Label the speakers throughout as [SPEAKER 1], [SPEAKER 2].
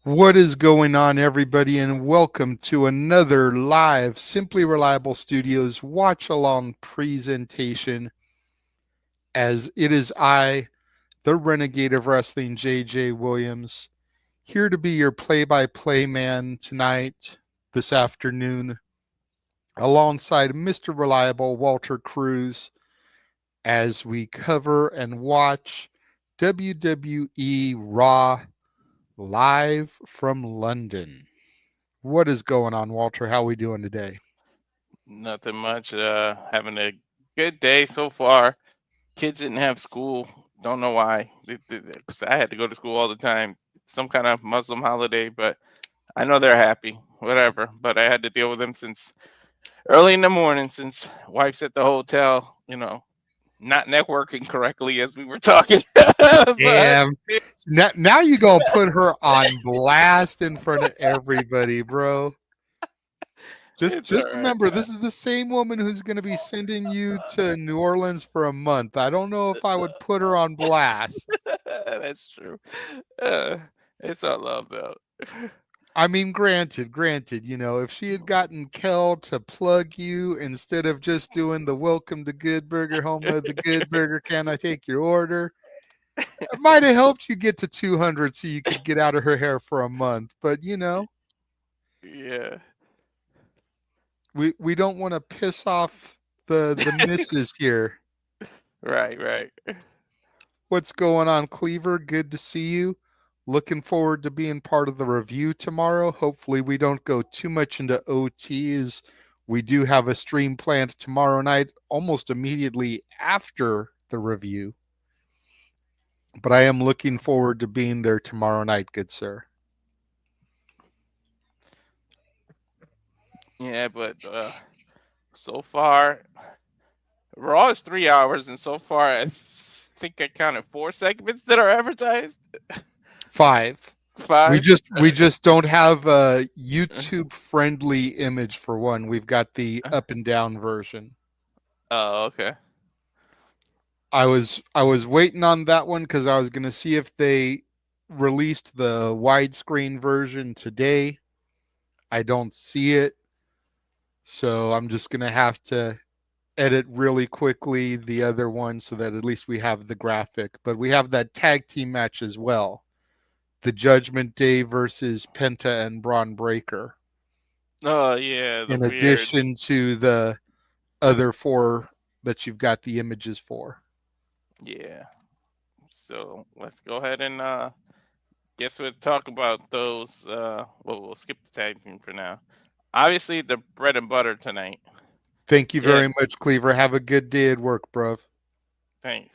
[SPEAKER 1] What is going on, everybody, and welcome to another live Simply Reliable Studios watch along presentation. As it is I, the Renegade of Wrestling, JJ Williams, here to be your play by play man tonight, this afternoon, alongside Mr. Reliable Walter Cruz, as we cover and watch WWE Raw live from London. What is going on, Walter? How are we doing today?
[SPEAKER 2] Nothing much. Having a good day so far. Kids didn't have school. Don't know why. 'Cause I had to go to school all the time. Some kind of Muslim holiday, but I know they're happy. Whatever. But I had to deal with them since early in the morning, since wife's at the hotel. Not networking correctly as we were talking. But
[SPEAKER 1] Damn. Now you gonna put her on blast in front of everybody, bro. Just
[SPEAKER 2] it's all
[SPEAKER 1] just
[SPEAKER 2] right,
[SPEAKER 1] remember,
[SPEAKER 2] man.
[SPEAKER 1] this is the same woman who's gonna be sending you to New Orleans for a month. I don't know if I would put her on blast.
[SPEAKER 2] That's true. Uh, it's all love though.
[SPEAKER 1] I mean, granted, if she had gotten Kel to plug you instead of just doing the welcome to Good Burger, home of the Good Burger, can I take your order? It might have helped you get to 200 so you could get out of her hair for a month. But,
[SPEAKER 2] Yeah.
[SPEAKER 1] we don't want to piss off the missus here.
[SPEAKER 2] Right, right.
[SPEAKER 1] What's going on, Cleaver? Good to see you. Looking forward to being part of the review tomorrow. Hopefully, we don't go too much into OTs. We do have a stream planned tomorrow night, almost immediately after the review. But I am looking forward to being there tomorrow night, good sir.
[SPEAKER 2] Yeah, but so far, Raw is 3 hours, and so far, I think I counted 4 segments that are advertised.
[SPEAKER 1] 5. We
[SPEAKER 2] Five.
[SPEAKER 1] just we just don't have a YouTube friendly image for one. We've got the up and down version.
[SPEAKER 2] Oh, okay.
[SPEAKER 1] I was waiting on that one because I was gonna see if they released the widescreen version today. I don't see it, so I'm just gonna have to edit really quickly the other one so that at least we have the graphic. But we have that tag team match as well. The Judgment Day versus Penta and Braun Breaker.
[SPEAKER 2] Oh, yeah, the
[SPEAKER 1] In
[SPEAKER 2] weird.
[SPEAKER 1] addition to the other four that you've got the images for.
[SPEAKER 2] Yeah. So let's go ahead and guess we'll talk about those. Well, we'll skip the tag team for now. Obviously, the bread and butter tonight.
[SPEAKER 1] Thank you
[SPEAKER 2] Yeah,
[SPEAKER 1] very much, Cleaver. Have a good day at work, bruv.
[SPEAKER 2] thanks.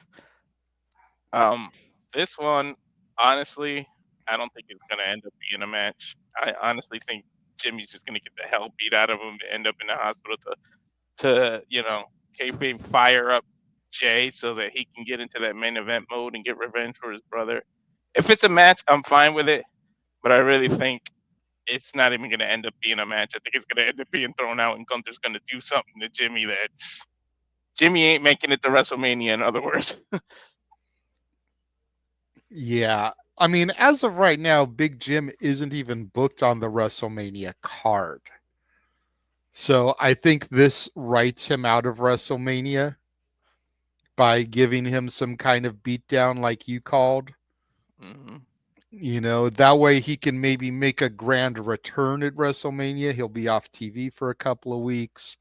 [SPEAKER 2] Um, this one, honestly, I don't think it's gonna end up being a match. I honestly think Jimmy's just gonna get the hell beat out of him to end up in the hospital to kayfabe fire up Jay so that he can get into that main event mode and get revenge for his brother. If it's a match, I'm fine with it, but I really think it's not even gonna end up being a match. I think it's gonna end up being thrown out, and Gunther's gonna do something to Jimmy that's Jimmy ain't making it to WrestleMania. In other words.
[SPEAKER 1] Yeah. I mean, as of right now, Big Jim isn't even booked on the WrestleMania card. So I think this writes him out of WrestleMania by giving him some kind of beatdown like you called.
[SPEAKER 2] hmm
[SPEAKER 1] That way he can maybe make a grand return at WrestleMania. He'll be off TV for a couple of weeks,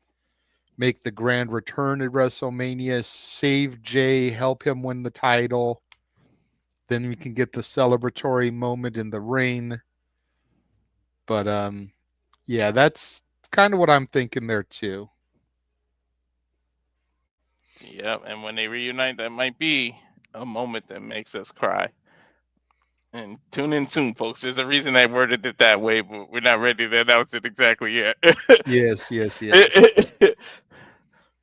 [SPEAKER 1] make the grand return at WrestleMania, save Jay, help him win the title. Then we can get the celebratory moment in the ring. But yeah, that's kind of what I'm thinking there too.
[SPEAKER 2] Yep, and when they reunite, that might be a moment that makes us cry. And tune in soon, folks. There's a reason I worded it that way, but we're not ready to announce it exactly yet.
[SPEAKER 1] Yes, yes, yes.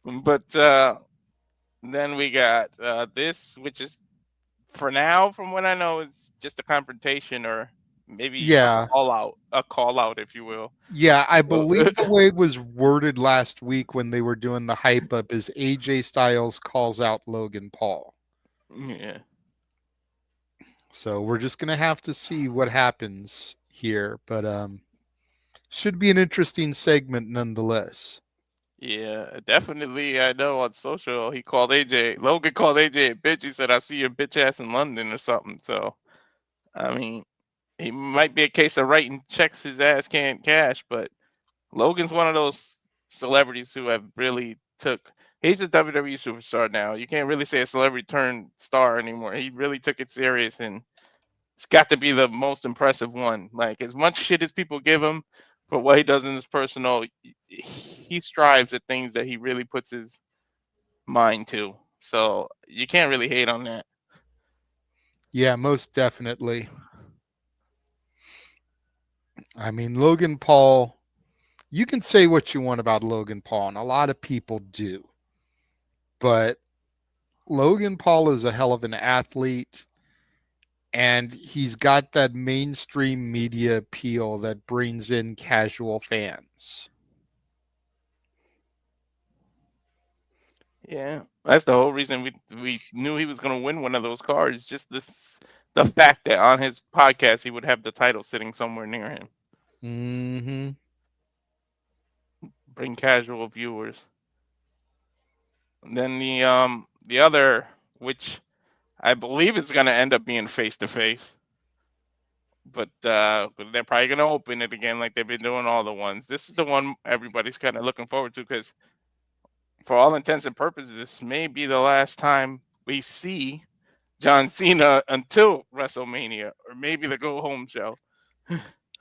[SPEAKER 2] But then we got this, which is for now, from what I know, is just a confrontation or maybe
[SPEAKER 1] Yeah.
[SPEAKER 2] a call out, if you will.
[SPEAKER 1] Yeah, I
[SPEAKER 2] So,
[SPEAKER 1] believe the way it was worded last week when they were doing the hype up is AJ Styles calls out Logan Paul.
[SPEAKER 2] yeah,
[SPEAKER 1] So we're just going to have to see what happens here, but should be an interesting segment nonetheless.
[SPEAKER 2] Yeah, definitely. I know on social he called AJ. Logan called AJ a bitch. He said, "I see your bitch ass in London" or something. So I mean, he might be a case of writing checks his ass can't cash, but Logan's one of those celebrities who have really took. He's a WWE superstar now. You can't really say a celebrity turned star anymore. He really took it serious, and it's got to be the most impressive one. Like as much shit as people give him for what he does in his personal, he strives at things that he really puts his mind to. So you can't really hate on that.
[SPEAKER 1] Yeah, most definitely. I mean, Logan Paul, you can say what you want about Logan Paul, and a lot of people do. But Logan Paul is a hell of an athlete, and he's got that mainstream media appeal that brings in casual fans.
[SPEAKER 2] Yeah, that's the whole reason we knew he was going to win one of those cards. Just the fact that on his podcast he would have the title sitting somewhere near him,
[SPEAKER 1] Mm-hmm.
[SPEAKER 2] bring casual viewers. And then the other, which I believe is going to end up being face to face, but they're probably going to open it again like they've been doing all the ones. This is the one everybody's kind of looking forward to because for all intents and purposes, this may be the last time we see John Cena until WrestleMania, or maybe the go home show.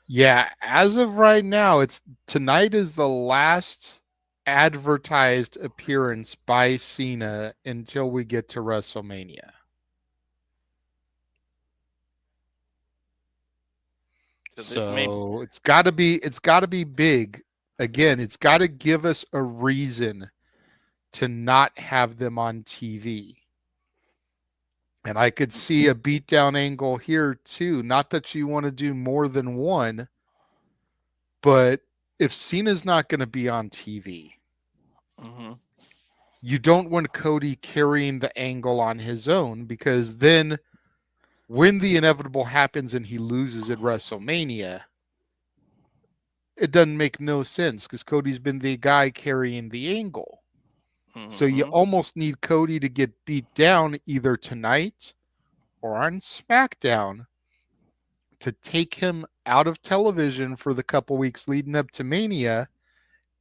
[SPEAKER 1] Yeah, as of right now, it's tonight is the last advertised appearance by Cena until we get to WrestleMania.
[SPEAKER 2] So this may be.
[SPEAKER 1] So it's got to be big. Again, it's got to give us a reason to not have them on TV. And I could see a beatdown angle here too. Not that you want to do more than one, but if Cena's not going to be on TV,
[SPEAKER 2] Hmm.
[SPEAKER 1] you don't want Cody carrying the angle on his own because then when the inevitable happens and he loses at WrestleMania, it doesn't make no sense because Cody's been the guy carrying the angle. So you
[SPEAKER 2] Hmm.
[SPEAKER 1] almost need Cody to get beat down either tonight or on SmackDown to take him out of television for the couple weeks leading up to Mania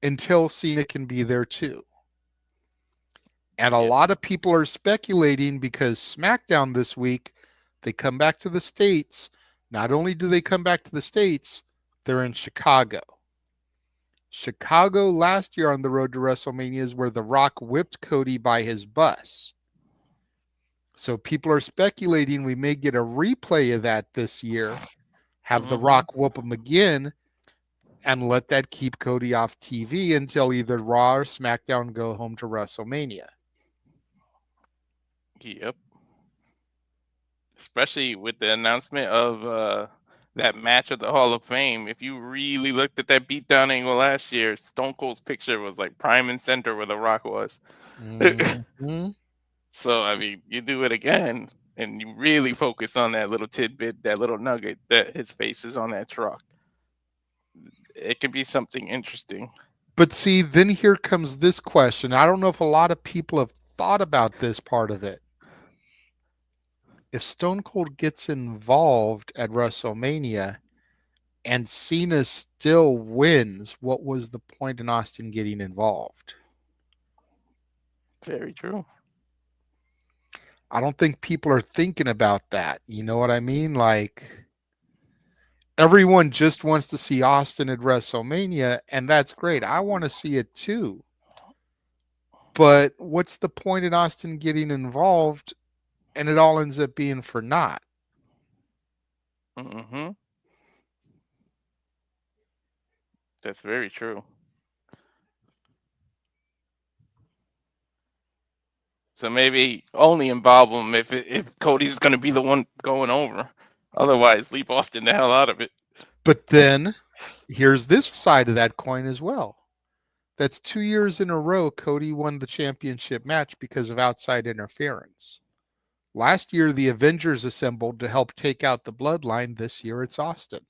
[SPEAKER 1] until Cena can be there too. And a
[SPEAKER 2] Yeah.
[SPEAKER 1] lot of people are speculating because SmackDown this week, they come back to the States. Not only do they come back to the States, they're in Chicago. Chicago last year on the road to WrestleMania is where The Rock whipped Cody by his bus. So people are speculating we may get a replay of that this year, have The
[SPEAKER 2] Hmm.
[SPEAKER 1] Rock whoop him again, and let that keep Cody off TV until either Raw or SmackDown go home to WrestleMania.
[SPEAKER 2] Yep. Especially with the announcement of that match at the Hall of Fame. If you really looked at that beatdown angle last year, Stone Cold's picture was like prime and center where The Rock was.
[SPEAKER 1] Mm-hmm.
[SPEAKER 2] So I mean, you do it again, and you really focus on that little tidbit, that little nugget that his face is on that truck. It could be something interesting.
[SPEAKER 1] But see, then here comes this question. I don't know if a lot of people have thought about this part of it. If Stone Cold gets involved at WrestleMania and Cena still wins, what was the point in Austin getting involved?
[SPEAKER 2] Very true.
[SPEAKER 1] I don't think people are thinking about that. You know what I mean? Like, everyone just wants to see Austin at WrestleMania, and that's great. I want to see it too. But what's the point in Austin getting involved and it all ends up being for naught?
[SPEAKER 2] Hmm. That's very true. So maybe only involve him if Cody's going to be the one going over. Otherwise, leave Austin the hell out of it.
[SPEAKER 1] But then here's this side of that coin as well. That's 2 years in a row Cody won the championship match because of outside interference. Last year, the Avengers assembled to help take out the bloodline. This year, it's Austin.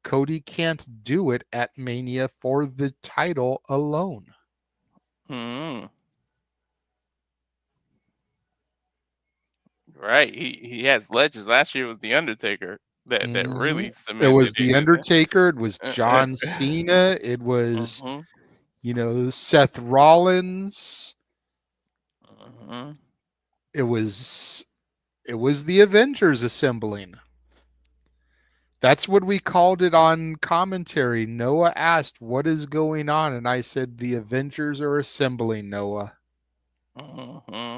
[SPEAKER 1] Cody can't do it at Mania for the title alone.
[SPEAKER 2] Mm. Right. He has legends. Last year was the Undertaker that
[SPEAKER 1] Mm-hmm.
[SPEAKER 2] really
[SPEAKER 1] It was
[SPEAKER 2] cemented
[SPEAKER 1] The
[SPEAKER 2] it.
[SPEAKER 1] Undertaker. It was John Cena. It was,
[SPEAKER 2] Mm-hmm.
[SPEAKER 1] Seth Rollins.
[SPEAKER 2] Mm-hmm.
[SPEAKER 1] It was the Avengers assembling. That's what we called it on commentary. Noah asked, "What is going on?" And I said, "The Avengers are assembling, Noah."
[SPEAKER 2] Mm-hmm.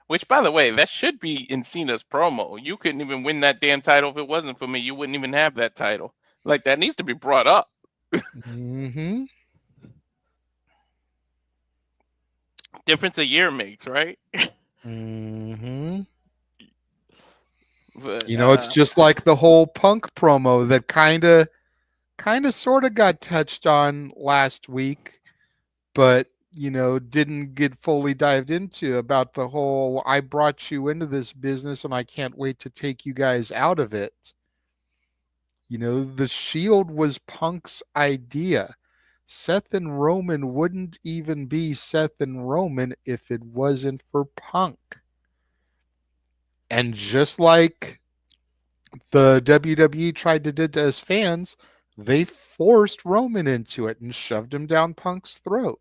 [SPEAKER 2] Which, by the way, that should be in Cena's promo. You couldn't even win that damn title if it wasn't for me. You wouldn't even have that title. Like, that needs to be brought up.
[SPEAKER 1] Mm-hmm.
[SPEAKER 2] Difference a year makes, right?
[SPEAKER 1] Mm-hmm.
[SPEAKER 2] But
[SPEAKER 1] It's just like the whole Punk promo that kind of sort of got touched on last week, but didn't get fully dived into about the whole "I brought you into this business and I can't wait to take you guys out of it." The Shield was Punk's idea. Seth and Roman wouldn't even be Seth and Roman if it wasn't for Punk. And just like the WWE tried to do to us fans, they forced Roman into it and shoved him down Punk's throat.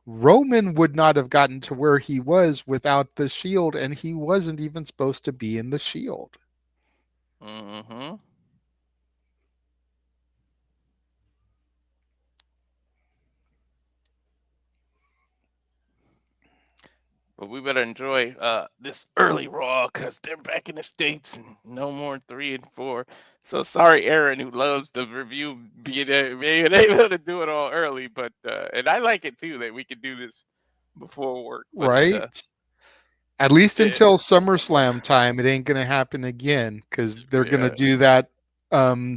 [SPEAKER 1] Roman would not have gotten to where he was without the Shield, and he wasn't even supposed to be in the Shield.
[SPEAKER 2] mm-hmm. But we better enjoy this early Raw because they're back in the States and no more 3 and 4. So sorry, Aaron, who loves the review being able to do it all early. But and I like it too that we can do this before work. But
[SPEAKER 1] Right? At least
[SPEAKER 2] eh,
[SPEAKER 1] until SummerSlam time, it ain't going to happen again because they're going to
[SPEAKER 2] yeah,
[SPEAKER 1] do that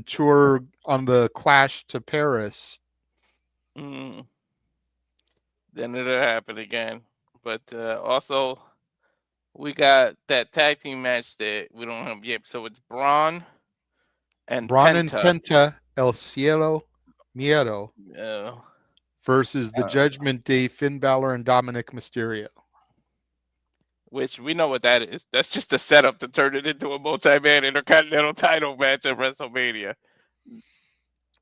[SPEAKER 1] tour on the Clash to Paris.
[SPEAKER 2] mm, then it'll happen again. But also, we got that tag team match that we don't have yet. So it's Braun and
[SPEAKER 1] Bron and
[SPEAKER 2] Penta.
[SPEAKER 1] Penta, El Cielo Miedo
[SPEAKER 2] Uh,
[SPEAKER 1] versus the
[SPEAKER 2] uh,
[SPEAKER 1] Judgment Day, Finn Balor and Dominik Mysterio.
[SPEAKER 2] which we know what that is. That's just a setup to turn it into a multi-man intercontinental title match at WrestleMania.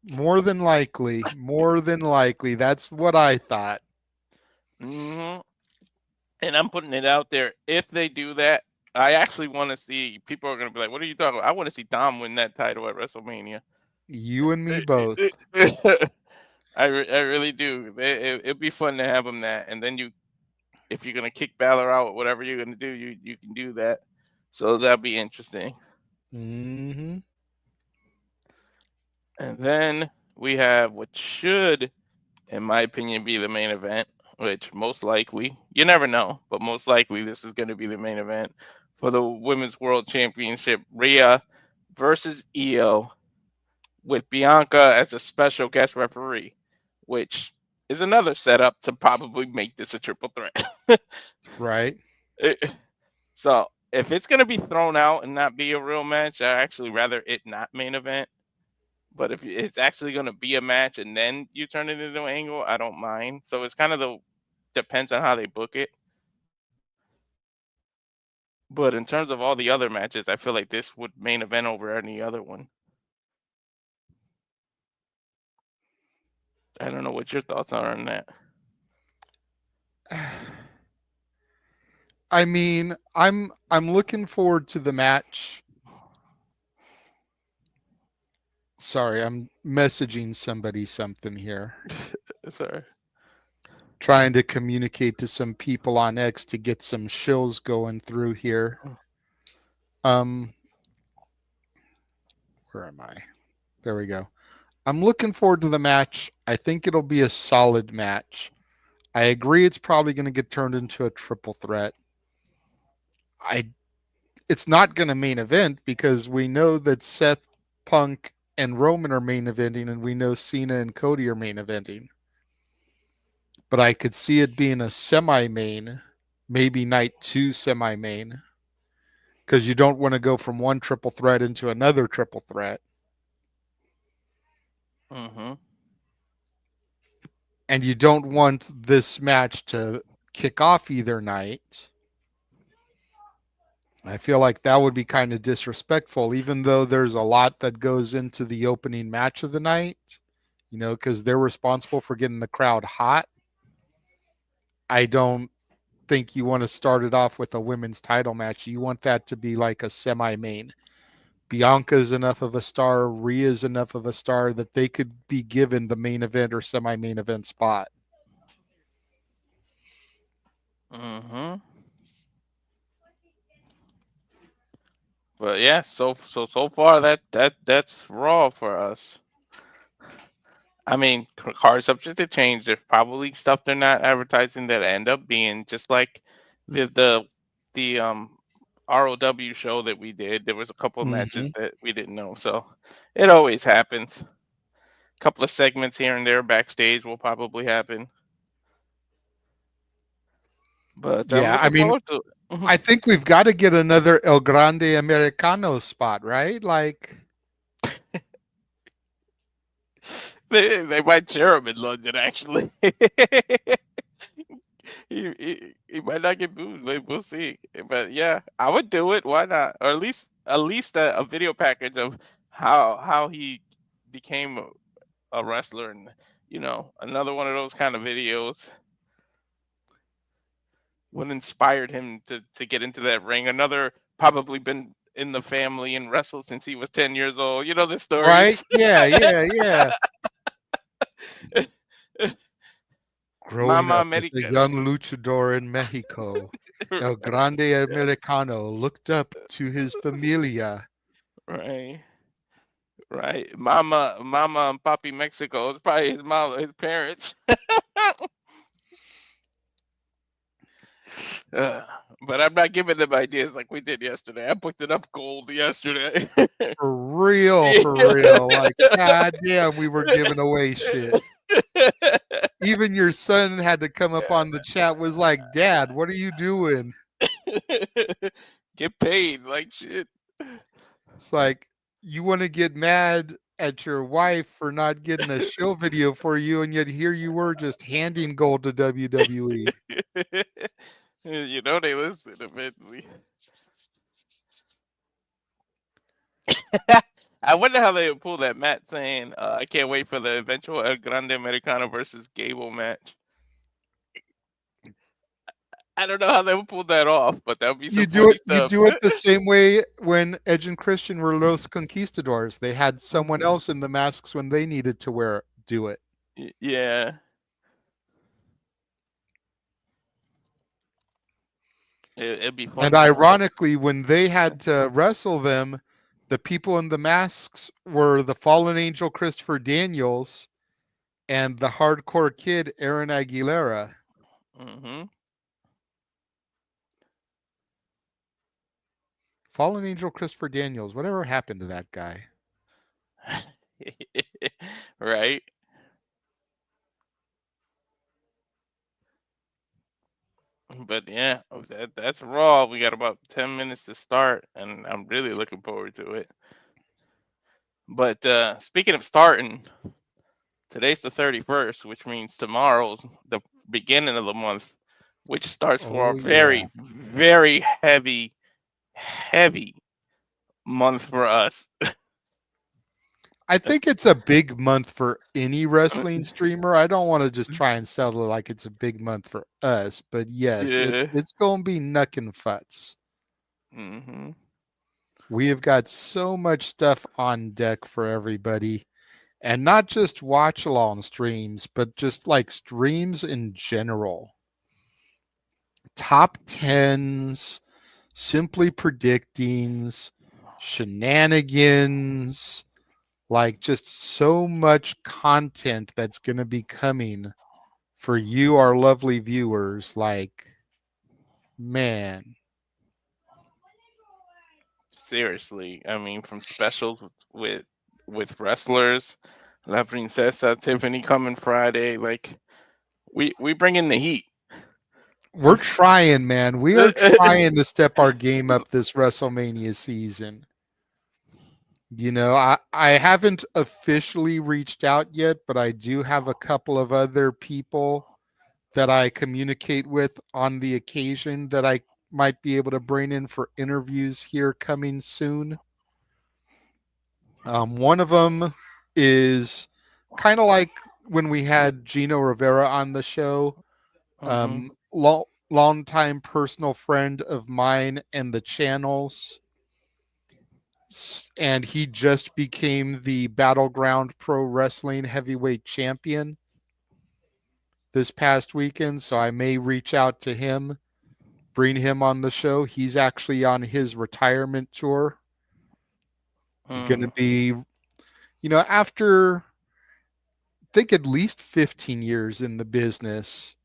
[SPEAKER 1] More than likely. More than likely. That's what I thought.
[SPEAKER 2] Hmm. And I'm putting it out there. If they do that, I actually want to see. People are going to be like, "What are you talking about?" I want to see Dom win that title at WrestleMania.
[SPEAKER 1] You and me both.
[SPEAKER 2] I really do. It'd be fun to have him that, and then if you're gonna kick Balor out, whatever you're gonna do, you can do that. So that'll be interesting.
[SPEAKER 1] Mm-hmm.
[SPEAKER 2] And then we have what should, in my opinion, be the main event, which most likely, you never know, but most likely this is going to be the main event for the Women's World Championship. Rhea versus Io with Bianca as a special guest referee, which is another setup to probably make this a triple threat.
[SPEAKER 1] Right.
[SPEAKER 2] So if it's going to be thrown out and not be a real match, I actually rather it not main event. But if it's actually going to be a match and then you turn it into an angle, I don't mind. So it's kind of depends on how they book it. But in terms of all the other matches, I feel like this would main event over any other one. I don't know what your thoughts are on that.
[SPEAKER 1] I mean, I'm looking forward to the match. Sorry, I'm messaging somebody something here.
[SPEAKER 2] Sorry.
[SPEAKER 1] Trying to communicate to some people on X to get some shills going through here. Um where am I? There we go. I'm looking forward to the match. I think it'll be a solid match. I agree it's probably going to get turned into a triple threat. I It's not going to main event because we know that Seth, Punk, and Roman are main eventing, and we know Cena and Cody are main eventing. But I could see it being a semi main, maybe night 2 semi main, because you don't want to go from one triple threat into another triple threat.
[SPEAKER 2] Mm-hmm.
[SPEAKER 1] and you don't want this match to kick off either night. I feel like that would be kind of disrespectful, even though there's a lot that goes into the opening match of the night, because they're responsible for getting the crowd hot. I don't think you want to start it off with a women's title match. You want that to be like a semi-main. Bianca's enough of a star, Rhea's enough of a star that they could be given the main event or semi-main event spot.
[SPEAKER 2] Mm-hmm. But yeah, so far that's Raw for us. I mean, cars subject to change. There's probably stuff they're not advertising that end up being just like the ROW show that we did. There was a couple of matches
[SPEAKER 1] Mm-hmm.
[SPEAKER 2] that we didn't know, so it always happens. A couple of segments here and there backstage will probably happen, but I'm
[SPEAKER 1] Yeah, I
[SPEAKER 2] looking
[SPEAKER 1] mean,
[SPEAKER 2] forward to it.
[SPEAKER 1] I think we've got to get another El Grande Americano spot, right? Like,
[SPEAKER 2] They might share him in London, actually. He might not get booed. We'll see. But yeah, I would do it. Why not? Or at least a video package of how he became a wrestler, and another one of those kind of videos. What inspired him to get into that ring? Another probably been in the family and wrestled since he was 10 years old. You know the
[SPEAKER 1] right?
[SPEAKER 2] stories.
[SPEAKER 1] Yeah, yeah, yeah. Growing
[SPEAKER 2] Mama
[SPEAKER 1] up as a
[SPEAKER 2] Americano.
[SPEAKER 1] young luchador in Mexico, El Grande Americano looked up to his familia.
[SPEAKER 2] Right. Right. Mama and Papi Mexico. It's probably his mom, his parents. Uh, but I'm not giving them ideas like we did yesterday. I booked it up gold yesterday.
[SPEAKER 1] For real. Like, god damn, we were giving away shit. Even your son had to come up on the chat, was like, Dad, what are you doing?
[SPEAKER 2] Get paid like shit.
[SPEAKER 1] It's like, you want to get mad at your wife for not getting a show video for you, and yet here you were just handing gold to WWE.
[SPEAKER 2] They listen eventually. I wonder how they would pull that Matt saying, "I can't wait for the eventual El Grande Americano versus Gable match." I don't know how they would pull that off, but that would be some funny
[SPEAKER 1] You
[SPEAKER 2] stuff.
[SPEAKER 1] do it the same way when Edge and Christian were Los Conquistadors. They had someone else in the masks when they needed to do it.
[SPEAKER 2] Yeah, it'd be fun
[SPEAKER 1] And
[SPEAKER 2] to see.
[SPEAKER 1] ironically, when they had to wrestle them, the people in the masks were the fallen angel Christopher Daniels and the hardcore kid Aaron Aguilera.
[SPEAKER 2] Hmm.
[SPEAKER 1] Fallen angel Christopher Daniels. Whatever happened to that guy?
[SPEAKER 2] Right. But yeah, that's Raw. We got about 10 minutes to start, and I'm really looking forward to it. But speaking of starting, today's the 31st, which means tomorrow's the beginning of the month, which starts for
[SPEAKER 1] Oh
[SPEAKER 2] our
[SPEAKER 1] yeah.
[SPEAKER 2] very, very heavy month for us.
[SPEAKER 1] I think it's a big month for any wrestling streamer. I don't want to just try and sell it like it's a big month for us, but yes,
[SPEAKER 2] Yeah.
[SPEAKER 1] it's going to be knuckin' futs.
[SPEAKER 2] Hmm.
[SPEAKER 1] We have got so much stuff on deck for everybody, and not just watch along streams, but just like streams in general. Top tens, simply predictings, shenanigans, like just so much content that's going to be coming for you, our lovely viewers. Like, man,
[SPEAKER 2] Seriously, I mean, from specials with wrestlers, La Princesa, Tiffany coming Friday. Like we bring in the heat.
[SPEAKER 1] we're trying, man. We are trying to step our game up this WrestleMania season. I haven't officially reached out yet, but I do have a couple of other people that I communicate with on the occasion that I might be able to bring in for interviews here coming soon. One of them is kind of like when we had Gino Rivera on the show,
[SPEAKER 2] Mm-hmm.
[SPEAKER 1] longtime personal friend of mine and the channels. And he just became the Battleground Pro Wrestling Heavyweight Champion this past weekend. So I may reach out to him, bring him on the show. He's actually on his retirement tour. Going to
[SPEAKER 2] Mm.
[SPEAKER 1] be, after I think at least 15 years in the business.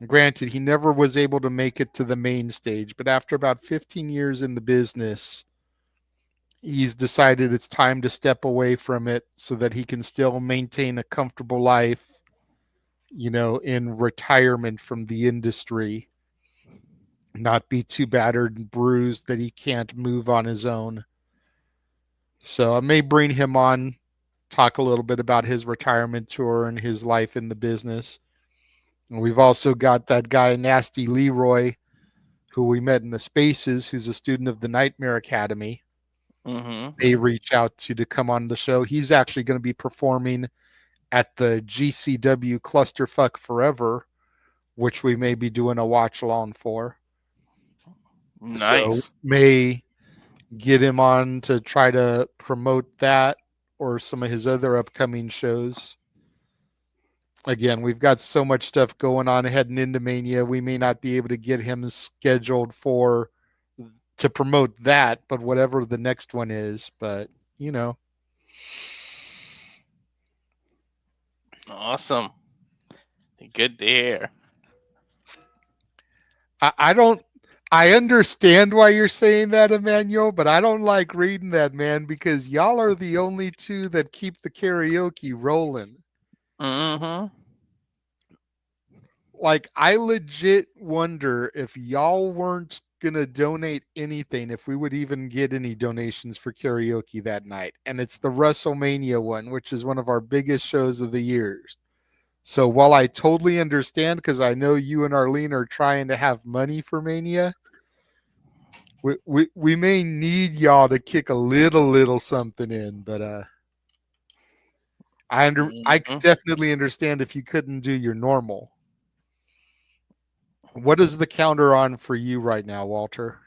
[SPEAKER 1] Granted, he never was able to make it to the main stage, but after about 15 years in the business, he's decided it's time to step away from it so that he can still maintain a comfortable life, in retirement from the industry, not be too battered and bruised that he can't move on his own. So I may bring him on, talk a little bit about his retirement tour and his life in the business. And we've also got that guy, Nasty Leroy, who we met in the Spaces, who's a student of the Nightmare Academy.
[SPEAKER 2] Mm-hmm.
[SPEAKER 1] They reach out to come on the show. He's actually going to be performing at the GCW Clusterfuck Forever, which we may be doing a watch along for. So
[SPEAKER 2] Nice.
[SPEAKER 1] may get him on to try to promote that or some of his other upcoming shows. Again, we've got so much stuff going on heading into Mania. We may not be able to get him scheduled to promote that, but whatever the next one is. But you know,
[SPEAKER 2] Awesome. Good to hear.
[SPEAKER 1] I don't. I understand why you're saying that, Emmanuel, but I don't like reading that, man, because y'all are the only two that keep the karaoke rolling.
[SPEAKER 2] Mm-hmm.
[SPEAKER 1] Like, I legit wonder if y'all weren't gonna donate anything, if we would even get any donations for karaoke that night. And it's the WrestleMania one, which is one of our biggest shows of the years. So while I totally understand, because I know you and Arlene are trying to have money for Mania, we may need y'all to kick a little something in, but I could
[SPEAKER 2] Mm-hmm.
[SPEAKER 1] definitely understand if you couldn't do your normal. What is the counter on for you right now, Walter?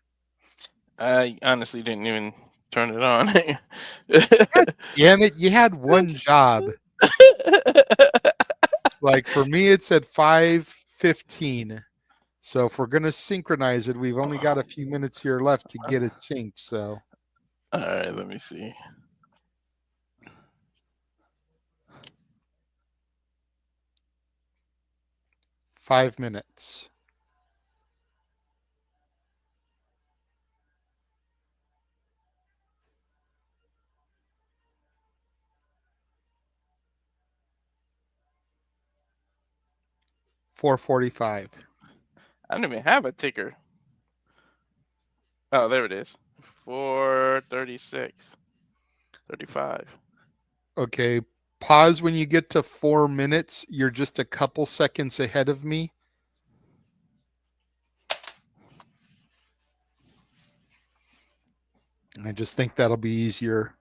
[SPEAKER 2] I honestly didn't even turn it on.
[SPEAKER 1] God damn it, you had one job. Like for me, it's at 5:15. So if we're gonna synchronize it, we've only got a few minutes here left to get it synced. So
[SPEAKER 2] All right, let me see.
[SPEAKER 1] 5 minutes. $4.45.
[SPEAKER 2] I don't even have a ticker. Oh, there it is. 4:36, 35.
[SPEAKER 1] Okay. Pause when you get to 4 minutes. You're just a couple seconds ahead of me. I just think that'll be easier.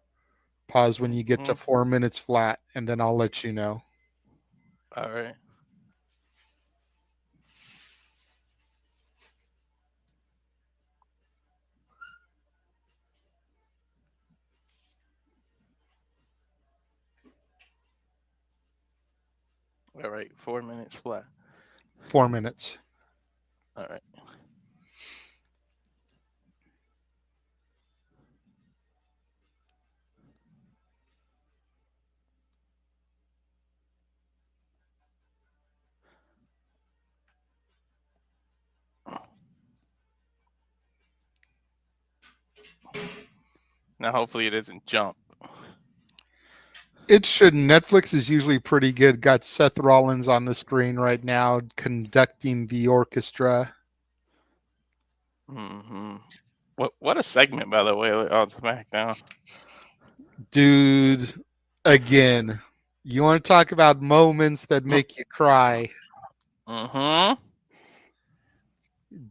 [SPEAKER 1] Pause when you get to
[SPEAKER 2] Mm-hmm.
[SPEAKER 1] 4 minutes flat, and then I'll let you know.
[SPEAKER 2] All right. All right. 4 minutes flat.
[SPEAKER 1] 4 minutes.
[SPEAKER 2] All right. Now, hopefully, it doesn't jump.
[SPEAKER 1] It should. Netflix is usually pretty good. Got Seth Rollins on the screen right now conducting the orchestra.
[SPEAKER 2] Mm-hmm. What a segment, by the way, on SmackDown.
[SPEAKER 1] Dude, again, you want to talk about moments that make you cry?
[SPEAKER 2] Mm-hmm.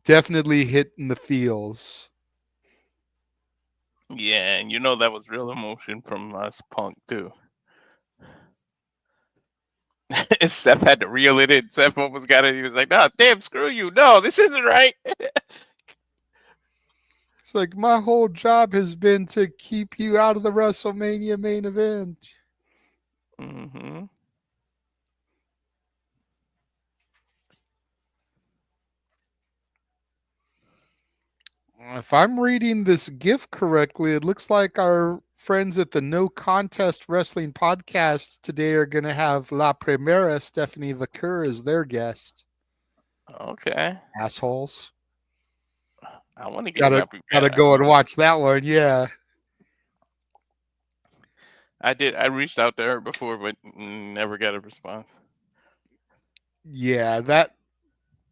[SPEAKER 1] Definitely hitting the feels.
[SPEAKER 2] Yeah, and that was real emotion from us Punk too. Seth had to reel it in. Seth almost got it. He was like, "No, damn, screw you. No, this isn't right."
[SPEAKER 1] It's like my whole job has been to keep you out of the WrestleMania main event.
[SPEAKER 2] Mm-hmm.
[SPEAKER 1] If I'm reading this GIF correctly, it looks like our friends at the No Contest Wrestling podcast today are going to have La Primera Stephanie Vaquer as their guest.
[SPEAKER 2] Okay.
[SPEAKER 1] Assholes.
[SPEAKER 2] I want to get
[SPEAKER 1] Gotta
[SPEAKER 2] my
[SPEAKER 1] gotta
[SPEAKER 2] prepare.
[SPEAKER 1] go and watch that one. Yeah,
[SPEAKER 2] I did. I reached out to her before, but never got a response.
[SPEAKER 1] yeah.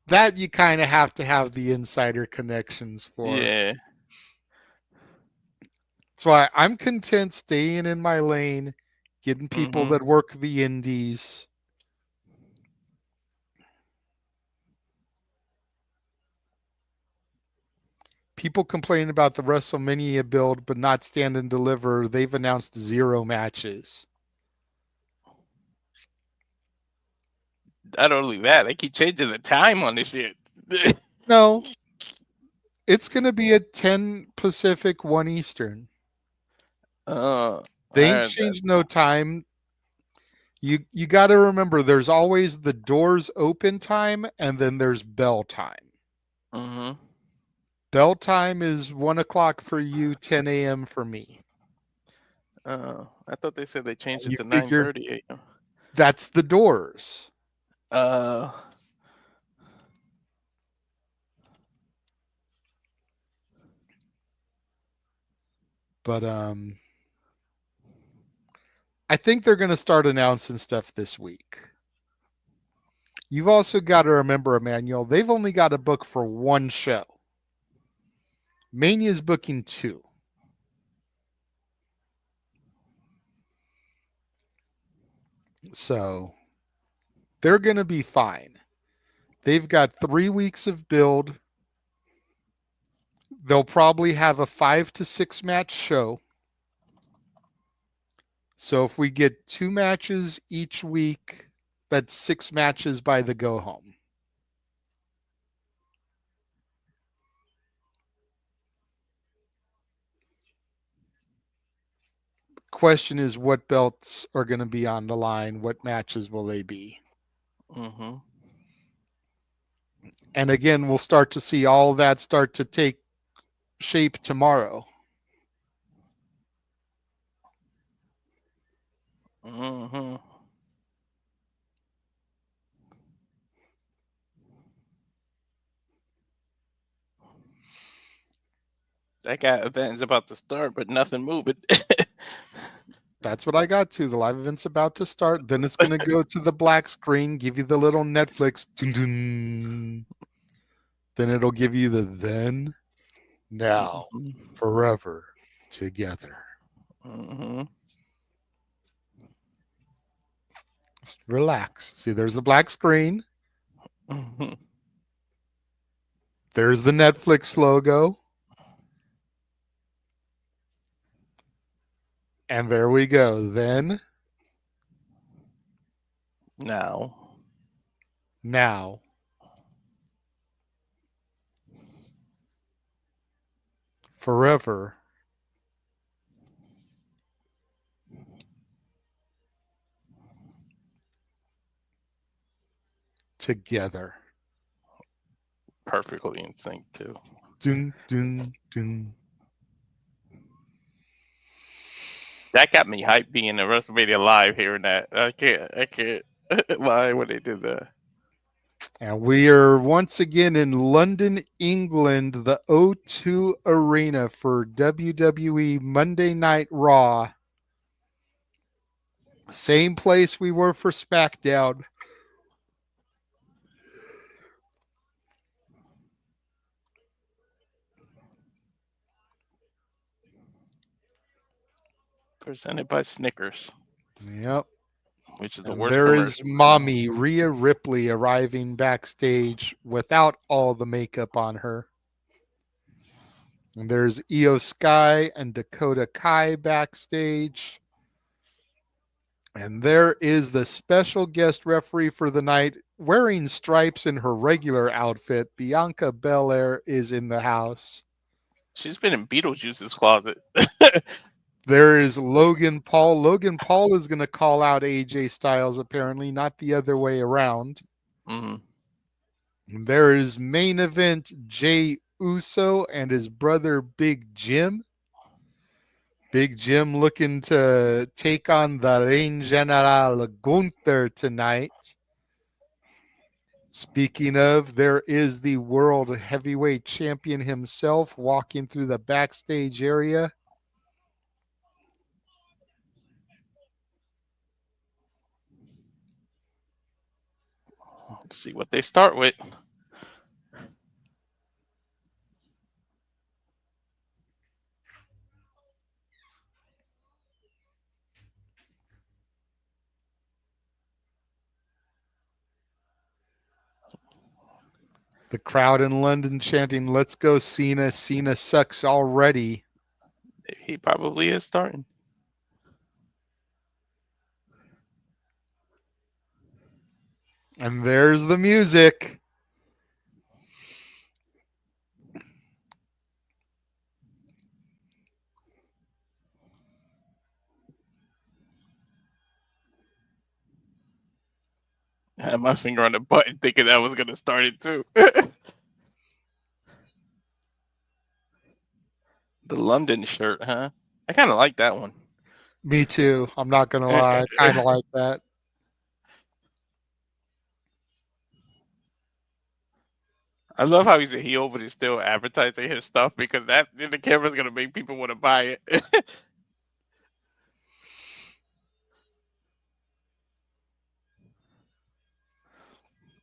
[SPEAKER 1] That you kind of have to have the insider connections for.
[SPEAKER 2] Yeah.
[SPEAKER 1] That's why I'm content staying in my lane, getting people
[SPEAKER 2] Mm-hmm.
[SPEAKER 1] that work the indies. People complain about the WrestleMania build, but not stand and deliver. They've announced 0 matches.
[SPEAKER 2] Not only that, they keep changing the time on this shit.
[SPEAKER 1] No, it's going to be at 10 Pacific, 1 Eastern.
[SPEAKER 2] I
[SPEAKER 1] They ain't
[SPEAKER 2] heard that.
[SPEAKER 1] changed no time. You got to remember there's always the doors open time and then there's bell time.
[SPEAKER 2] Mm-hmm.
[SPEAKER 1] Bell time is 1 o'clock for you, 10 a.m. for me.
[SPEAKER 2] I thought they said they changed
[SPEAKER 1] And
[SPEAKER 2] it
[SPEAKER 1] you
[SPEAKER 2] to
[SPEAKER 1] figure
[SPEAKER 2] 9:30 a.m.
[SPEAKER 1] that's the doors.
[SPEAKER 2] Uh,
[SPEAKER 1] But I think they're going to start announcing stuff this week. You've also got to remember, Emmanuel, they've only got a book for one show. Mania's booking 2. So they're going to be fine. They've got 3 weeks of build. They'll probably have a 5 to 6 match show. So if we get 2 matches each week, that's 6 matches by the go home. Question is what belts are going to be on the line? What matches will they be?
[SPEAKER 2] mm-hmm.
[SPEAKER 1] And again, we'll start to see all that start to take shape tomorrow.
[SPEAKER 2] Mm-hmm. That guy event's about to start, but nothing moving.
[SPEAKER 1] That's what I got to. The live event's about to start. Then it's going to go to the black screen, give you the little Netflix. Dun, dun. Then it'll give you the then, now,
[SPEAKER 2] Mm-hmm.
[SPEAKER 1] forever together.
[SPEAKER 2] Mm-hmm.
[SPEAKER 1] Just relax. See, there's the black screen.
[SPEAKER 2] Mm-hmm.
[SPEAKER 1] There's the Netflix logo. And there we go. Then,
[SPEAKER 2] Now.
[SPEAKER 1] now, forever together.
[SPEAKER 2] Perfectly in sync too.
[SPEAKER 1] Dun, dun, dun.
[SPEAKER 2] That got me hyped being a WrestleMania live hearing that. I can't lie when they did that.
[SPEAKER 1] And we are once again in London, England, the O2 Arena for WWE Monday Night Raw. Same place we were for SmackDown.
[SPEAKER 2] Presented by Snickers,
[SPEAKER 1] Yep.
[SPEAKER 2] which is the
[SPEAKER 1] And
[SPEAKER 2] worst
[SPEAKER 1] there is
[SPEAKER 2] commercial.
[SPEAKER 1] mommy Rhea Ripley arriving backstage without all the makeup on her. And there's Io Sky and Dakota Kai backstage. And there is the special guest referee for the night wearing stripes in her regular outfit. Bianca Belair is in the house.
[SPEAKER 2] She's been in Beetlejuice's closet.
[SPEAKER 1] There is Logan Paul. Logan Paul is going to call out AJ Styles, apparently, not the other way around.
[SPEAKER 2] Mm-hmm.
[SPEAKER 1] There is main event Jey Uso and his brother Big Jim. Big Jim looking to take on the Reign General Gunther tonight. Speaking of, there is the world heavyweight champion himself walking through the backstage area.
[SPEAKER 2] Let's see what they start with.
[SPEAKER 1] The crowd in London chanting, "Let's go Cena, Cena sucks already."
[SPEAKER 2] He probably is starting.
[SPEAKER 1] And there's the music.
[SPEAKER 2] I had my finger on the button thinking that was going to start it too. The London shirt, huh? I kind of like that one.
[SPEAKER 1] Me too. I'm not going to lie. I kind of like that.
[SPEAKER 2] I love how he's a heel, but he's still advertising his stuff because that the camera's gonna make people want to buy it.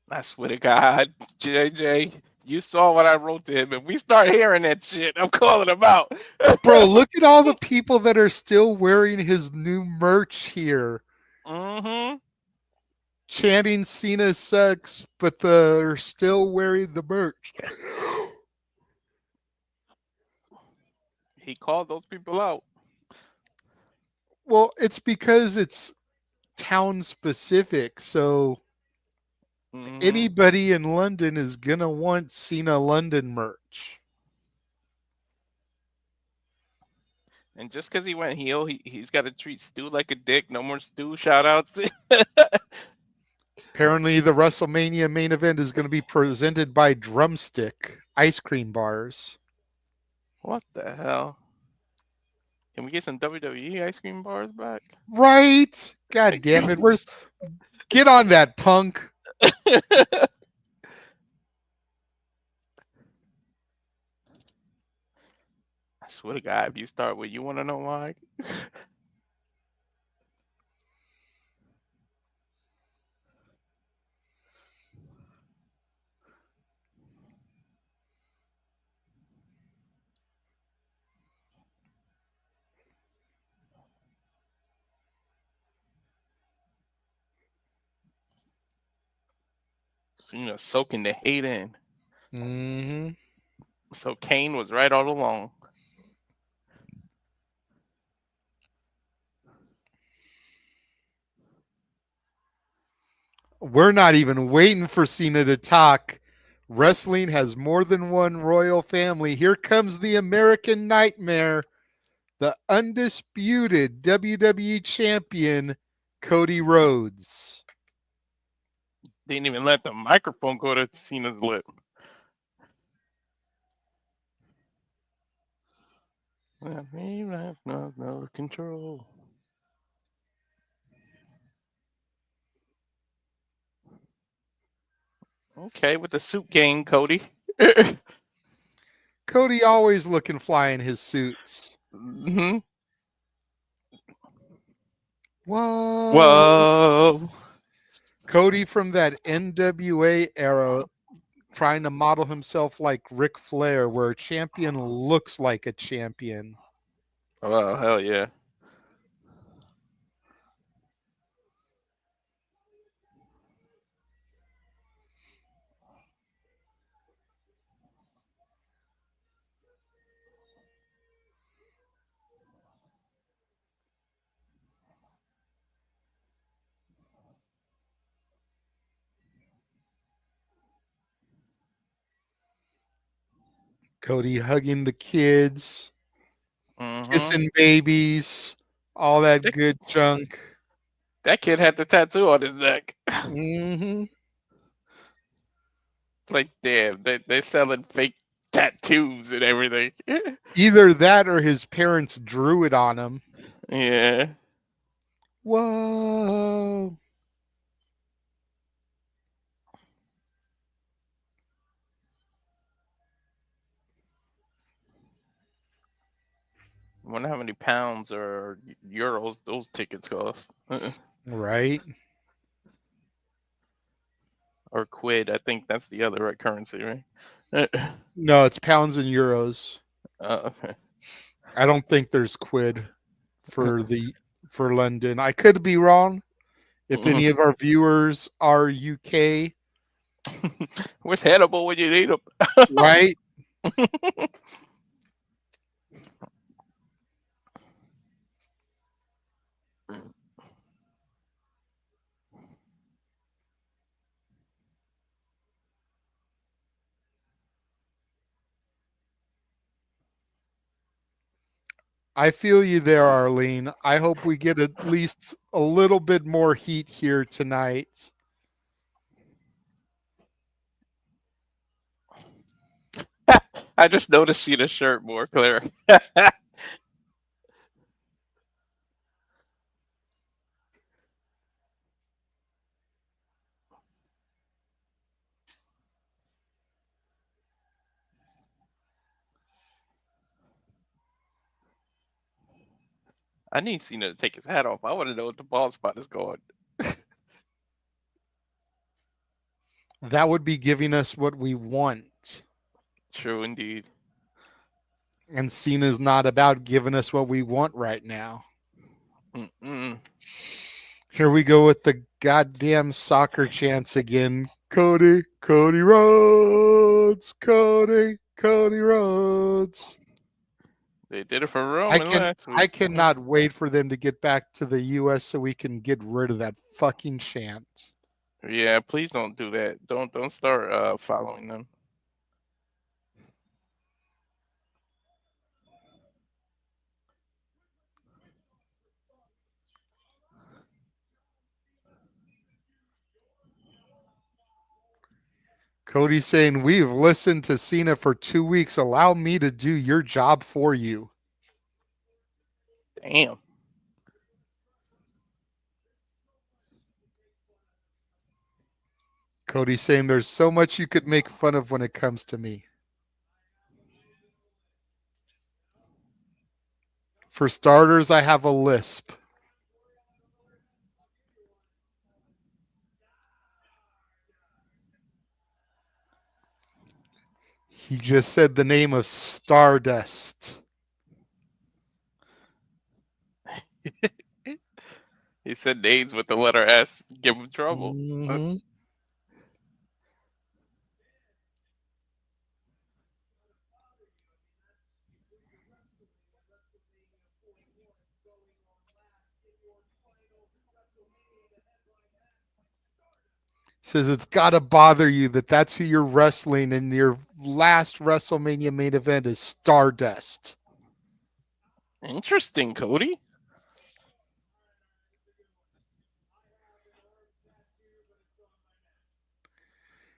[SPEAKER 2] I swear to God, JJ, you saw what I wrote to him. If we start hearing that shit, I'm calling him out.
[SPEAKER 1] Bro, look at all the people that are still wearing his new merch here.
[SPEAKER 2] Mm-hmm.
[SPEAKER 1] Chanting Cena sucks, but they're still wearing the merch.
[SPEAKER 2] He called those people out.
[SPEAKER 1] Well, it's because it's town specific. So anybody in London is going to want Cena London merch.
[SPEAKER 2] And just because he went heel, he's got to treat Stu like a dick. No more Stu shout outs.
[SPEAKER 1] Apparently, the WrestleMania main event is going to be presented by Drumstick Ice Cream Bars.
[SPEAKER 2] What the hell? Can we get some WWE ice cream bars back?
[SPEAKER 1] Right? God damn it. Get on that, punk.
[SPEAKER 2] I swear to God, if you start with, you want to know why? Cena soaking the hate in.
[SPEAKER 1] Mm-hmm.
[SPEAKER 2] So Kane was right all along.
[SPEAKER 1] We're not even waiting for Cena to talk. Wrestling has more than one royal family. Here comes the American Nightmare, the undisputed WWE champion, Cody Rhodes.
[SPEAKER 2] Didn't even let the microphone go to Cena's lip. He has no control. Okay, with the suit game, Cody.
[SPEAKER 1] Cody always looking fly in his suits.
[SPEAKER 2] Mm-hmm.
[SPEAKER 1] Whoa.
[SPEAKER 2] Whoa.
[SPEAKER 1] Cody from that NWA era trying to model himself like Ric Flair, where a champion looks like a champion.
[SPEAKER 2] Oh, hell yeah.
[SPEAKER 1] Cody hugging the kids,
[SPEAKER 2] Mm-hmm.
[SPEAKER 1] kissing babies, all that
[SPEAKER 2] That,
[SPEAKER 1] good junk.
[SPEAKER 2] that kid had the tattoo on his neck.
[SPEAKER 1] Hmm.
[SPEAKER 2] Like, damn, they selling fake tattoos and everything.
[SPEAKER 1] Either that or his parents drew it on him.
[SPEAKER 2] Yeah.
[SPEAKER 1] Whoa.
[SPEAKER 2] I wonder how many pounds or euros those tickets cost.
[SPEAKER 1] Right?
[SPEAKER 2] Or quid. I think that's the other currency, right?
[SPEAKER 1] No, it's pounds and euros.
[SPEAKER 2] Okay.
[SPEAKER 1] I don't think there's quid for the for London. I could be wrong. If any of our viewers are UK,
[SPEAKER 2] Where's Hannibal when you need him?
[SPEAKER 1] right? I feel you there, Arlene. I hope we get at least a little bit more heat here tonight.
[SPEAKER 2] I just noticed Cena's shirt more clear. I need Cena to take his hat off. I want to know what the bald spot is going.
[SPEAKER 1] That would be giving us what we want.
[SPEAKER 2] True indeed.
[SPEAKER 1] And Cena's not about giving us what we want right now.
[SPEAKER 2] Mm-mm.
[SPEAKER 1] Here we go with the goddamn soccer chants again. Cody, Cody Rhodes, Cody, Cody Rhodes.
[SPEAKER 2] They did it for
[SPEAKER 1] I
[SPEAKER 2] Roman
[SPEAKER 1] can
[SPEAKER 2] last
[SPEAKER 1] I
[SPEAKER 2] week.
[SPEAKER 1] cannot wait for them to get back to the US so we can get rid of that fucking chant.
[SPEAKER 2] Yeah, please don't do that. Don't start following them.
[SPEAKER 1] Cody saying, "We've listened to Cena for 2 weeks. Allow me to do your job for you."
[SPEAKER 2] Damn.
[SPEAKER 1] Cody saying, "There's so much you could make fun of when it comes to me. For starters, I have a lisp. He just said the name of Stardust."
[SPEAKER 2] He said names with the letter S. Give him trouble.
[SPEAKER 1] Mm-hmm. Says it's got to bother you that that's who you're wrestling and your last WrestleMania main event is Stardust.
[SPEAKER 2] Interesting, Cody.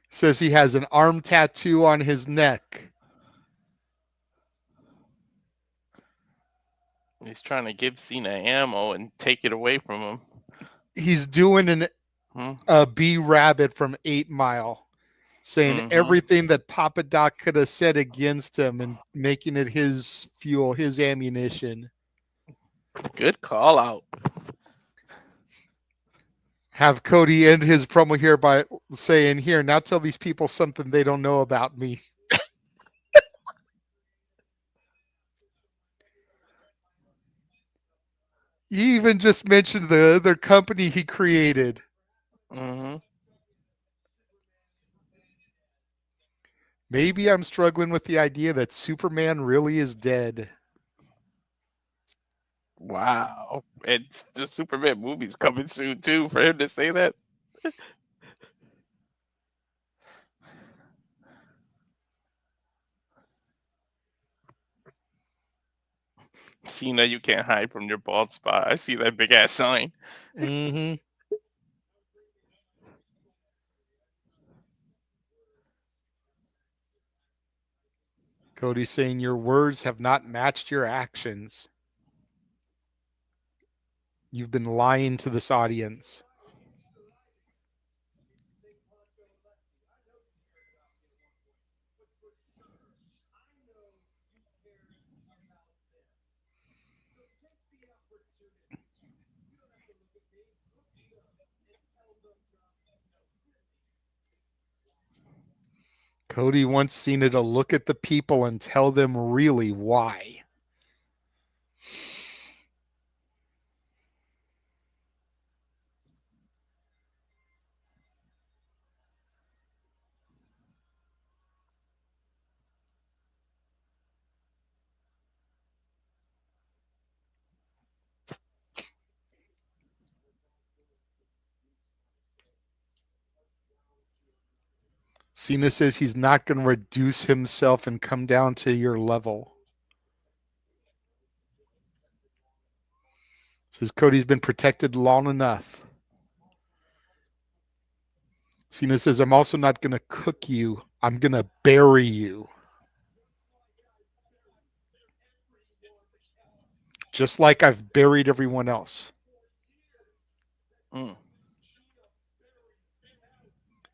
[SPEAKER 1] Says he has an arm tattoo on his neck.
[SPEAKER 2] He's trying to give Cena ammo and take it away from him.
[SPEAKER 1] He's doing
[SPEAKER 2] Hmm?
[SPEAKER 1] a B Rabbit from 8 Mile, saying
[SPEAKER 2] Mm-hmm.
[SPEAKER 1] everything that Papa Doc could have said against him and making it his fuel, his ammunition.
[SPEAKER 2] Good call out.
[SPEAKER 1] Have Cody end his promo here by saying, "Here, now tell these people something they don't know about me." He even just mentioned the other company he created.
[SPEAKER 2] Mm-hmm.
[SPEAKER 1] Maybe I'm struggling with the idea that Superman really is dead.
[SPEAKER 2] Wow. And the Superman movie's coming soon too. For him to say that. Cena, you can't hide from your bald spot. I see that big ass sign.
[SPEAKER 1] Mm-hmm. Cody saying your words have not matched your actions. You've been lying to this audience. Cody wants Cena to look at the people and tell them really why. Cena says he's not going to reduce himself and come down to your level. Says Cody's been protected long enough. Cena says, I'm also not going to cook you. I'm going to bury you. Just like I've buried everyone else.
[SPEAKER 2] Mm.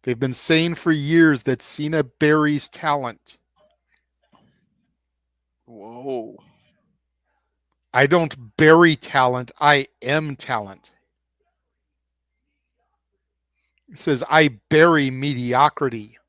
[SPEAKER 1] They've been saying for years that Cena buries talent.
[SPEAKER 2] Whoa.
[SPEAKER 1] I don't bury talent. I am talent. He says, I bury mediocrity.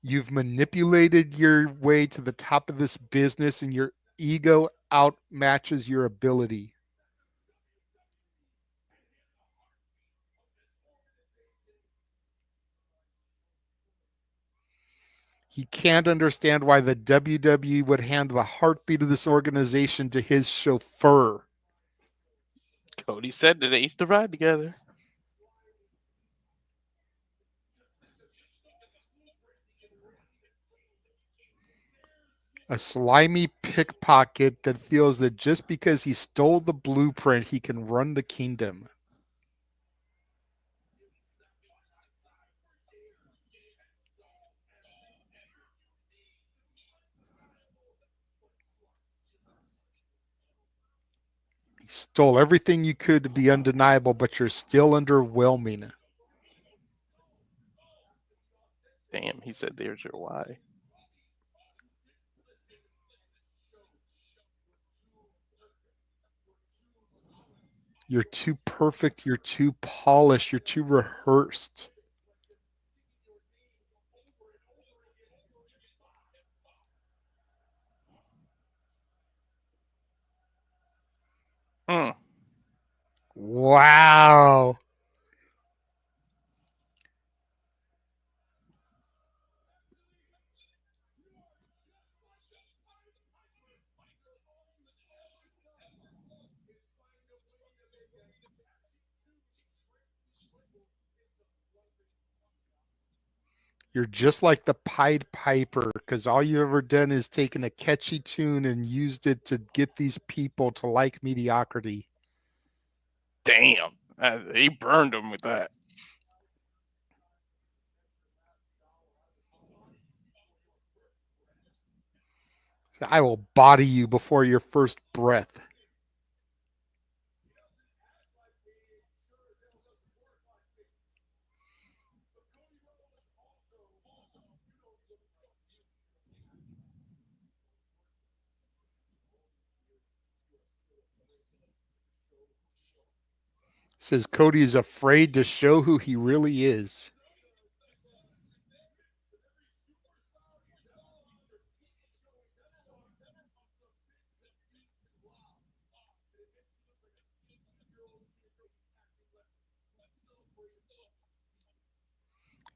[SPEAKER 1] You've manipulated your way to the top of this business, and your ego outmatches your ability. He can't understand why the WWE would hand the heartbeat of this organization to his chauffeur.
[SPEAKER 2] Cody said that they used to ride together.
[SPEAKER 1] A slimy pickpocket that feels that just because he stole the blueprint, he can run the kingdom. He stole everything you could to be undeniable, but you're still underwhelming.
[SPEAKER 2] Damn, he said there's your why.
[SPEAKER 1] You're too perfect. You're too polished. You're too rehearsed.
[SPEAKER 2] Hmm.
[SPEAKER 1] Wow. You're just like the Pied Piper because all you ever done is taken a catchy tune and used it to get these people to like mediocrity.
[SPEAKER 2] Damn. He burned him with that.
[SPEAKER 1] I will body you before your first breath. Says Cody is afraid to show who he really is.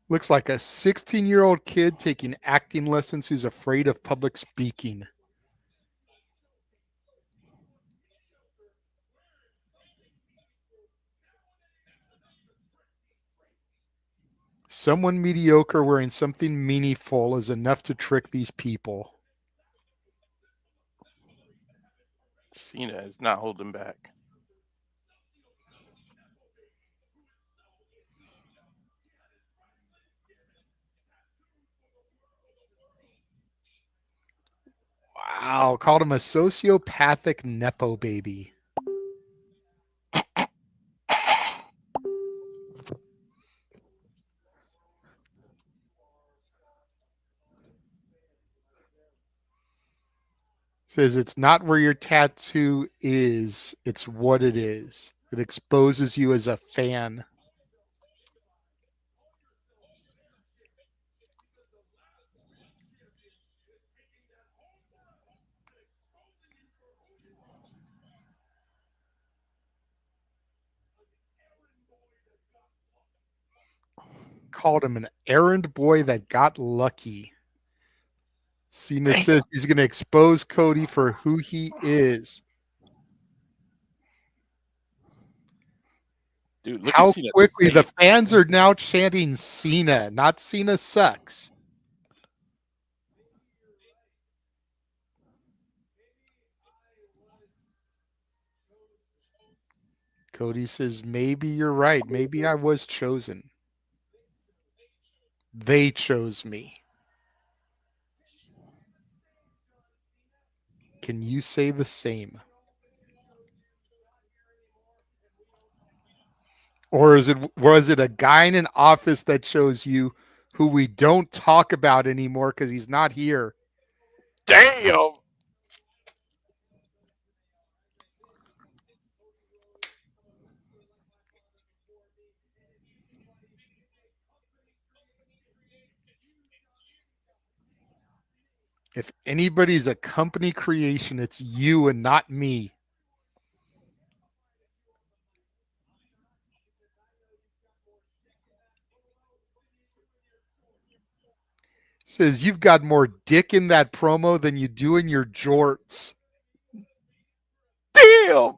[SPEAKER 1] Looks like a 16-year-old kid taking acting lessons who's afraid of public speaking. Someone mediocre wearing something meaningful is enough to trick these people.
[SPEAKER 2] Cena is not holding back.
[SPEAKER 1] Wow, called him a sociopathic Nepo baby. Says it's not where your tattoo is, it's what it is. It exposes you as a fan. Called him an errand boy that got lucky. Cena
[SPEAKER 2] Damn.
[SPEAKER 1] says he's going to expose Cody for who he is.
[SPEAKER 2] Dude, look at
[SPEAKER 1] How
[SPEAKER 2] Cena's
[SPEAKER 1] quickly the
[SPEAKER 2] face.
[SPEAKER 1] fans are now chanting Cena, not Cena sucks. Cody says, maybe you're right. Maybe I was chosen. They chose me. Can you say the same? Or was it a guy in an office that chose you who we don't talk about anymore because he's not here?
[SPEAKER 2] Damn.
[SPEAKER 1] If anybody's a company creation, it's you and not me. Says you've got more dick in that promo than you do in your jorts.
[SPEAKER 2] Damn.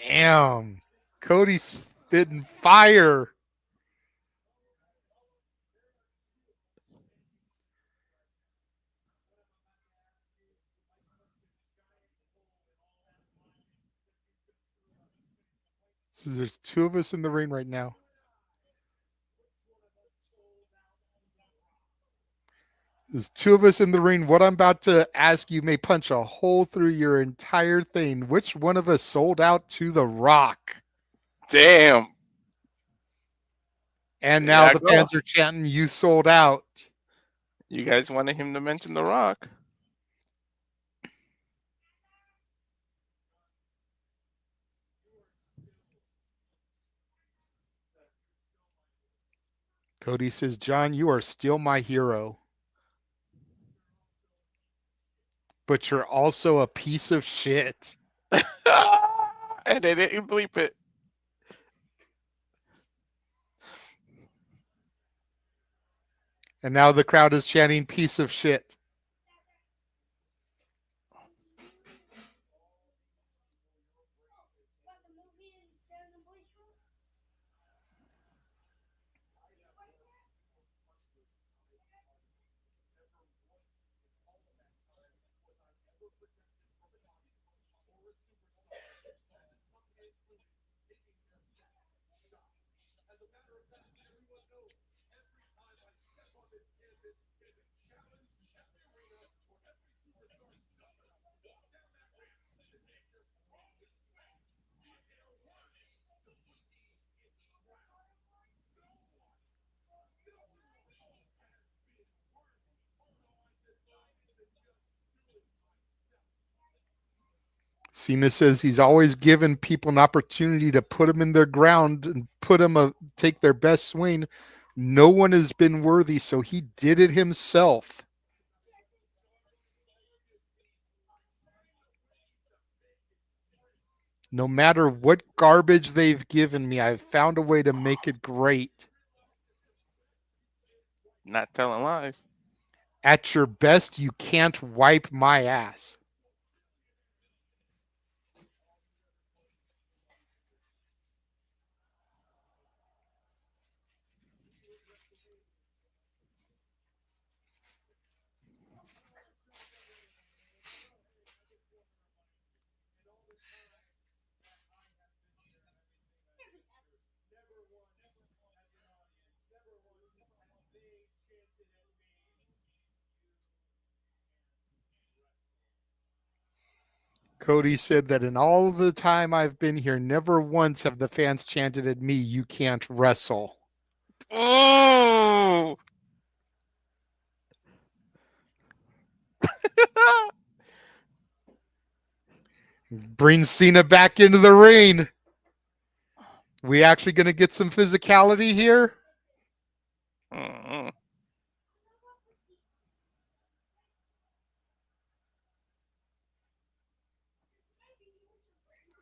[SPEAKER 1] Damn. Cody's spitting fire. Says there's two of us in the ring right now. There's two of us in the ring. What I'm about to ask you may punch a hole through your entire thing. Which one of us sold out to The Rock?
[SPEAKER 2] Damn.
[SPEAKER 1] And
[SPEAKER 2] There
[SPEAKER 1] now
[SPEAKER 2] I
[SPEAKER 1] the
[SPEAKER 2] go.
[SPEAKER 1] fans are chanting, you sold out.
[SPEAKER 2] You guys wanted him to mention The Rock.
[SPEAKER 1] Cody says, John, you are still my hero, but you're also a piece of shit.
[SPEAKER 2] And they didn't bleep it.
[SPEAKER 1] And now the crowd is chanting, piece of shit. Cena says he's always given people an opportunity to put them in their ground and take their best swing. No one has been worthy, so he did it himself. No matter what garbage they've given me, I've found a way to make it great.
[SPEAKER 2] Not telling lies.
[SPEAKER 1] At your best, you can't wipe my ass. Cody said that in all the time I've been here, never once have the fans chanted at me, "You can't wrestle."
[SPEAKER 2] Oh!
[SPEAKER 1] Bring Cena back into the ring. We actually going to get some physicality here?
[SPEAKER 2] Mm-hmm.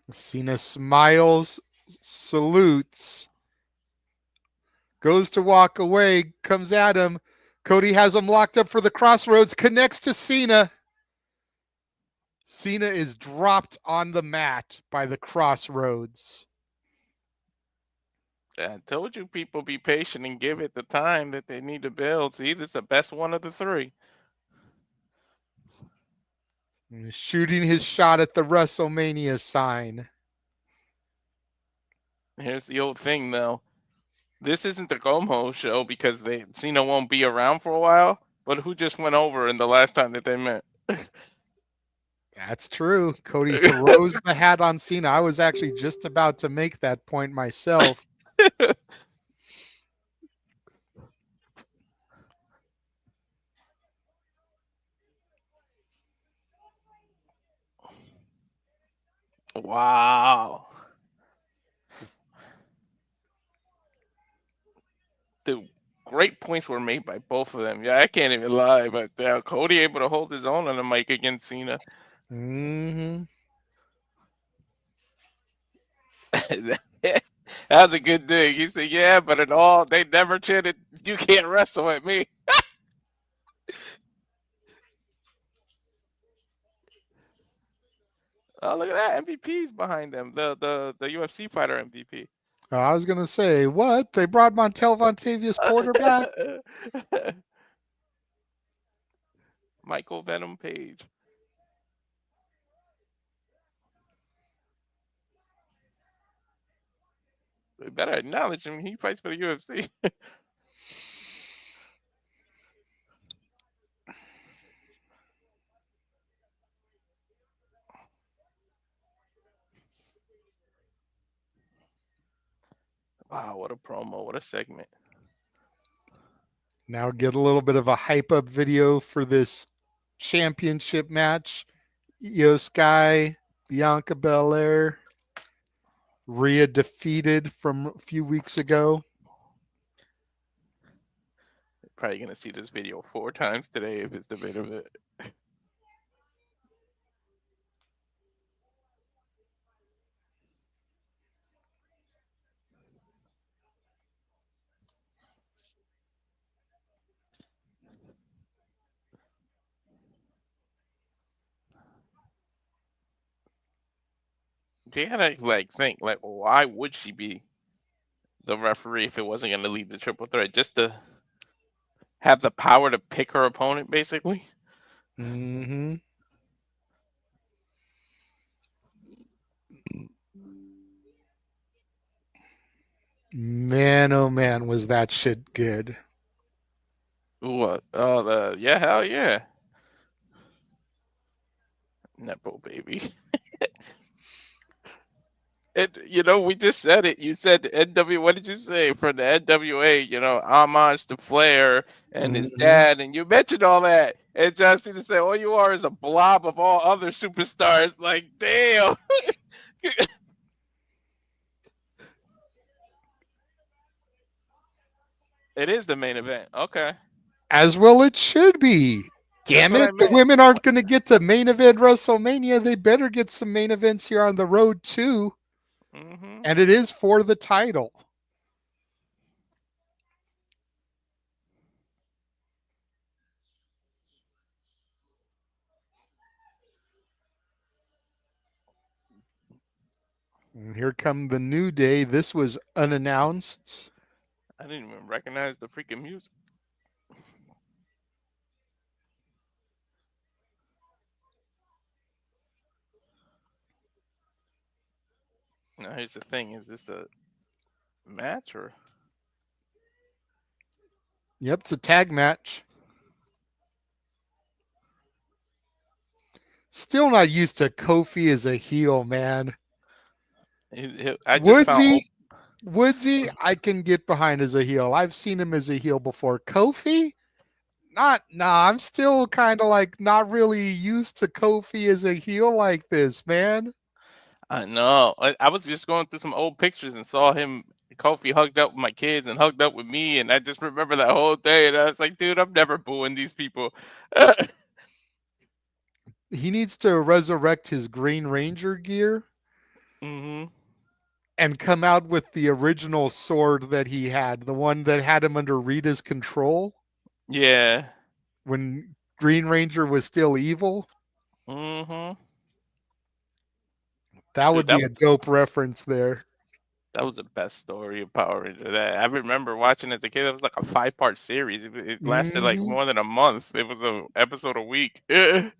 [SPEAKER 1] Cena smiles, salutes, goes to walk away, comes at him. Cody has him locked up for the crossroads, connects to Cena. Cena is dropped on the mat by the crossroads.
[SPEAKER 2] I told you people be patient and give it the time that they need to build. See, this is the best one of the three.
[SPEAKER 1] Shooting his shot at the WrestleMania sign.
[SPEAKER 2] Here's the old thing, though. This isn't the Gomo show because Cena won't be around for a while. But who just went over in the last time that they met?
[SPEAKER 1] That's true. Cody throws the hat on Cena. I was actually just about to make that point myself.
[SPEAKER 2] Wow. Dude, great points were made by both of them. Yeah, I can't even lie, but Cody able to hold his own on the mic against Cena.
[SPEAKER 1] Mm-hmm.
[SPEAKER 2] That's a good dig. He said, "Yeah, but in all, they never chanted, 'You can't wrestle at me.'" Oh, look at that! MVP's behind them. The UFC fighter MVP.
[SPEAKER 1] I was going to say, what? They brought Montel Vontavious Porter back?
[SPEAKER 2] Michael Venom Page. We better acknowledge him. He fights for the UFC. Wow, what a promo! What a segment!
[SPEAKER 1] Now get a little bit of a hype up video for this championship match. Io Sky, Bianca Belair, Rhea defeated from a few weeks ago.
[SPEAKER 2] Probably gonna see this video 4 times today if it's the bit of it. They gotta think why would she be the referee if it wasn't gonna lead the triple threat? Just to have the power to pick her opponent, basically.
[SPEAKER 1] Mm-hmm. Man, oh man, was that shit good.
[SPEAKER 2] What? Oh, hell yeah, Nepo baby. We just said it. You said NW. What did you say for the NWA? Homage to Flair and his
[SPEAKER 1] Hmm.
[SPEAKER 2] dad, and you mentioned all that. And John Cena said, "All you are is a blob of all other superstars." Like, damn, it is the main event. Okay,
[SPEAKER 1] As well, it should be.
[SPEAKER 2] that's
[SPEAKER 1] Damn
[SPEAKER 2] what I
[SPEAKER 1] it. The
[SPEAKER 2] meant.
[SPEAKER 1] women aren't going to get to main event WrestleMania. They better get some main events here on the road, too.
[SPEAKER 2] Hmm.
[SPEAKER 1] And it is for the title. And here come the New Day. This was unannounced.
[SPEAKER 2] I didn't even recognize the freaking music. Now here's the thing: is this a match or?
[SPEAKER 1] Yep, it's a tag match. Still not used to Kofi as a heel, man.
[SPEAKER 2] I just found.
[SPEAKER 1] Woodsy, Woodsy, I can get behind as a heel. I've seen him as a heel before. Kofi, not nah. I'm still kind of like not really used to Kofi as a heel like this, man.
[SPEAKER 2] I know. I was just going through some old pictures and saw him, Kofi, hugged up with my kids and hugged up with me, and I just remember that whole day. And I was like, dude, I'm never booing these people.
[SPEAKER 1] He needs to resurrect his Green Ranger gear
[SPEAKER 2] Hmm.
[SPEAKER 1] and come out with the original sword that he had, the one that had him under Rita's control
[SPEAKER 2] Yeah.
[SPEAKER 1] when Green Ranger was still evil.
[SPEAKER 2] Hmm.
[SPEAKER 1] That
[SPEAKER 2] Dude,
[SPEAKER 1] would
[SPEAKER 2] that
[SPEAKER 1] be a
[SPEAKER 2] was
[SPEAKER 1] dope reference there.
[SPEAKER 2] that was the best story of Power Ranger. That I remember watching as a kid. It was like a 5-part series. It lasted like
[SPEAKER 1] Hmm.
[SPEAKER 2] more than a month. It was a episode a week. Back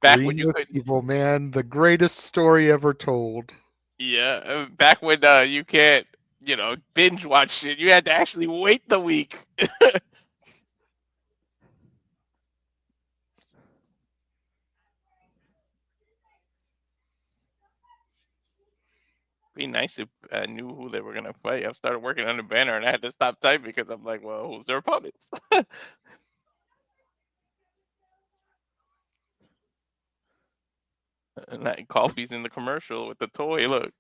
[SPEAKER 2] when
[SPEAKER 1] Green
[SPEAKER 2] you
[SPEAKER 1] with
[SPEAKER 2] couldn't.
[SPEAKER 1] Evil, man. The greatest story ever told.
[SPEAKER 2] Yeah, back when you can't, binge watch shit. You had to actually wait the week. Be nice if I knew who they were gonna fight. I started working on the banner and I had to stop typing because I'm like, well, who's their opponents? And that Coffee's in the commercial with the toy. Look,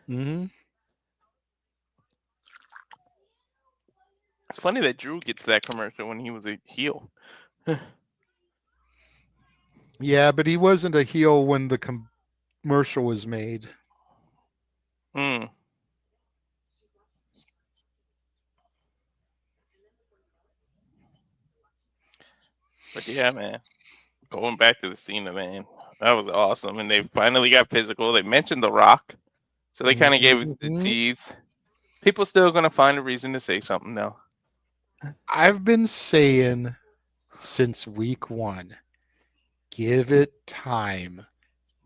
[SPEAKER 1] Hmm.
[SPEAKER 2] it's funny that Drew gets that commercial when he was a heel.
[SPEAKER 1] Yeah, but he wasn't a heel when the commercial was made.
[SPEAKER 2] Mm. But yeah, man, going back to the Cena, man, that was awesome. And they finally got physical. They mentioned The Rock, so they kind of gave the
[SPEAKER 1] Hmm.
[SPEAKER 2] tease. People still gonna find a reason to say something though.
[SPEAKER 1] I've been saying since week one, give it time.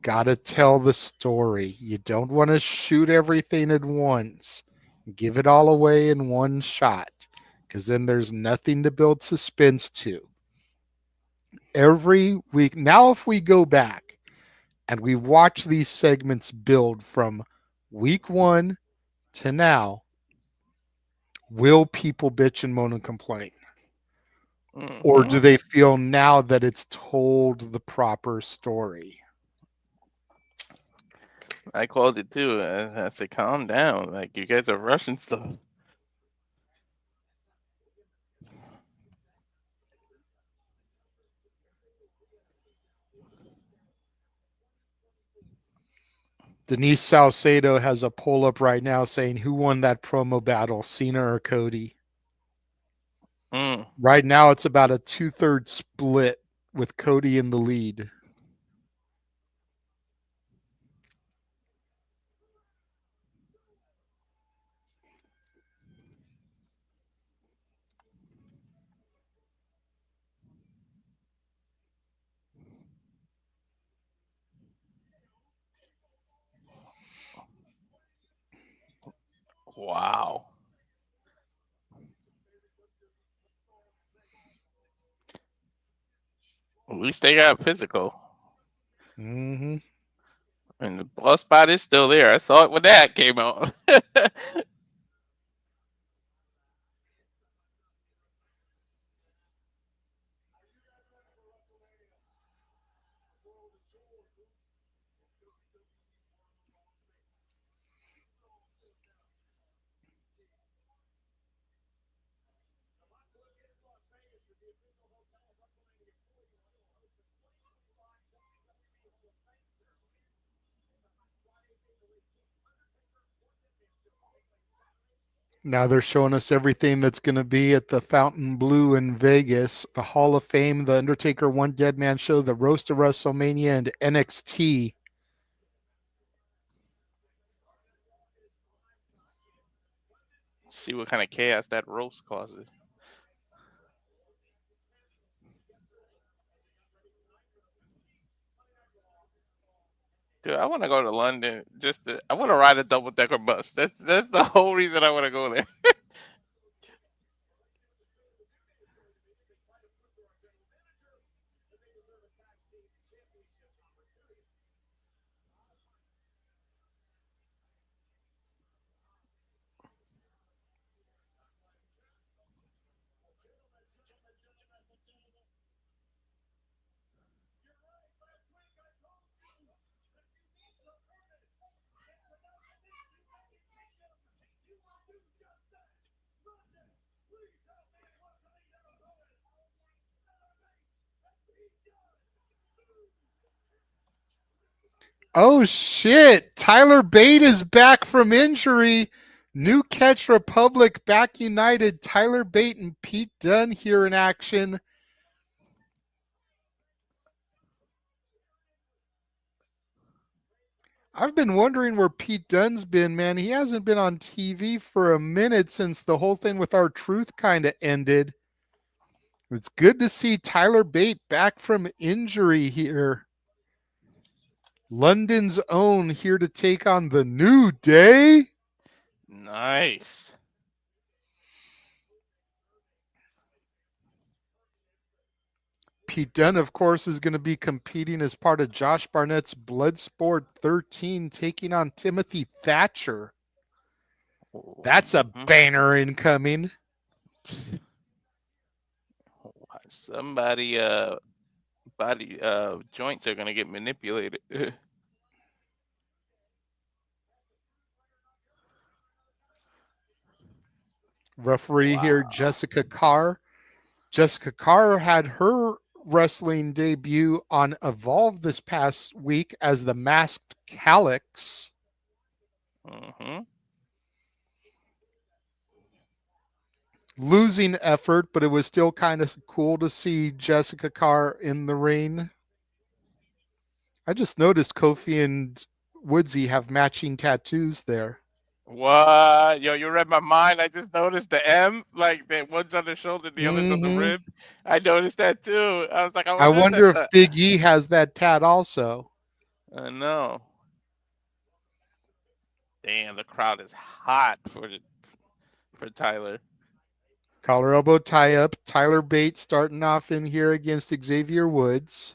[SPEAKER 1] Gotta tell the story. You don't want to shoot everything at once. Give it all away in one shot because then there's nothing to build suspense to. Every week, now, if we go back and we watch these segments build from week one to now, will people bitch and moan and complain? Or do
[SPEAKER 2] Hmm.
[SPEAKER 1] they feel now that it's told the proper story?
[SPEAKER 2] I called it too. I said, calm down. Like you guys are rushing stuff.
[SPEAKER 1] Denise Salcedo has a poll up right now saying who won that promo battle, Cena or Cody.
[SPEAKER 2] Mm.
[SPEAKER 1] Right now, it's about a 2/3 split with Cody in the lead.
[SPEAKER 2] Wow. At least they got physical.
[SPEAKER 1] Hmm.
[SPEAKER 2] And the ball spot is still there. I saw it when that came out.
[SPEAKER 1] Now they're showing us everything that's going to be at the Fountain Blue in Vegas, the Hall of Fame, the Undertaker One Dead Man Show, the Roast of WrestleMania, and NXT.
[SPEAKER 2] See what kind of chaos that roast causes. Dude, I want to go to London. I want to ride a double decker bus. That's the whole reason I want to go there.
[SPEAKER 1] Oh shit! Tyler Bate is back from injury. New Catch Republic back united. Tyler Bate and Pete Dunne here in action. I've been wondering where Pete Dunne's been, man. He hasn't been on TV for a minute since the whole thing with R-Truth kind of ended. It's good to see Tyler Bate back from injury here. London's own here to take on the New Day.
[SPEAKER 2] Nice.
[SPEAKER 1] Pete Dunne, of course, is going to be competing as part of Josh Barnett's Bloodsport 13, taking on Timothy Thatcher. That's a
[SPEAKER 2] Mhm.
[SPEAKER 1] banner incoming.
[SPEAKER 2] Somebody body joints are gonna get manipulated.
[SPEAKER 1] Referee here,
[SPEAKER 2] Wow.
[SPEAKER 1] Jessica Carr. Jessica Carr had her wrestling debut on Evolve this past week as the Masked Calyx.
[SPEAKER 2] Mhm.
[SPEAKER 1] Losing effort, but it was still kind of cool to see Jessica Carr in the ring. I just noticed Kofi and Woodsy have matching tattoos there.
[SPEAKER 2] What? Yo, you read my mind. I just noticed the M, like the one's on the shoulder, the other's on the
[SPEAKER 1] Mm-hmm.
[SPEAKER 2] rib. I noticed that too. I was like, I
[SPEAKER 1] I
[SPEAKER 2] wonder if
[SPEAKER 1] wonder
[SPEAKER 2] that's
[SPEAKER 1] if Big E has that tat also.
[SPEAKER 2] no. Damn, the crowd is hot for Tyler.
[SPEAKER 1] Collar elbow tie up. Tyler Bate starting off in here against Xavier Woods.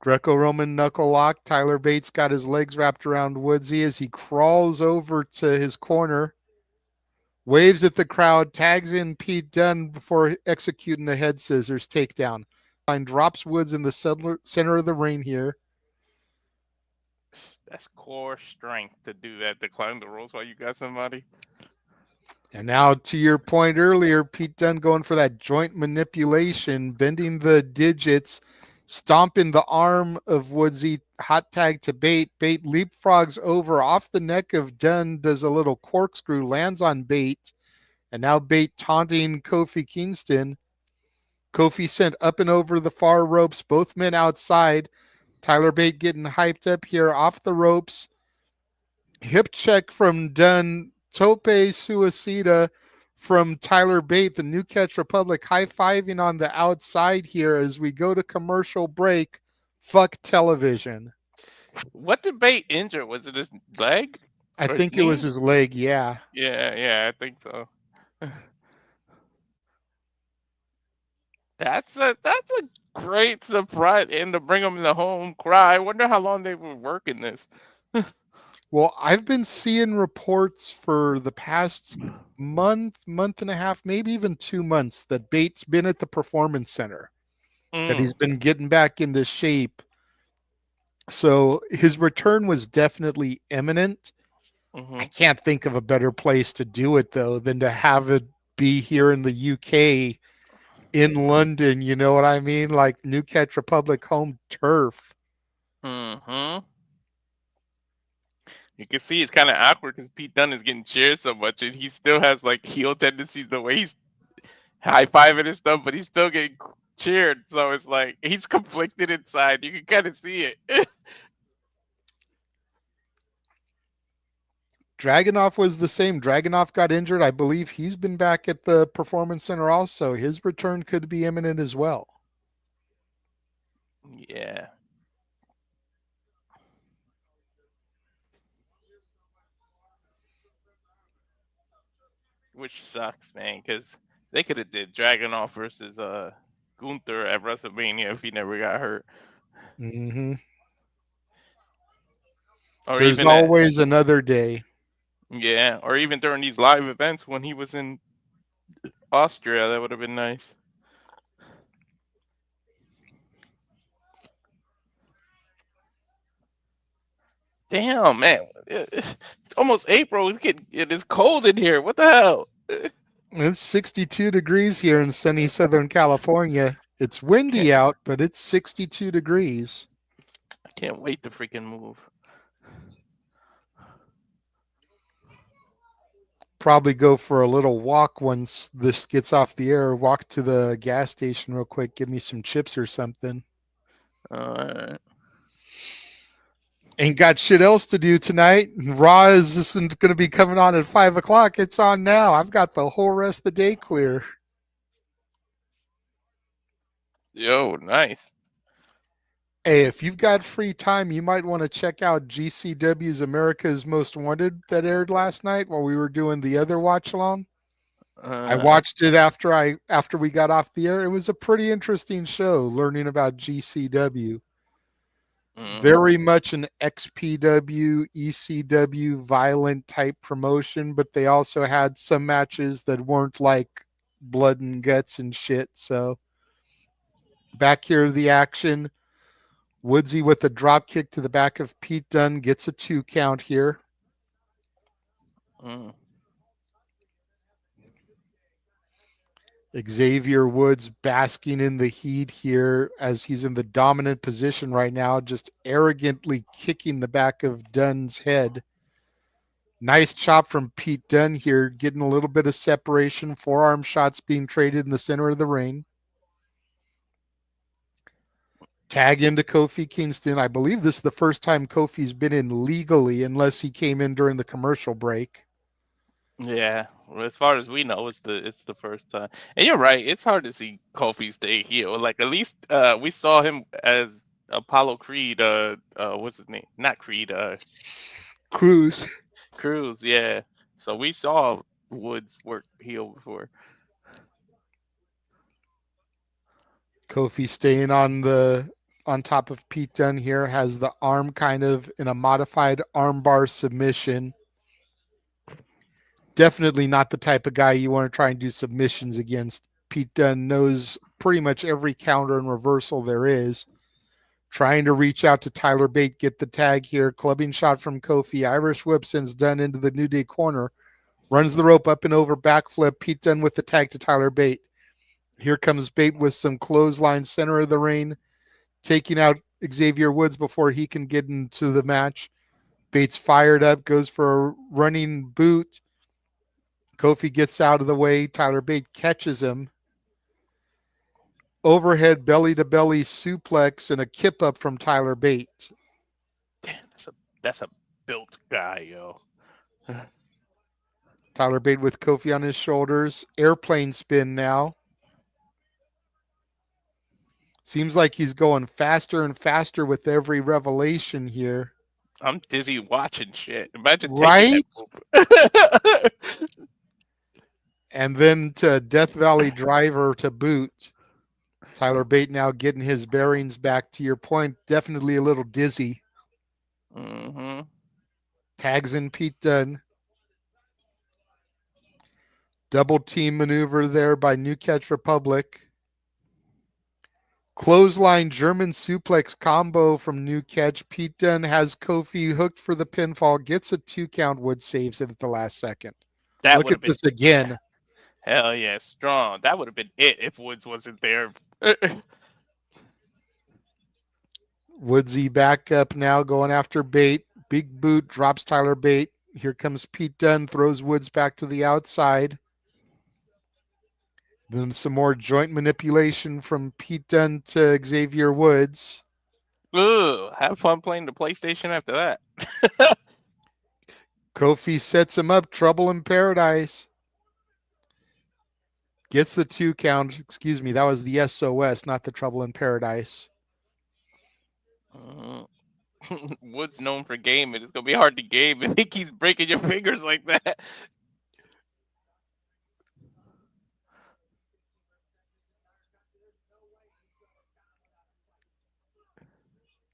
[SPEAKER 1] Greco-Roman knuckle lock. Tyler Bates got his legs wrapped around Woodsy as he crawls over to his corner. Waves at the crowd, tags in Pete Dunne before executing a head scissors takedown. Drops Woods in the center of the ring here.
[SPEAKER 2] That's core strength to do that, to climb the ropes while you got somebody.
[SPEAKER 1] And now, to your point earlier, Pete Dunne going for that joint manipulation, bending the digits, stomping the arm of Woodsy, hot tag to Bate. Bate leapfrogs over off the neck of Dunne, does a little corkscrew, lands on Bate. And now Bate taunting Kofi Kingston. Kofi sent up and over the far ropes, both men outside. Tyler Bate getting hyped up here off the ropes. Hip check from Dunne. Tope Suicida from Tyler Bate. The New Catch Republic high-fiving on the outside here as we go to commercial break. Fuck television.
[SPEAKER 2] What did Bate injure? Was it his leg
[SPEAKER 1] I
[SPEAKER 2] or his
[SPEAKER 1] think it was
[SPEAKER 2] knee?
[SPEAKER 1] his leg, yeah.
[SPEAKER 2] Yeah, I think so. That's a great surprise, and to bring him in the home crowd. I wonder how long they were working this.
[SPEAKER 1] Well, I've been seeing reports for the past month and a half, maybe even 2 months, that Bate's been at the Performance Center, that
[SPEAKER 2] Mm,
[SPEAKER 1] he's been getting back into shape. So his return was definitely imminent. I
[SPEAKER 2] hmm
[SPEAKER 1] can't think of a better place to do it, though, than to have it be here in the UK, in London. You know what I mean? Like New Catch Republic home turf.
[SPEAKER 2] hmm You can see it's kind of awkward because Pete Dunne is getting cheered so much, and he still has like heel tendencies the way he's high fiving and stuff, but he's still getting cheered. So it's like he's conflicted inside. You can kind of see it.
[SPEAKER 1] Dragunov was the same. Dragunov got injured. I believe he's been back at the Performance Center also. His return could be imminent as well.
[SPEAKER 2] Yeah, which sucks, man, because they could have did Dragunov versus Gunther at WrestleMania if he never got hurt,
[SPEAKER 1] Hmm.
[SPEAKER 2] or
[SPEAKER 1] There's
[SPEAKER 2] even at
[SPEAKER 1] always another day.
[SPEAKER 2] yeah, or even during these live events when he was in Austria. That would have been nice. Damn, man, it's almost April. It is cold in here. What the hell?
[SPEAKER 1] It's 62 degrees here in sunny Southern California. It's
[SPEAKER 2] Can't
[SPEAKER 1] windy out, but it's 62 degrees.
[SPEAKER 2] I can't wait to freaking move.
[SPEAKER 1] Probably go for a little walk once this gets off the air. Walk to the gas station real quick, give me some chips or something.
[SPEAKER 2] Uh,
[SPEAKER 1] Ain't got shit else to do tonight. Raw isn't going to be coming on at 5 o'clock. It's on now. I've got the whole rest of the day clear.
[SPEAKER 2] yo, nice.
[SPEAKER 1] Hey, if you've got free time, you might want to check out GCW's America's Most Wanted that aired last night while we were doing the other watch along. I
[SPEAKER 2] Uh,
[SPEAKER 1] watched it after we got off the air. It was a pretty interesting show learning about GCW.
[SPEAKER 2] mm,
[SPEAKER 1] Very much an XPW, ECW violent type promotion, but they also had some matches that weren't like blood and guts and shit. So back here, the action. Woodsy with a drop kick to the back of Pete Dunne gets a 2 count here.
[SPEAKER 2] mm,
[SPEAKER 1] Xavier Woods basking in the heat here as he's in the dominant position right now, just arrogantly kicking the back of Dunne's head. Nice chop from Pete Dunne here, getting a little bit of separation. Forearm shots being traded in the center of the ring. Tag into Kofi Kingston. I believe this is the first time Kofi's been in legally, unless he came in during the commercial break.
[SPEAKER 2] yeah. Well, as far as we know, it's the first time. And you're right. It's hard to see Kofi stay heel. Like at least we saw him as Apollo Creed. What's his name? Not Creed.
[SPEAKER 1] Cruz.
[SPEAKER 2] Cruz. Yeah. So we saw Woods work heel before.
[SPEAKER 1] Kofi staying on top of Pete Dunne here, has the arm kind of in a modified armbar submission. Definitely not the type of guy you want to try and do submissions against. Pete Dunne knows pretty much every counter and reversal there is. Trying to reach out to Tyler Bate, get the tag here. Clubbing shot from Kofi. Irish whip sends Dunne into the New Day corner. Runs the rope up and over, backflip. Pete Dunne with the tag to Tyler Bate. Here comes Bate with some clothesline center of the ring, taking out Xavier Woods before he can get into the match. Bates fired up, goes for a running boot. Kofi gets out of the way. Tyler Bate catches him. Overhead belly to belly suplex and a kip up from Tyler Bate.
[SPEAKER 2] Damn, that's a built guy, yo.
[SPEAKER 1] Tyler Bate with Kofi on his shoulders. Airplane spin now. Seems like he's going faster and faster with every revelation here.
[SPEAKER 2] I'm dizzy watching shit. Imagine taking that
[SPEAKER 1] Right?
[SPEAKER 2] move.
[SPEAKER 1] And then to Death Valley driver to boot. Tyler Bate now getting his bearings back. To your point, definitely a little dizzy.
[SPEAKER 2] Mm-hmm.
[SPEAKER 1] Tags in Pete Dunne. Double team maneuver there by New Catch Republic. Clothesline German suplex combo from New Catch. Pete Dunne has Kofi hooked for the pinfall, gets a 2 count. Wood saves it at the last second.
[SPEAKER 2] That
[SPEAKER 1] Look
[SPEAKER 2] would
[SPEAKER 1] at
[SPEAKER 2] have been
[SPEAKER 1] this again.
[SPEAKER 2] hell yeah, strong. That would have been it if Woods wasn't there.
[SPEAKER 1] Woodsy back up now, going after Bate. Big boot drops Tyler Bate. Here comes Pete Dunne, throws Woods back to the outside. Then some more joint manipulation from Pete Dunne to Xavier Woods.
[SPEAKER 2] Ugh, have fun playing the PlayStation after that.
[SPEAKER 1] Kofi sets him up. Trouble in paradise. Gets the 2 count. Excuse me, that was the SOS, not the Trouble in Paradise.
[SPEAKER 2] Woods known for gaming. It's gonna be hard to game if he keeps breaking your fingers like that.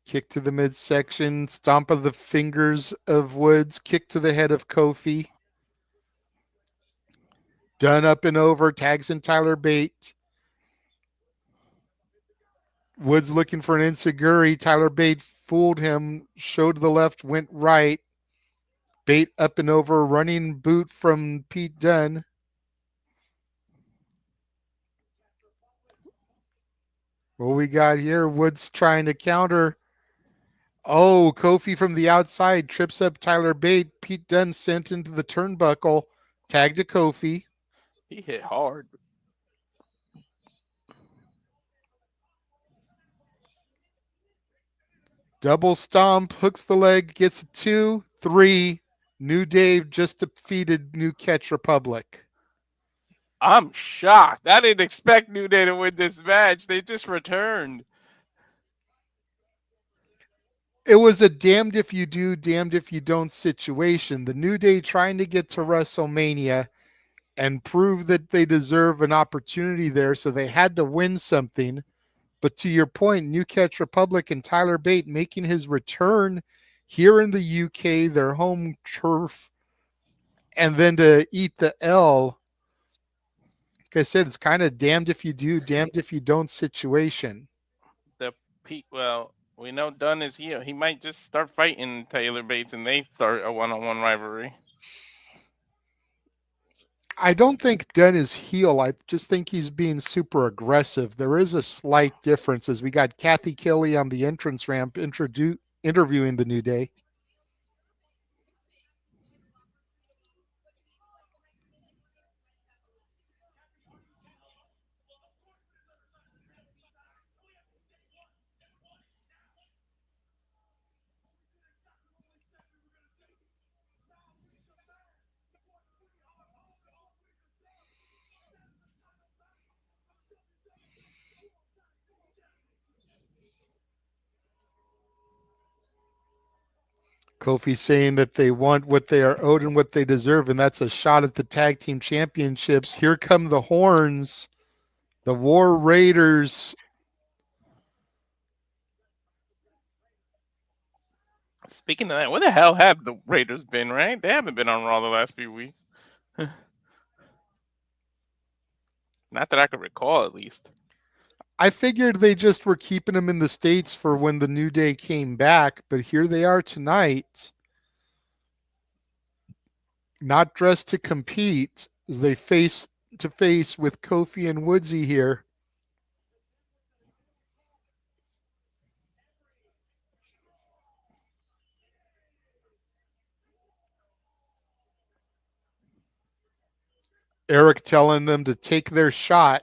[SPEAKER 1] Kick to the midsection. Stomp of the fingers of Woods. Kick to the head of Kofi. Done up and over. Tags in Tyler Bate. Woods looking for an enziguri. Tyler Bate fooled him. Showed the left, went right. Bate up and over. Running boot from Pete Dunne. What we got here? Woods trying to counter. Oh, Kofi from the outside trips up Tyler Bate. Pete Dunne sent into the turnbuckle. Tag to Kofi.
[SPEAKER 2] He hit hard.
[SPEAKER 1] Double stomp, hooks the leg, gets a 2, 3. New Dave just defeated New Catch Republic.
[SPEAKER 2] I'm shocked. I didn't expect New Day to win this match. They just returned.
[SPEAKER 1] It was a damned if you do, damned if you don't situation. The New Day trying to get to WrestleMania and prove that they deserve an opportunity there, so they had to win something. But to your point, New Catch Republic and Tyler Bate making his return here in the UK, their home turf, and then to eat the L. Like I said, it's kind of damned if you do, damned if you don't situation.
[SPEAKER 2] The well, we know Dunn is here. He might just start fighting Taylor Bates and they start a one-on-one rivalry.
[SPEAKER 1] I don't think Dunn is heel. I just think he's being super aggressive. There is a slight difference as we got Kathy Kelly on the entrance ramp interviewing the New Day. Kofi saying that they want what they are owed and what they deserve, and that's a shot at the tag team championships. Here come the horns. The War Raiders.
[SPEAKER 2] Speaking of that, where the hell have the Raiders been, right? They haven't been on Raw the last few weeks. Not that I could recall, at least.
[SPEAKER 1] I figured they just were keeping them in the States for when the New Day came back, but here they are tonight. Not dressed to compete as they face to face with Kofi and Woodsy here. Eric telling them to take their shot.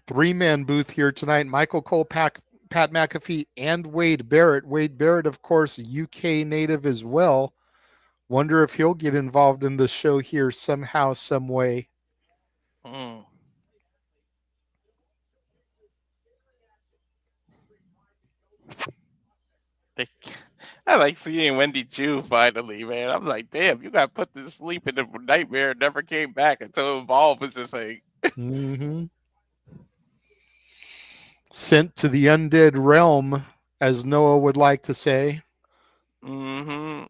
[SPEAKER 1] Three-man booth here tonight. Michael Cole, Pat McAfee, and Wade Barrett. Wade Barrett, of course, UK native as well. Wonder if he'll get involved in the show here somehow, some way.
[SPEAKER 2] Mm. They, I like seeing Wendy Chu finally, man. I'm like, damn, you got put to sleep in the nightmare and never came back until Evolve was just like,
[SPEAKER 1] Mm-hmm. Sent to the undead realm, as Noah would like to say.
[SPEAKER 2] mm-hmm.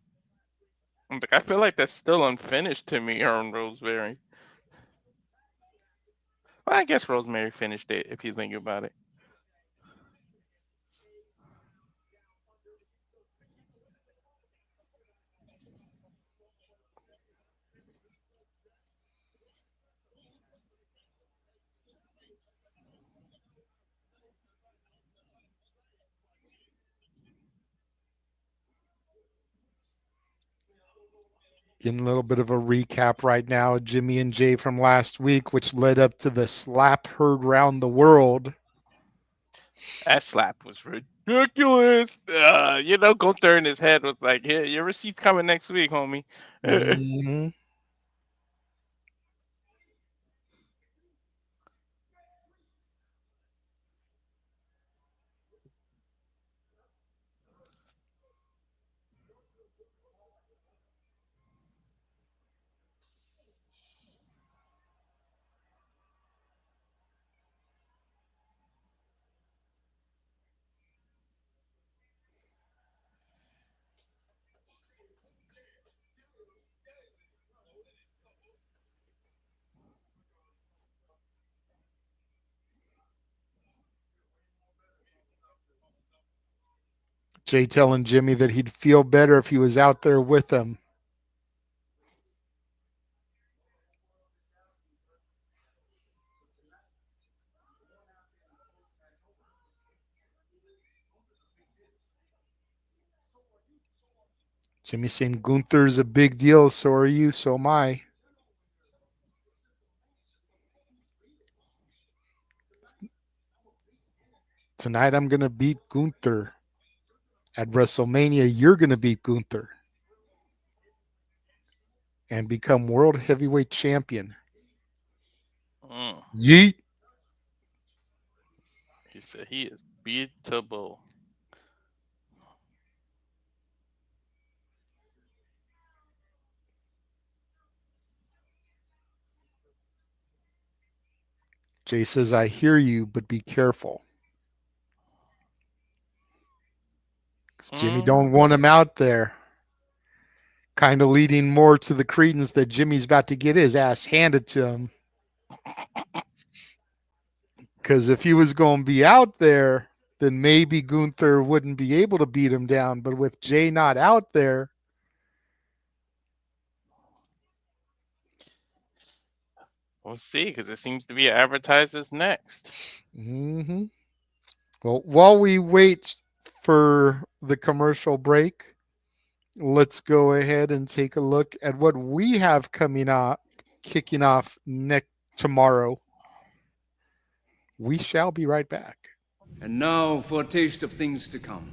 [SPEAKER 2] I'm like, I feel like that's still unfinished to me, her and Rosemary. Well, I guess Rosemary finished it if you think about it.
[SPEAKER 1] Getting a little bit of a recap right now, Jimmy and Jay from last week, which led up to the slap heard round the world.
[SPEAKER 2] That slap was ridiculous. Gunther in his head was like, "Yeah, your receipt's coming next week, homie."
[SPEAKER 1] Mm-hmm. Jay telling Jimmy that he'd feel better if he was out there with him. Jimmy saying Gunther's a big deal, so are you, so am I. Tonight I'm going to beat Gunther. At WrestleMania, you're going to beat Gunther and become world heavyweight champion. Yeet.
[SPEAKER 2] He said he is beatable.
[SPEAKER 1] Jay says, I hear you, but be careful. Jimmy don't want him out there. Kind of leading more to the credence that Jimmy's about to get his ass handed to him. Because if he was going to be out there, then maybe Gunther wouldn't be able to beat him down. But with Jay not out there,
[SPEAKER 2] we'll see, because it seems to be advertised as next.
[SPEAKER 1] Mm-hmm. Well, while we wait for the commercial break, let's go ahead and take a look at what we have coming up, kicking off tomorrow. We shall be right back.
[SPEAKER 3] And now for a taste of things to come.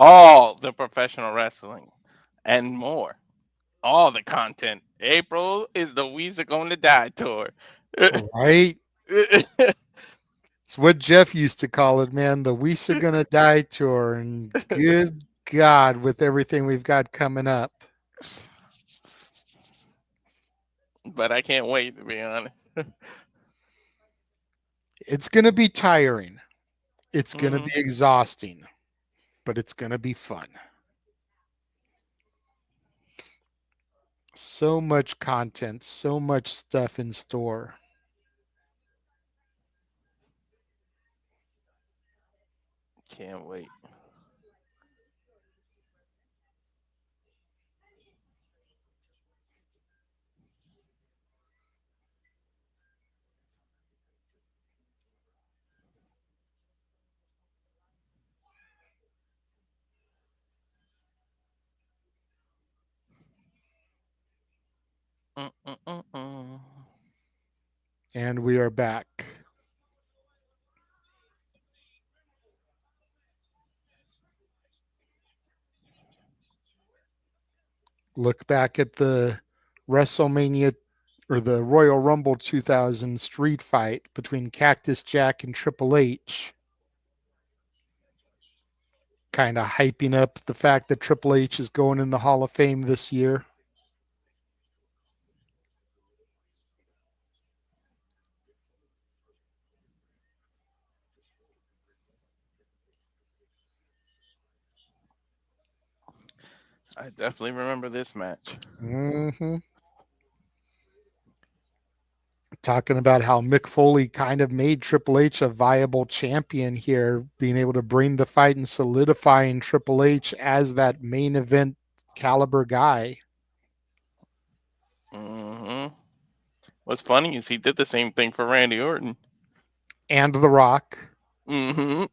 [SPEAKER 2] all the professional wrestling and more. All the content. April is the We's Are Going to Die tour.
[SPEAKER 1] Right? It's what Jeff used to call it, man. The We's Are Gonna Die tour. And good God, with everything we've got coming up.
[SPEAKER 2] But I can't wait, to be honest.
[SPEAKER 1] It's gonna be tiring. It's gonna
[SPEAKER 2] Mhm.
[SPEAKER 1] be exhausting, but it's gonna be fun. So much content, so much stuff in store.
[SPEAKER 2] Can't wait. Mm-mm-mm-mm.
[SPEAKER 1] And we are back. Look back at the WrestleMania or the Royal Rumble 2000 street fight between Cactus Jack and Triple H. Kind of hyping up the fact that Triple H is going in the Hall of Fame this year.
[SPEAKER 2] I definitely remember this match.
[SPEAKER 1] Mm-hmm. Talking about how Mick Foley kind of made Triple H a viable champion here, being able to bring the fight and solidifying Triple H as that main event caliber guy.
[SPEAKER 2] Hmm. What's funny is he did the same thing for Randy Orton.
[SPEAKER 1] And The Rock.
[SPEAKER 2] Hmm.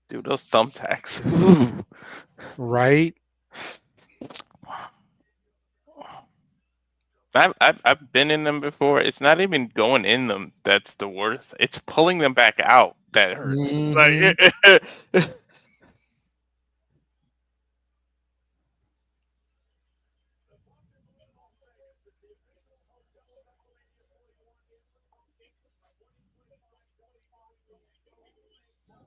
[SPEAKER 2] Dude, those thumbtacks.
[SPEAKER 1] Right?
[SPEAKER 2] I've been in them before. It's not even going in them that's the worst. It's pulling them back out that hurts.
[SPEAKER 1] Mm-hmm.
[SPEAKER 2] Like,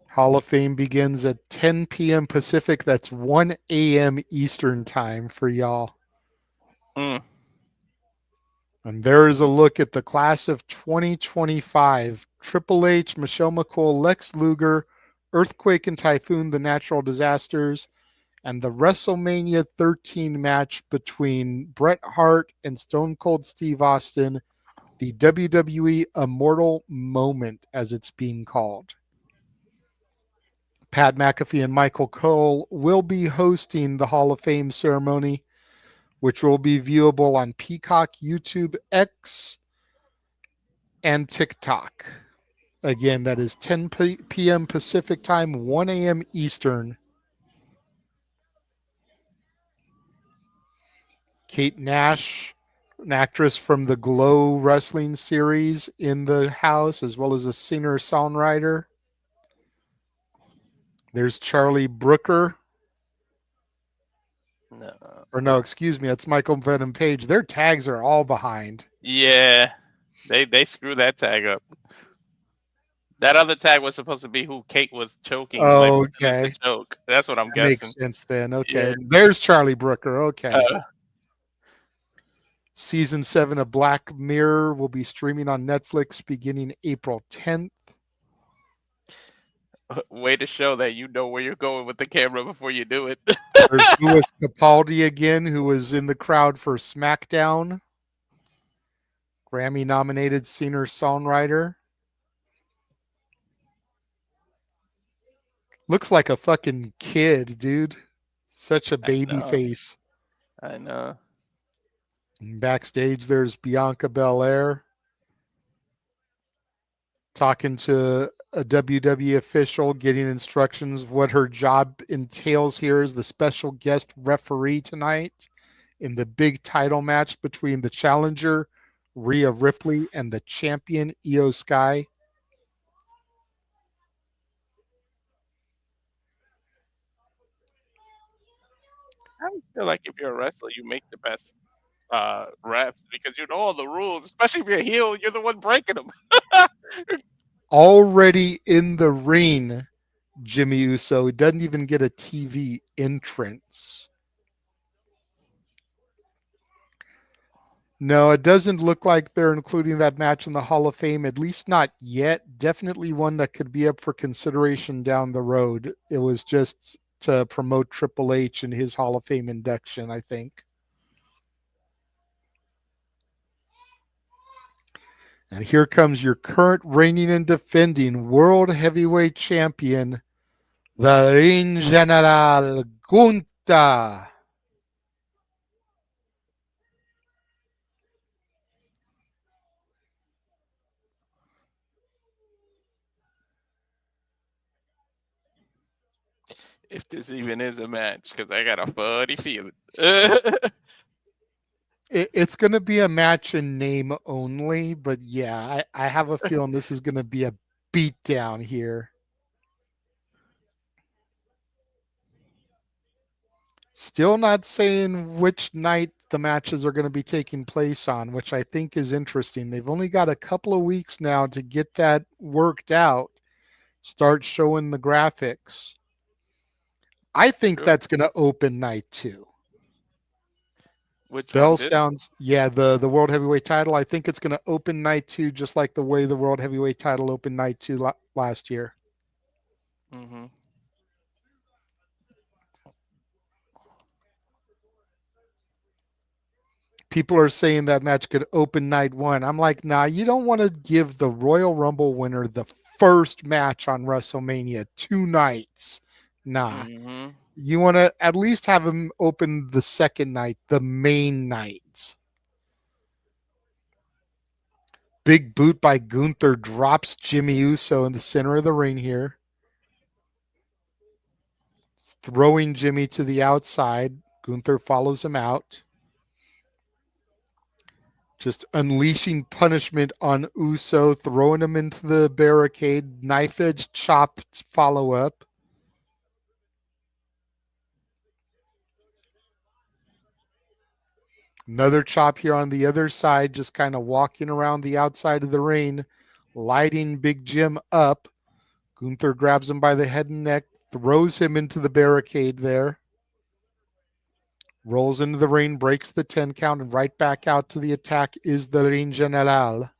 [SPEAKER 1] Hall of Fame begins at 10 p.m. Pacific. That's 1 a.m. Eastern time for y'all.
[SPEAKER 2] mm,
[SPEAKER 1] And there is a look at the class of 2025. Triple H, Michelle McCool, Lex Luger, Earthquake and Typhoon, the natural disasters, and the WrestleMania 13 match between Bret Hart and Stone Cold Steve Austin, the WWE Immortal Moment, as it's being called. Pat McAfee and Michael Cole will be hosting the Hall of Fame ceremony, which will be viewable on Peacock, YouTube, X, and TikTok. Again, that is 10 p.m. Pacific time, 1 a.m. Eastern. Kate Nash, an actress from the Glow Wrestling series, in the house, as well as a singer-songwriter. There's Charlie Brooker.
[SPEAKER 2] no.
[SPEAKER 1] Or no, excuse me, that's Michael Venom Page. Their tags are all behind.
[SPEAKER 2] Yeah, they screwed that tag up. That other tag was supposed to be who Kate was choking, like
[SPEAKER 1] Oh,
[SPEAKER 2] using it to
[SPEAKER 1] okay.
[SPEAKER 2] choke. That's what I'm
[SPEAKER 1] That makes
[SPEAKER 2] guessing.
[SPEAKER 1] sense then. Okay.
[SPEAKER 2] Yeah.
[SPEAKER 1] There's Charlie Brooker. Okay.
[SPEAKER 2] Uh,
[SPEAKER 1] Season 7 of Black Mirror will be streaming on Netflix beginning April 10th.
[SPEAKER 2] way to show that you know where you're going with the camera before you do it.
[SPEAKER 1] There's Louis Capaldi again, who was in the crowd for SmackDown. Grammy nominated singer songwriter. Looks like a fucking kid, dude. Such a
[SPEAKER 2] I
[SPEAKER 1] baby
[SPEAKER 2] know.
[SPEAKER 1] face.
[SPEAKER 2] I know.
[SPEAKER 1] And backstage, there's Bianca Belair talking to a WWE official, getting instructions. What her job entails here is the special guest referee tonight in the big title match between the challenger, Rhea Ripley and the champion Io Sky.
[SPEAKER 2] I just feel like if you're a wrestler, you make the best reps because you know all the rules. Especially if you're a heel, you're the one breaking them.
[SPEAKER 1] Already in the ring, Jimmyy Uso. He doesn't even get a TV entrance. No, it doesn't look like they're including that match in the Hall of Fame, at least not yet. Definitely one that could be up for consideration down the road. It was just to promote Triple H and his Hall of Fame induction, I think. And here comes your current reigning and defending World Heavyweight Champion, the Ring General Gunther.
[SPEAKER 2] If this even is a match, because I got a funny feeling.
[SPEAKER 1] It's going to be a match in name only, but yeah, I have a feeling this is going to be a beatdown here. Still not saying which night the matches are going to be taking place on, which I think is interesting. They've only got a couple of weeks now to get that worked out, start showing the graphics. I think
[SPEAKER 2] True.
[SPEAKER 1] that's going to open night 2.
[SPEAKER 2] Which
[SPEAKER 1] Bell
[SPEAKER 2] one? This?
[SPEAKER 1] sounds, yeah, the World Heavyweight title. I think it's going to open night 2 just like the way the World Heavyweight title opened night 2 last year.
[SPEAKER 2] Mm-hmm.
[SPEAKER 1] People are saying that match could open night 1. I'm like, nah, you don't want to give the Royal Rumble winner the first match on WrestleMania 2 nights. Nah.
[SPEAKER 2] Mm-hmm.
[SPEAKER 1] You want to at least have him open the second night, the main night. Big boot by Gunther drops Jimmyy Uso in the center of the ring here. Throwing Jimmy to the outside. Gunther follows him out. Just unleashing punishment on Uso, throwing him into the barricade. Knife edge chop follow up. Another chop here on the other side, just kind of walking around the outside of the ring, lighting Big Jim up. Gunther grabs him by the head and neck, throws him into the barricade there. Rolls into the ring, breaks the 10 count, and right back out to the attack is the Ring General.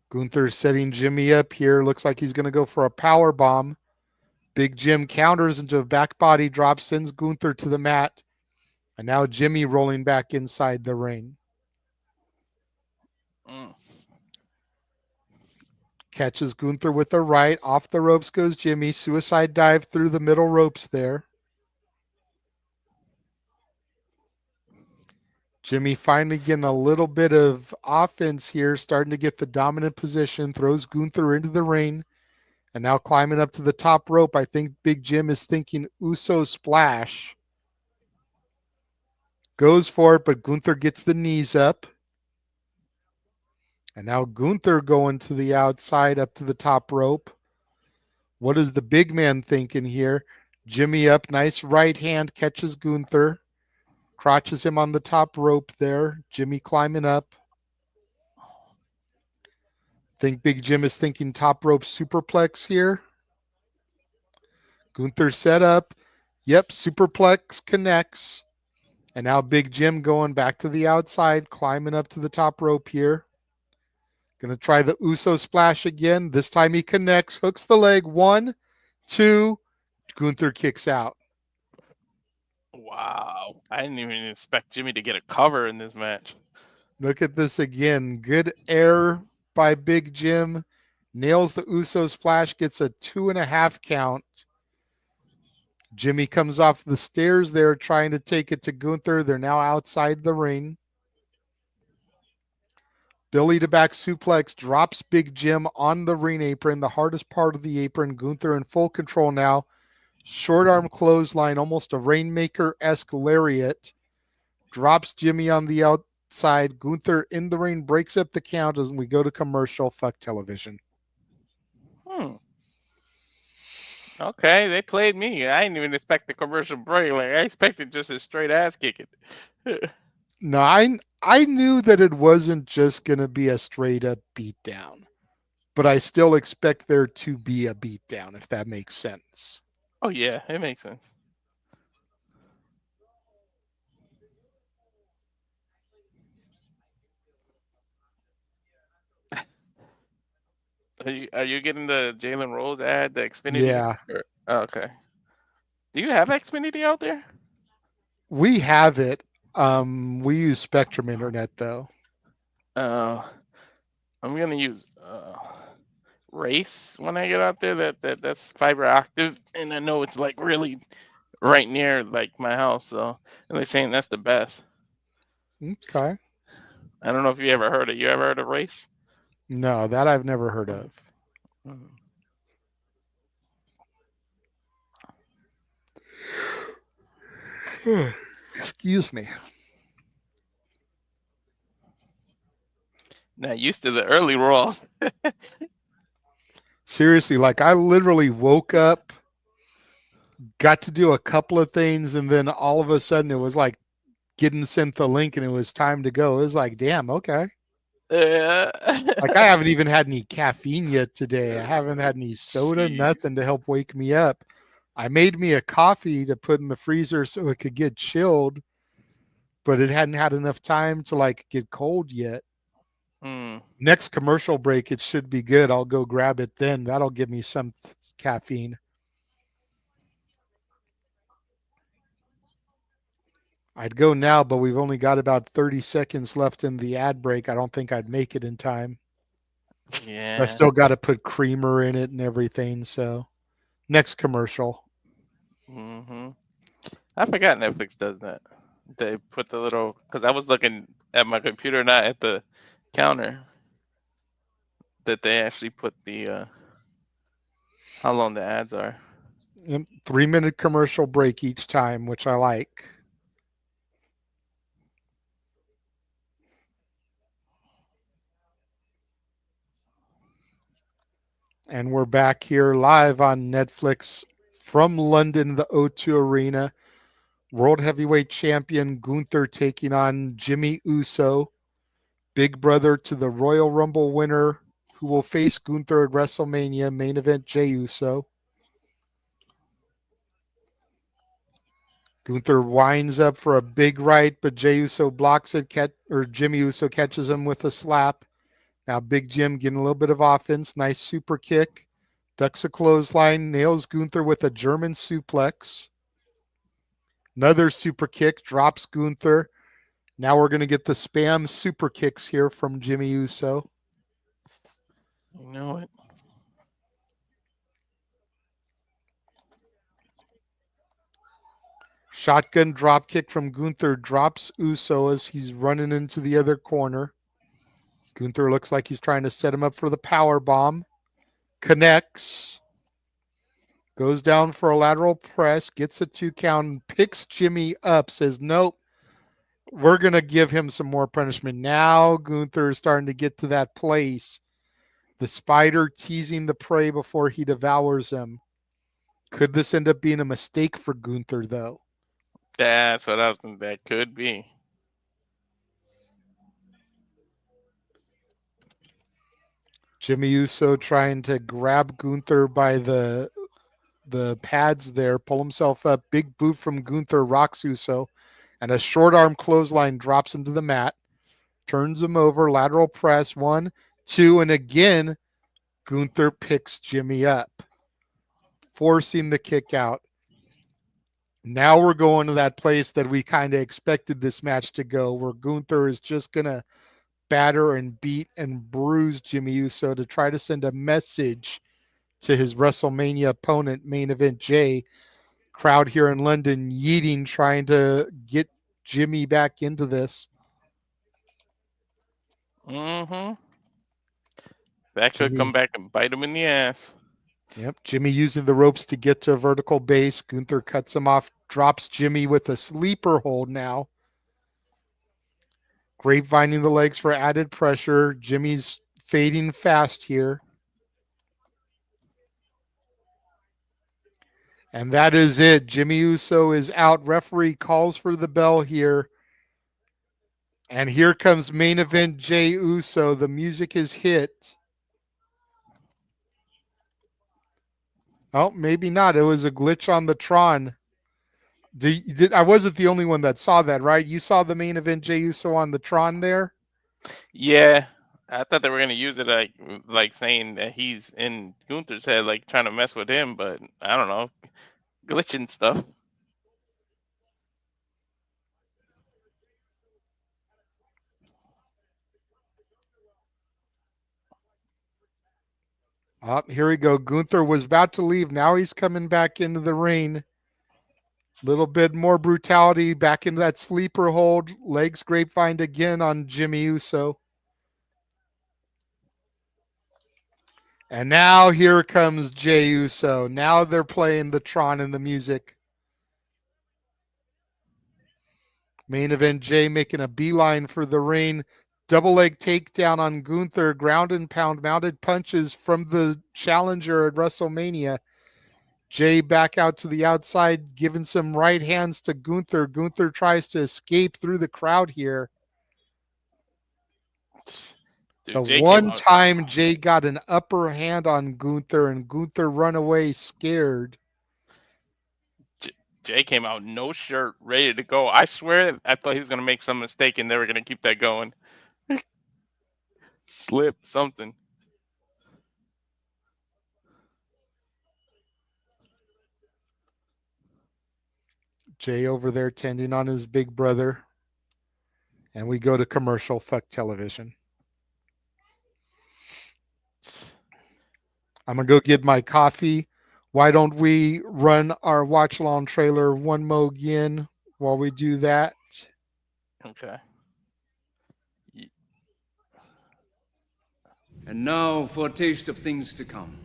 [SPEAKER 1] Gunther setting Jimmy up here. Looks like he's going to go for a power bomb. Big Jim counters into a back body drop, sends Gunther to the mat. And now Jimmy rolling back inside the ring.
[SPEAKER 2] Mm.
[SPEAKER 1] Catches Gunther with a right. Off the ropes goes Jimmy. Suicide dive through the middle ropes there. Jimmy finally getting a little bit of offense here, starting to get the dominant position, throws Gunther into the ring, and now climbing up to the top rope. I think Big Jim is thinking Uso splash. Goes for it, but Gunther gets the knees up. And now Gunther going to the outside up to the top rope. What is the big man thinking here? Jimmy up, nice right hand, catches Gunther. Crotches him on the top rope there. Jimmy climbing up. Think Big Jim is thinking top rope superplex here. Gunther set up. Yep, superplex connects. And now Big Jim going back to the outside, climbing up to the top rope here. Going to try the Uso splash again. This time he connects, hooks the leg. 1, 2. Gunther kicks out.
[SPEAKER 2] Wow. I didn't even expect Jimmy to get a cover in this match.
[SPEAKER 1] Look at this again. Good air by Big Jim. Nails the Uso splash, gets a 2.5 count. Jimmy comes off the stairs there trying to take it to Gunther. They're now outside the ring. Billy to back suplex, drops Big Jim on the ring apron, the hardest part of the apron. Gunther in full control now. Short arm clothesline, almost a Rainmaker-esque lariat. Drops Jimmyy on the outside. Gunther in the ring, breaks up the count as we go to commercial. Fuck television.
[SPEAKER 2] Okay, they played me. I didn't even expect the commercial break. Like I expected just a straight ass kicking.
[SPEAKER 1] No, I knew that it wasn't just going to be a straight up beatdown, but I still expect there to be a beatdown, if that makes sense.
[SPEAKER 2] Oh yeah, it makes sense. Are you getting the Jalen Rose ad, the Xfinity?
[SPEAKER 1] Yeah.
[SPEAKER 2] Okay. Do you have Xfinity out there?
[SPEAKER 1] We have it. We use Spectrum Internet though.
[SPEAKER 2] I'm gonna use Race when I get out there. That's fiber active, and I know it's like really right near like my house. So, and they're saying that's the best.
[SPEAKER 1] Okay.
[SPEAKER 2] I don't know if you ever heard it. You ever heard of Race?
[SPEAKER 1] No, that I've never heard of. Excuse me.
[SPEAKER 2] Not used to the early Raws.
[SPEAKER 1] Seriously, like I literally woke up, got to do a couple of things, and then all of a sudden it was like getting sent the link and it was time to go. It was like, damn, okay. Like I haven't even had any caffeine yet today. I haven't had any soda, nothing to help wake me up. I made me a coffee to put in the freezer so it could get chilled, but it hadn't had enough time to like get cold yet. Next commercial break, it should be good. I'll go grab it then. That'll give me some caffeine. I'd go now, but we've only got about 30 seconds left in the ad break. I don't think I'd make it in time.
[SPEAKER 2] Yeah.
[SPEAKER 1] I still got to put creamer in it and everything. So next commercial.
[SPEAKER 2] I forgot Netflix does that. They put the little, because I was looking at my computer, not at the counter, that they actually put the how long the ads are.
[SPEAKER 1] 3-minute commercial break each time, which I like. And we're back here live on Netflix from London, the O2 Arena. World Heavyweight Champion Gunther taking on Jimmyy Uso, big brother to the Royal Rumble winner, who will face Gunther at WrestleMania, main event Jey Uso. Gunther winds up for a big right, but Jey Uso blocks it, Jimmyy Uso catches him with a slap. Now Big Jim getting a little bit of offense. Nice super kick. Ducks a clothesline, nails Gunther with a German suplex. Another super kick, drops Gunther. Now we're going to get the spam super kicks here from Jimmyy Uso.
[SPEAKER 2] You know it.
[SPEAKER 1] Shotgun drop kick from Gunther drops Uso as he's running into the other corner. Gunther looks like he's trying to set him up for the power bomb. Connects. Goes down for a lateral press, gets a 2 count, picks Jimmyy up, says, nope, we're going to give him some more punishment. Now Gunther is starting to get to that place. The spider teasing the prey before he devours him. Could this end up being a mistake for Gunther, though?
[SPEAKER 2] That's what I was thinking. That could be.
[SPEAKER 1] Jimmyy Uso trying to grab Gunther by the pads there, pull himself up. Big boot from Gunther rocks Uso, and a short arm clothesline drops him to the mat. Turns him over, lateral press, 1, 2, and again, Gunther picks Jimmyy up, forcing the kick out. Now we're going to that place that we kind of expected this match to go, where Gunther is just going to batter and beat and bruise Jimmyy Uso to try to send a message to his WrestleMania opponent, main event Jey. Crowd here in London yeeting, trying to get Jimmyy back into this.
[SPEAKER 2] Mm-hmm. That could come
[SPEAKER 1] Jimmy,
[SPEAKER 2] back and bite him in the ass.
[SPEAKER 1] yep, Jimmy using the ropes to get to a vertical base. Gunther cuts him off, drops Jimmy with a sleeper hold now. Grapevining the legs for added pressure. Jimmy's fading fast here. And that is it. Jimmyy Uso is out. Referee calls for the bell here. And here comes main event Jey Uso. The music is hit. Oh, maybe not. It was a glitch on the Tron. I wasn't the only one that saw that, right? You saw the main event Jey Uso on the Tron there?
[SPEAKER 2] Yeah, I thought they were gonna use it like saying that he's in Gunther's head, like trying to mess with him, but I don't know, glitching stuff.
[SPEAKER 1] Oh, here we go. Gunther was about to leave. Now he's coming back into the ring. Little bit more brutality. Back into that sleeper hold. Legs grapevined again on Jimmyy Uso. And now here comes Jey Uso. Now they're playing the Tron and the music. Main event Jey making a beeline for the ring. Double leg takedown on Gunther. Ground and pound mounted punches from the challenger at WrestleMania. Jey back out to the outside, giving some right hands to Gunther. Gunther tries to escape through the crowd here. The
[SPEAKER 2] Dude, Jay came
[SPEAKER 1] one
[SPEAKER 2] out.
[SPEAKER 1] time Jey got an upper hand on Gunther and Gunther run away scared.
[SPEAKER 2] Jay came out no shirt, ready to go. I swear, I thought he was gonna make some mistake and they were gonna keep that going. Slip something.
[SPEAKER 1] Jey over there tending on his big brother. And we go to commercial. Fuck television. I'm going to go get my coffee. Why don't we run our watch along trailer one more again while we do that?
[SPEAKER 2] Okay.
[SPEAKER 3] And now for a taste of things to come.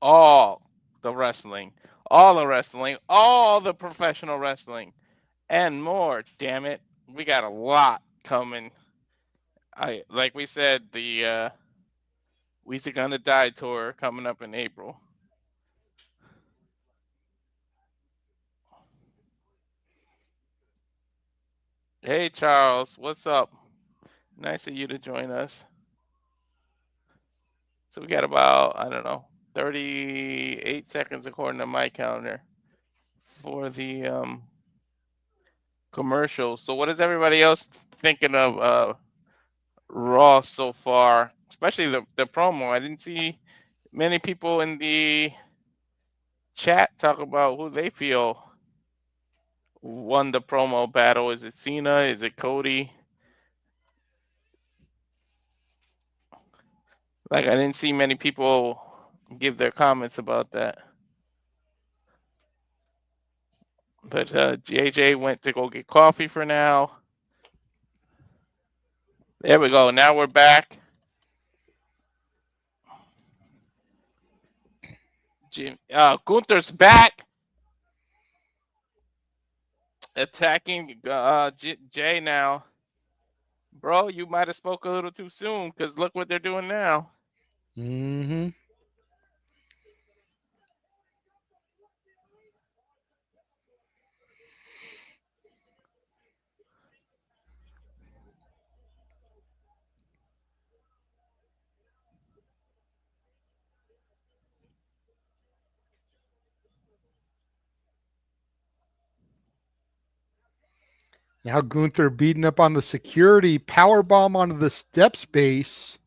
[SPEAKER 2] All the wrestling, all the wrestling, all the professional wrestling, and more. Damn it, we got a lot coming. I like we said the We's Gonna Die tour coming up in April. Hey Charles, what's up? Nice of you to join us. So we got about, I don't know, 38 seconds according to my calendar for the commercial. So what is everybody else thinking of Raw so far? Especially the promo. I didn't see many people in the chat talk about who they feel won the promo battle. Is it Cena? Is it Cody? Like I didn't see many people give their comments about that. But JJ went to go get coffee for now. There we go. Now we're back. Gunther's back, attacking Jay now. Bro, you might have spoke a little too soon, because look what they're doing now.
[SPEAKER 1] Mm-hmm. Now Gunther beating up on the security, power bomb onto the steps base,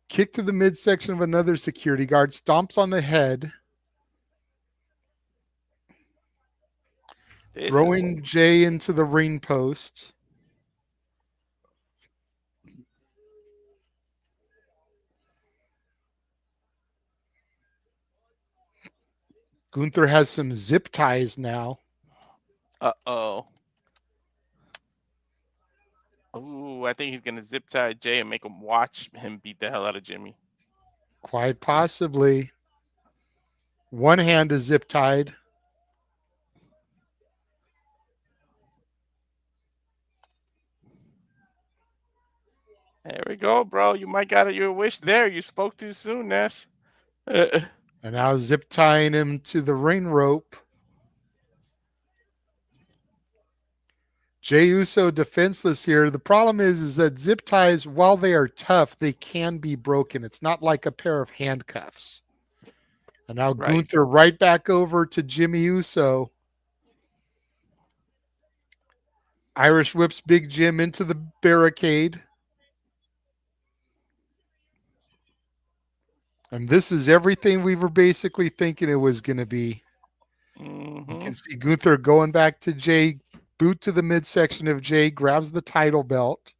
[SPEAKER 1] kick to the midsection of another security guard, stomps on the head, throwing Jay into the ring post. Gunther has some zip ties now.
[SPEAKER 2] Uh-oh. Ooh, I think he's going to zip tie Jay and make him watch him beat the hell out of Jimmy.
[SPEAKER 1] Quite possibly. One hand is zip tied.
[SPEAKER 2] There we go, bro. You might got your wish there. You spoke too soon, Ness.
[SPEAKER 1] And now zip tying him to the ring rope. Jey Uso defenseless here. The problem is that zip ties, while they are tough, they can be broken. It's not like a pair of handcuffs. And now Gunther right back over to Jimmyy Uso. Irish whips Big Jim into the barricade. And this is everything we were basically thinking it was going to be.
[SPEAKER 2] Mm-hmm.
[SPEAKER 1] You can see Gunther going back to Jay, boot to the midsection of Jay, grabs the title belt.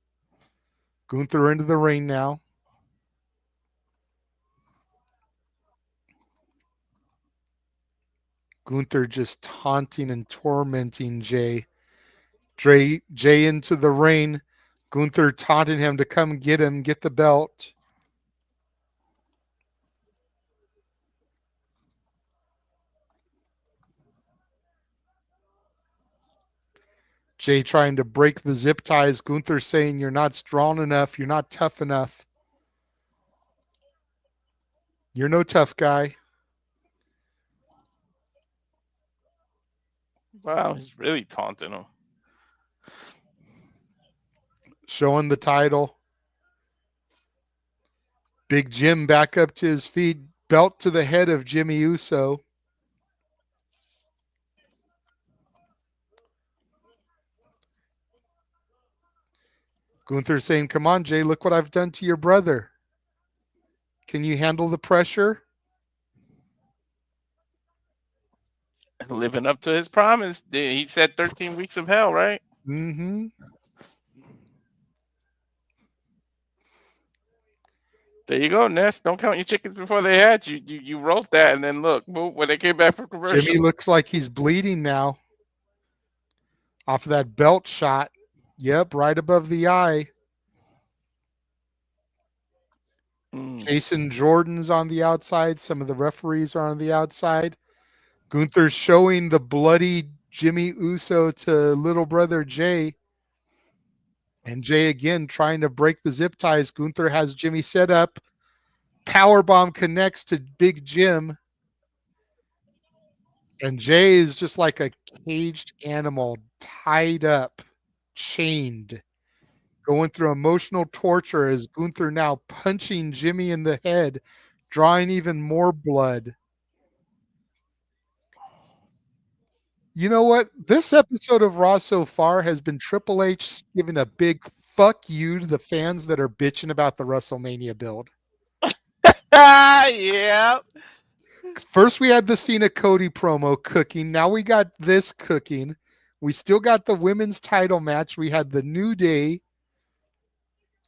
[SPEAKER 1] Gunther into the ring now. Gunther just taunting and tormenting Jay. Jay into the ring. Gunther taunting him to come get him, get the belt. Jay trying to break the zip ties. Gunther saying, you're not strong enough. You're not tough enough. You're no tough guy.
[SPEAKER 2] Wow, he's really taunting him.
[SPEAKER 1] Showing the title. Big Jim back up to his feet. Belt to the head of Jimmyy Uso. Gunther saying, come on, Jay, look what I've done to your brother. Can you handle the pressure?
[SPEAKER 2] Living up to his promise. He said 13 weeks of hell, right?
[SPEAKER 1] Mm-hmm.
[SPEAKER 2] There you go, Ness. Don't count your chickens before they hatch. You wrote that, and then look, boom, when they came back from commercial.
[SPEAKER 1] Jimmy looks like he's bleeding now. Off of that belt shot. Yep, right above the eye. Jason Jordan's on the outside. Some of the referees are on the outside. Gunther's showing the bloody Jimmyy Uso to little brother Jay. And Jay again trying to break the zip ties. Gunther has Jimmy set up. Powerbomb connects to Big Jim. And Jay is just like a caged animal, tied up, chained, going through emotional torture as Gunther now punching Jimmy in the head, drawing even more blood. You know what? This episode of Raw so far has been Triple H giving a big fuck you to the fans that are bitching about the WrestleMania build.
[SPEAKER 2] Yeah.
[SPEAKER 1] First, we had the Cena Cody promo cooking. Now we got this cooking. We still got the women's title match. We had the New Day.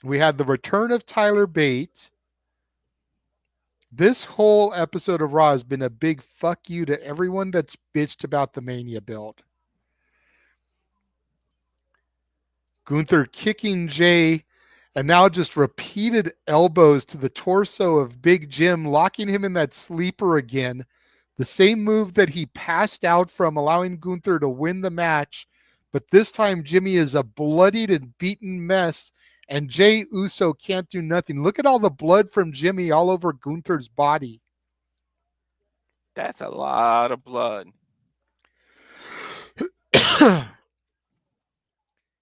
[SPEAKER 1] We had the return of Tyler Bate. This whole episode of Raw has been a big fuck you to everyone that's bitched about the Mania build. Gunther kicking Jay, and now just repeated elbows to the torso of Big Jim, locking him in that sleeper again. The same move that he passed out from, allowing Gunther to win the match. But this time, Jimmy is a bloodied and beaten mess, and Jey Uso can't do nothing. Look at all the blood from Jimmy all over Gunther's body.
[SPEAKER 2] That's a lot of blood.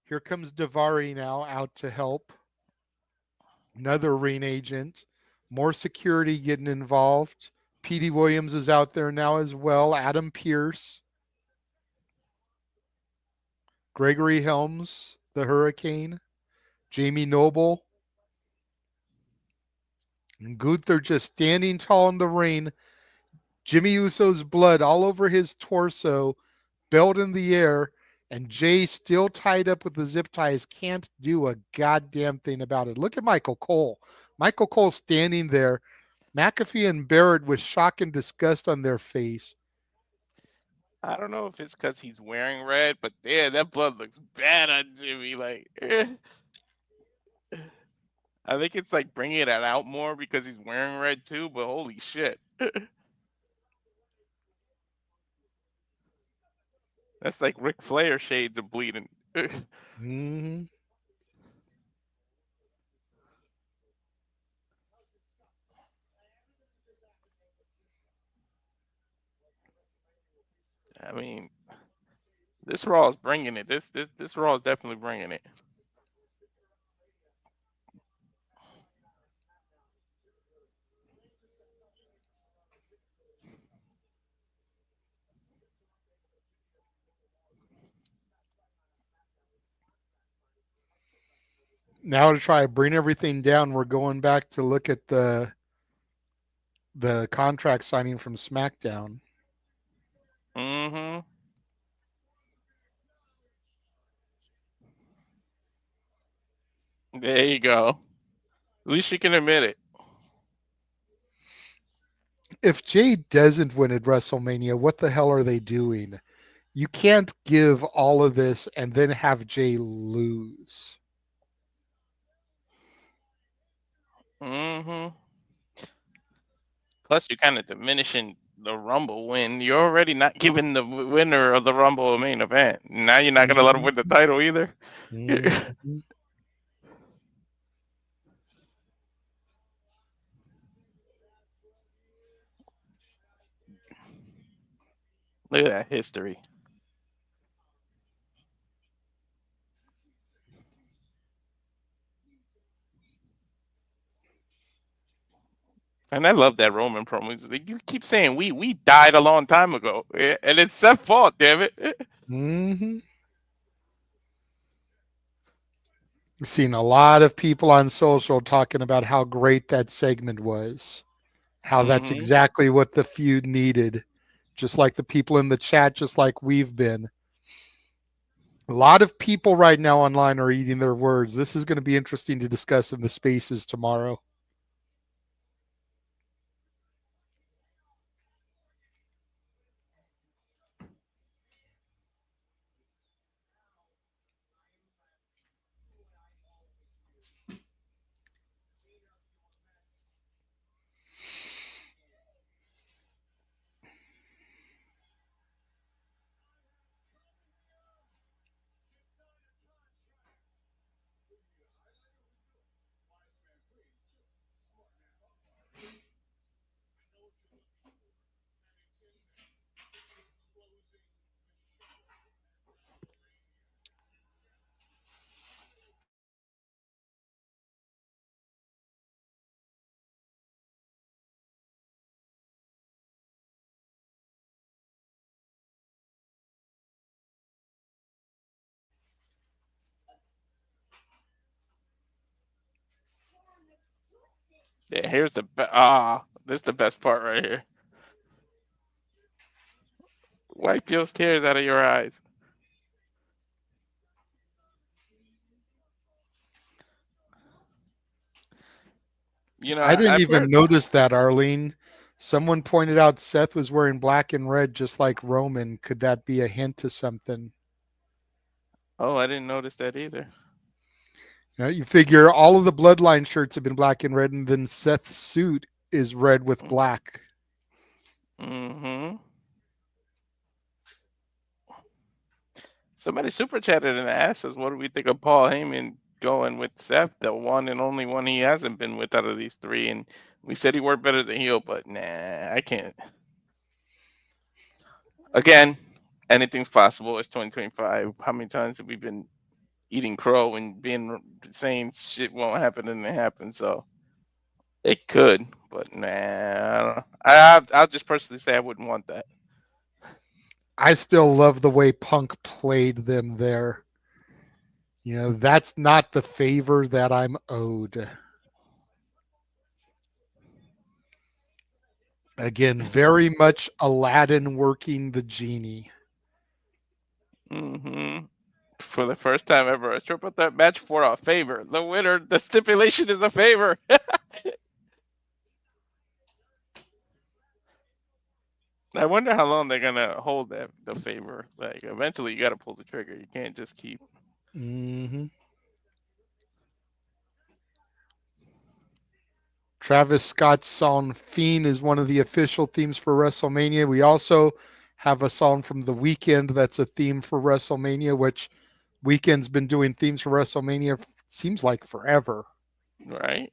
[SPEAKER 1] Here comes Davari now out to help. Another ring agent. More security getting involved. Petey Williams is out there now as well. Adam Pearce. Gregory Helms, the Hurricane. Jamie Noble. And Gunther just standing tall in the ring. Jimmy Uso's blood all over his torso. Belt in the air. And Jay still tied up with the zip ties, can't do a goddamn thing about it. Look at Michael Cole. Michael Cole standing there. McAfee and Barrett with shock and disgust on their face.
[SPEAKER 2] I don't know if it's because he's wearing red, but yeah, that blood looks bad on Jimmy. Like, I think it's like bringing it out more because he's wearing red too. But holy shit, that's like Ric Flair shades of bleeding.
[SPEAKER 1] Mm-hmm.
[SPEAKER 2] I mean, this Raw is bringing it. This Raw is definitely bringing it.
[SPEAKER 1] Now to try to bring everything down, we're going back to look at the contract signing from SmackDown.
[SPEAKER 2] Mm-hmm. There you go. At least you can admit it.
[SPEAKER 1] If Jay doesn't win at WrestleMania, what the hell are they doing? You can't give all of this and then have Jay lose.
[SPEAKER 2] Mm-hmm. Plus, you're kind of diminishing the Rumble win. You're already not giving the winner of the Rumble a main event. Now you're not gonna let him win the title either.
[SPEAKER 1] Mm-hmm.
[SPEAKER 2] Look at that history. And I love that Roman promo. He's like, you keep saying we died a long time ago, and it's Seth's fault, damn it.
[SPEAKER 1] Mm-hmm. Seen a lot of people on social talking about how great that segment was, how that's
[SPEAKER 2] Mm-hmm.
[SPEAKER 1] exactly what the feud needed, just like the people in the chat, just like we've been. A lot of people right now online are eating their words. This is going to be interesting to discuss in the spaces tomorrow.
[SPEAKER 2] Yeah, here's the this is the best part right here. Wipe those tears out of your eyes. You know,
[SPEAKER 1] I didn't
[SPEAKER 2] I've
[SPEAKER 1] even
[SPEAKER 2] heard.
[SPEAKER 1] notice that, Arlene. Someone pointed out Seth was wearing black and red just like Roman. Could that be a hint to something?
[SPEAKER 2] Oh, I didn't notice that either.
[SPEAKER 1] You figure all of the bloodline shirts have been black and red, and then Seth's suit is red with black.
[SPEAKER 2] Mm-hmm. Somebody super chatted and asked us, what do we think of Paul Heyman going with Seth, the one and only one he hasn't been with out of these three? And we said he worked better than heel, but nah, I can't. Again, anything's possible. It's 2025. How many times have we been eating crow and being saying shit won't happen and it happens? So it could, but nah, I don't know. I'll just personally say I wouldn't want that.
[SPEAKER 1] I still love the way Punk played them there. That's not the favor that I'm owed. Again, very much Aladdin working the genie.
[SPEAKER 2] Mm-hmm. For the first time ever, a triple threat match for a favor. The winner, the stipulation is a favor. I wonder how long they're gonna hold that the favor. Like eventually, you got to pull the trigger. You can't just keep.
[SPEAKER 1] Mm-hmm. Travis Scott's song Fiend is one of the official themes for WrestleMania. We also have a song from The Weeknd that's a theme for WrestleMania, which Weeknd's been doing themes for WrestleMania seems like forever.
[SPEAKER 2] Right.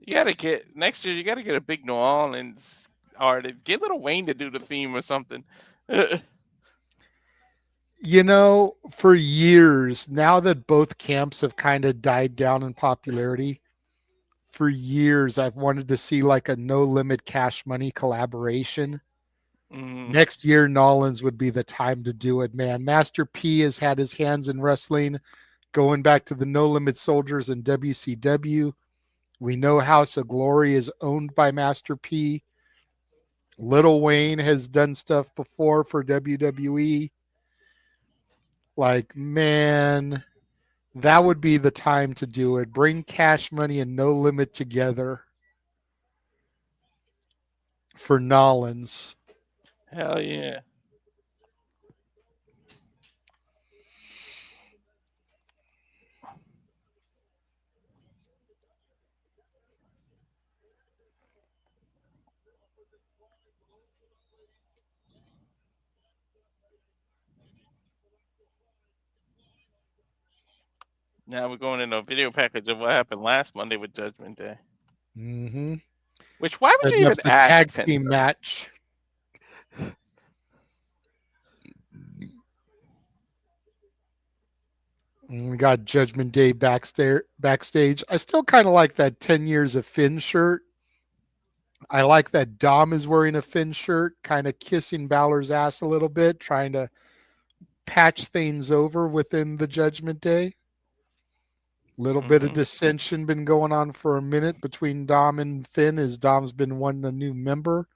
[SPEAKER 2] You gotta get next year. You gotta get a big New Orleans artist. Get Little Wayne to do the theme or something.
[SPEAKER 1] For years, now that both camps have kind of died down in popularity, for years I've wanted to see like a No Limit Cash Money collaboration.
[SPEAKER 2] Mm,
[SPEAKER 1] Next year, Nolans would be the time to do it, man. Master P has had his hands in wrestling going back to the No Limit Soldiers in WCW. We know House of Glory is owned by Master P. Little Wayne has done stuff before for WWE. Like, man, that would be the time to do it. Bring Cash Money and No Limit together for Nolans.
[SPEAKER 2] hell yeah. Now we're going into a video package of what happened last Monday with Judgment Day.
[SPEAKER 1] Mm-hmm.
[SPEAKER 2] Which why would you
[SPEAKER 1] Setting up
[SPEAKER 2] even
[SPEAKER 1] the
[SPEAKER 2] ask
[SPEAKER 1] tag
[SPEAKER 2] Penta?
[SPEAKER 1] team match. And we got Judgment Day backstage. I still kind of like that 10 years of Finn shirt. I like that Dom is wearing a Finn shirt, kind of kissing Balor's ass a little bit, trying to patch things over within the Judgment Day. Little bit of
[SPEAKER 2] Mm-hmm.
[SPEAKER 1] dissension been going on for a minute between Dom and Finn as Dom's been wanting a new member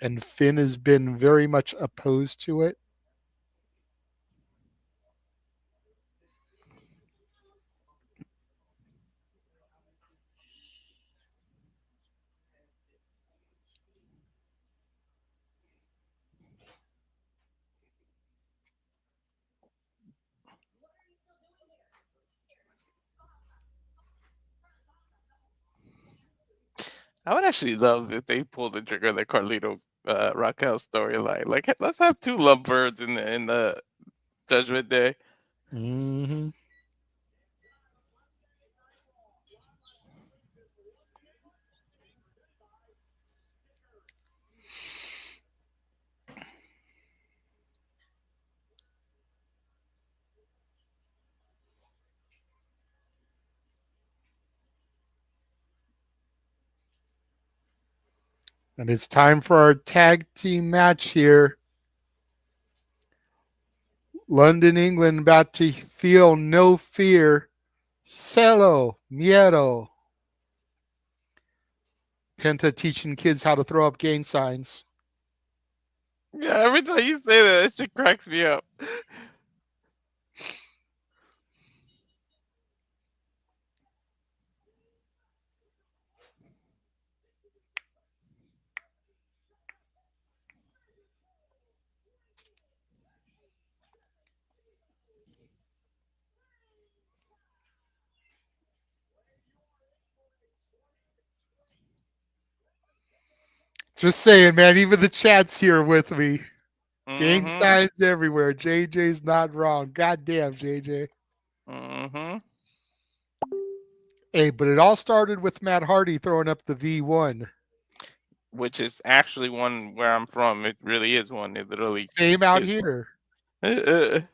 [SPEAKER 1] and Finn has been very much opposed to it.
[SPEAKER 2] I would actually love if they pulled the trigger of the Carlito Raquel storyline. Like, let's have two lovebirds in the Judgment Day.
[SPEAKER 1] Mm-hmm. And it's time for our tag team match here. London, England, about to feel no fear. Celo, Miedo. Penta teaching kids how to throw up gang signs.
[SPEAKER 2] Yeah, every time you say that, it shit cracks me up.
[SPEAKER 1] Just saying, man, even the chat's here with me. Gang
[SPEAKER 2] Mm-hmm.
[SPEAKER 1] signs everywhere. JJ's not wrong. Goddamn, JJ.
[SPEAKER 2] Mm-hmm.
[SPEAKER 1] Hey, but it all started with Matt Hardy throwing up the V1.
[SPEAKER 2] Which is actually one where I'm from. It really is one. It literally
[SPEAKER 1] Same out
[SPEAKER 2] is
[SPEAKER 1] here.
[SPEAKER 2] one.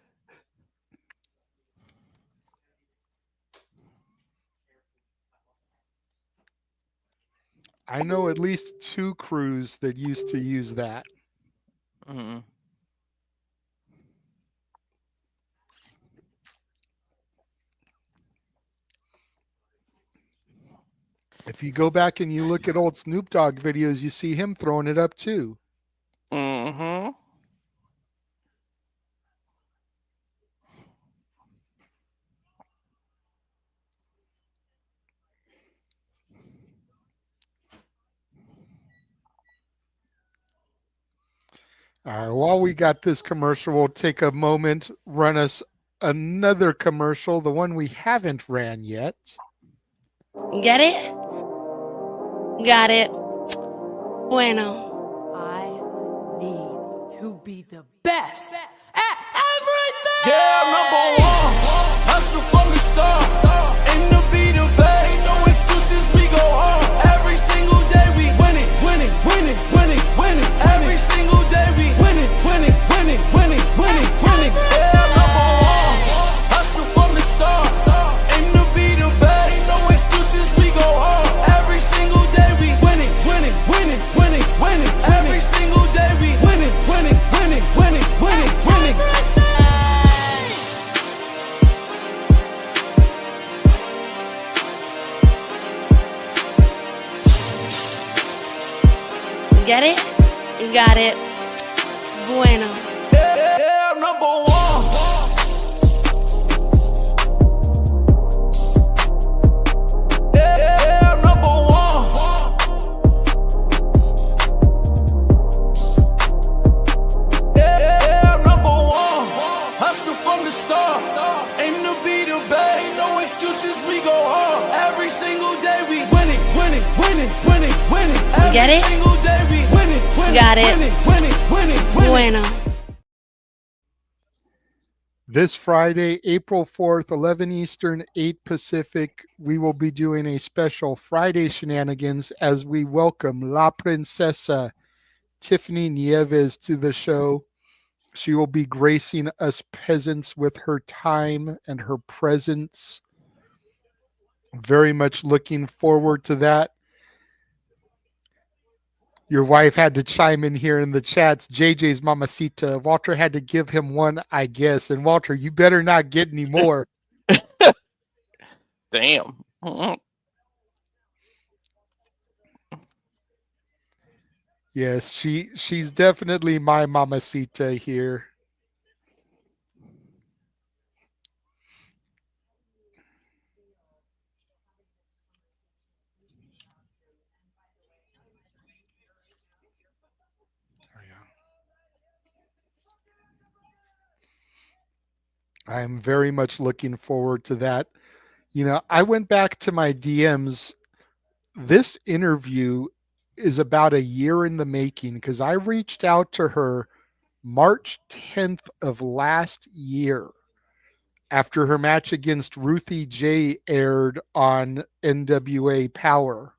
[SPEAKER 1] I know at least 2 crews that used to use that.
[SPEAKER 2] Mm-hmm.
[SPEAKER 1] If you go back and you look at old Snoop Dogg videos, you see him throwing it up too.
[SPEAKER 2] Mm-hmm.
[SPEAKER 1] All right, while we got this commercial, we'll take a moment, run us another commercial, the one we haven't ran yet.
[SPEAKER 4] Get it? Got it. Bueno.
[SPEAKER 5] I need to be the best at everything. Yeah, number one. Hustle from the start. Aim to be the best. No excuses, we go hard. Every single day we winning, winning, winning, winning, winning. Every single day we winning, winning, winning, winning, winning, winning. Yeah, number one. Hustle from the start. Aim to be the best. No excuses, we go hard. Every single day we winning, winning, winning, winning, winning. Every single day we winning, winning, winning, winning, winning, winning.
[SPEAKER 4] Get it? Got it. Bueno.
[SPEAKER 5] Yeah, number one. Yeah, number one. Yeah, number one. Hustle from the start. Aim to be the best. No excuses, we go hard. Every single day we winning, winning, winning, winning, winning. Every
[SPEAKER 4] Get it?
[SPEAKER 5] single day we winning, winning,
[SPEAKER 4] Got it.
[SPEAKER 5] winning, winning, winning, winning.
[SPEAKER 4] Bueno.
[SPEAKER 1] This Friday, April 4th, 11 Eastern, 8 Pacific, we will be doing a special Friday shenanigans as we welcome La Princesa Tiffany Nieves to the show. She will be gracing us peasants with her time and her presence. Very much looking forward to that. Your wife had to chime in here in the chats. JJ's mamacita. Walter had to give him one, I guess. And Walter, you better not get any more.
[SPEAKER 2] Damn. Mhm.
[SPEAKER 1] Yes, she's definitely my mamacita here. I am very much looking forward to that. You know, I went back to my DMs. This interview is about a year in the making because I reached out to her March 10th of last year after her match against Ruthie J aired on NWA Power.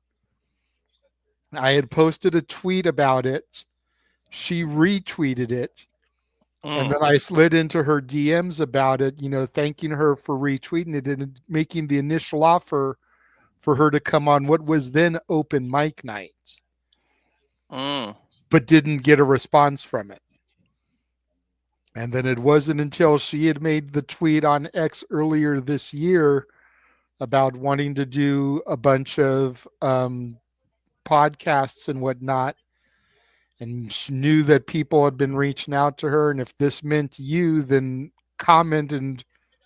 [SPEAKER 1] I had posted a tweet about it. She retweeted it. And then I slid into her DMs about it, you know, thanking her for retweeting it and making the initial offer for her to come on what was then open mic night, but didn't get a response from it. And then it wasn't until she had made the tweet on X earlier this year about wanting to do a bunch of podcasts and whatnot. And she knew that people had been reaching out to her. And if this meant you, then comment and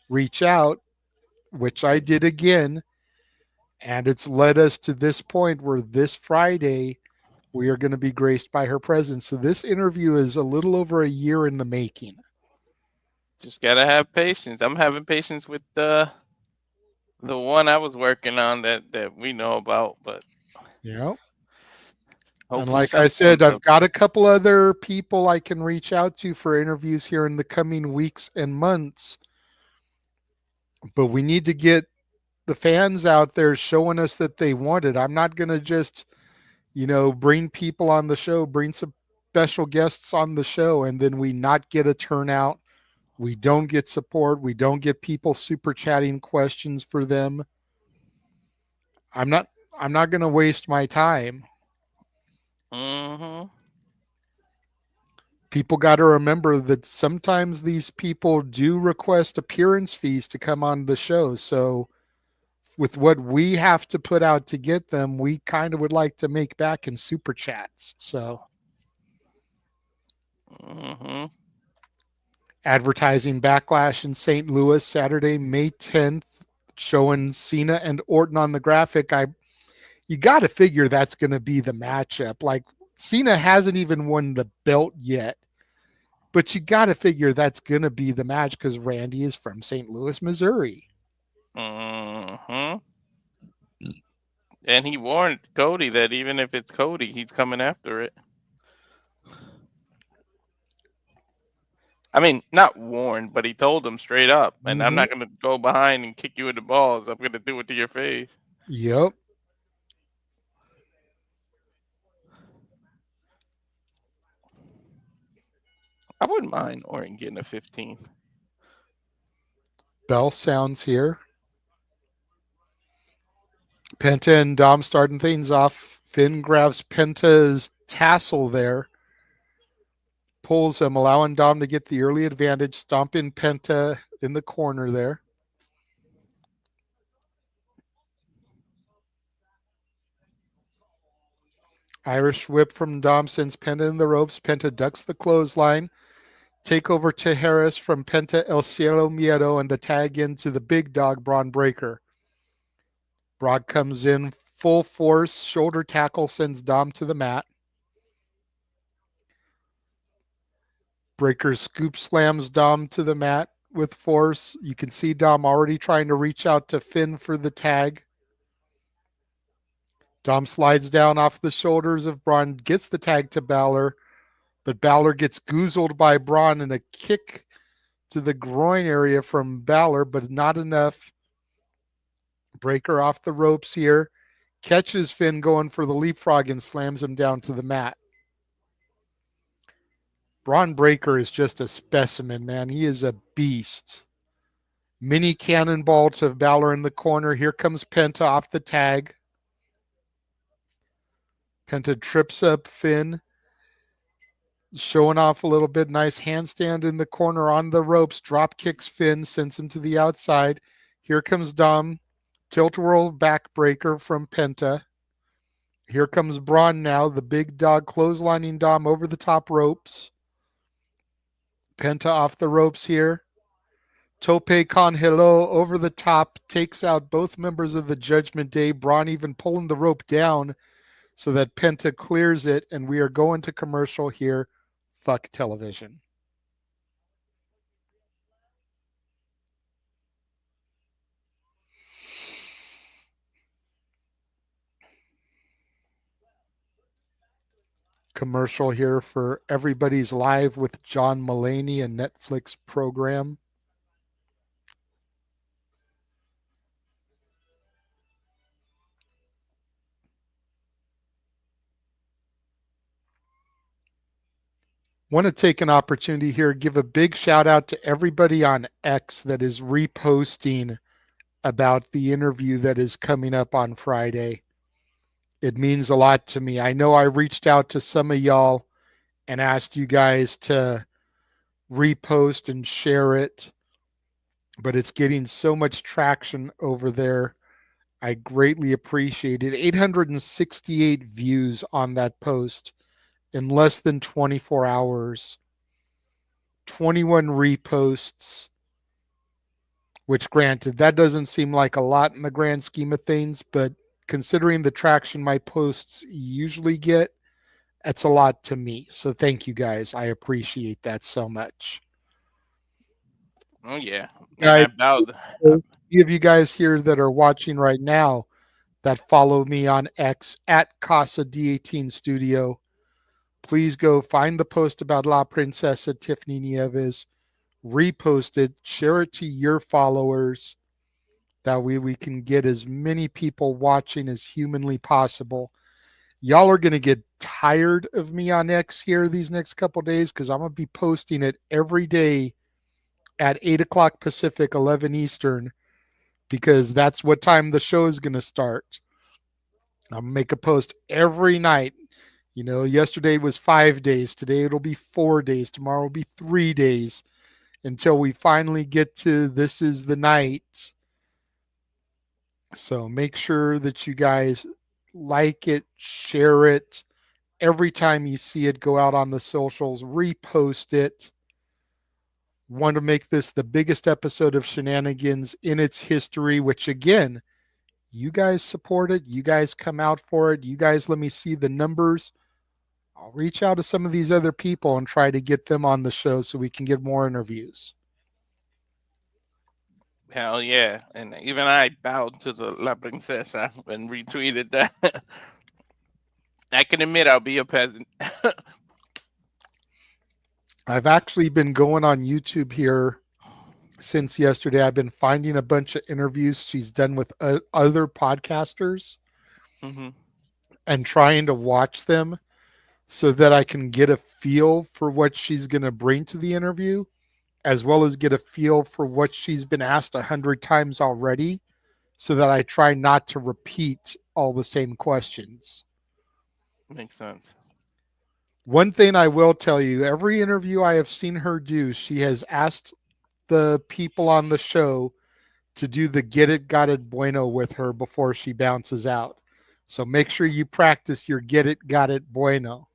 [SPEAKER 1] reach out, which I did again. And it's led us to this point where this Friday, we are going to be graced by her presence. So this interview is a little over a year in the making.
[SPEAKER 2] Just gotta have patience. I'm having patience with the one I was working on that we know about, but
[SPEAKER 1] and like I said, I've got a couple other people I can reach out to for interviews here in the coming weeks and months. But we need to get the fans out there showing us that they want it. I'm not going to just, bring people on the show, bring some special guests on the show, and then we not get a turnout. We don't get support. We don't get people super chatting questions for them. I'm not going to waste my time.
[SPEAKER 2] Mm-hmm.
[SPEAKER 1] People got to remember that sometimes these people do request appearance fees to come on the show. So with what we have to put out to get them, we kind of would like to make back in super chats. So advertising Backlash in St. Louis, Saturday, May 10th, showing Cena and Orton on the graphic. You got to figure that's going to be the matchup. Like, Cena hasn't even won the belt yet, but you got to figure that's going to be the match because Randy is from St. Louis, Missouri.
[SPEAKER 2] Mm-hmm. And he warned Cody that even if it's Cody, he's coming after it. I mean, not warned, but he told him straight up, and I'm not going to go behind and kick you in the balls. I'm going to do it to your face.
[SPEAKER 1] Yep.
[SPEAKER 2] I wouldn't mind Orton getting a 15th.
[SPEAKER 1] Bell sounds here. Penta and Dom starting things off. Finn grabs Penta's tassel there. Pulls him, allowing Dom to get the early advantage. Stomping Penta in the corner there. Irish whip from Dom sends Penta in the ropes. Penta ducks the clothesline. Takeover to Harris from Penta, El Cielo Miedo, and the tag into the big dog, Bron Breakker. Brock comes in full force. Shoulder tackle sends Dom to the mat. Breakker scoop slams Dom to the mat with force. You can see Dom already trying to reach out to Finn for the tag. Dom slides down off the shoulders of Bron, gets the tag to Balor, but Balor gets goozled by Bron and a kick to the groin area from Balor, but not enough. Breakker off the ropes here, catches Finn going for the leapfrog and slams him down to the mat. Bron Breakker is just a specimen, man. He is a beast. Mini cannonball to Balor in the corner. Here comes Penta off the tag. Penta trips up Finn, showing off a little bit. Nice handstand in the corner on the ropes. Drop kicks Finn, sends him to the outside. Here comes Dom. Tilt-a-whirl backbreaker from Penta. Here comes Bron now, the big dog clotheslining Dom over the top ropes. Penta off the ropes here. Tope con Hilo over the top, takes out both members of the Judgment Day. Bron even pulling the rope down so that Penta clears it, and we are going to commercial here. Fuck television. Commercial here for Everybody's Live with John Mulaney, a Netflix program. Want to take an opportunity here, give a big shout out to everybody on X that is reposting about the interview that is coming up on Friday. It means a lot to me. I know I reached out to some of y'all and asked you guys to repost and share it, but it's getting so much traction over there. I greatly appreciate it. 868 views on that post in less than 24 hours. 21 reposts, which granted, that doesn't seem like a lot in the grand scheme of things, but considering the traction my posts usually get, that's a lot to me. So thank you guys. I appreciate that so much.
[SPEAKER 2] Oh yeah, and I bowed.
[SPEAKER 1] Any of you guys here that are watching right now that follow me on X at Casa D18 Studio, please go find the post about La Princesa Tiffany Nieves, repost it, share it to your followers. That way we can get as many people watching as humanly possible. Y'all are going to get tired of me on X here these next couple days because I'm going to be posting it every day at 8 o'clock Pacific, 11 Eastern, because that's what time the show is going to start. I'll make a post every night. You know, yesterday was 5 days. Today it'll be 4 days. Tomorrow will be 3 days until we finally get to this is the night. So make sure that you guys like it, share it. Every time you see it, go out on the socials, repost it. Want to make this the biggest episode of Shenanigans in its history, which again, you guys support it. You guys come out for it. You guys let me see the numbers. I'll reach out to some of these other people and try to get them on the show so we can get more interviews.
[SPEAKER 2] Hell yeah, and even I bowed to the La Princesa and retweeted that. I can admit I'll be a peasant.
[SPEAKER 1] I've actually been going on YouTube here since yesterday. I've been finding a bunch of interviews she's done with other podcasters and trying to watch them so that I can get a feel for what she's going to bring to the interview, as well as get a feel for what she's been asked 100 times already, so that I try not to repeat all the same questions.
[SPEAKER 2] Makes sense.
[SPEAKER 1] One thing I will tell you, every interview I have seen her do, she has asked the people on the show to do the get it, got it, bueno with her before she bounces out. So make sure you practice your get it, got it, bueno.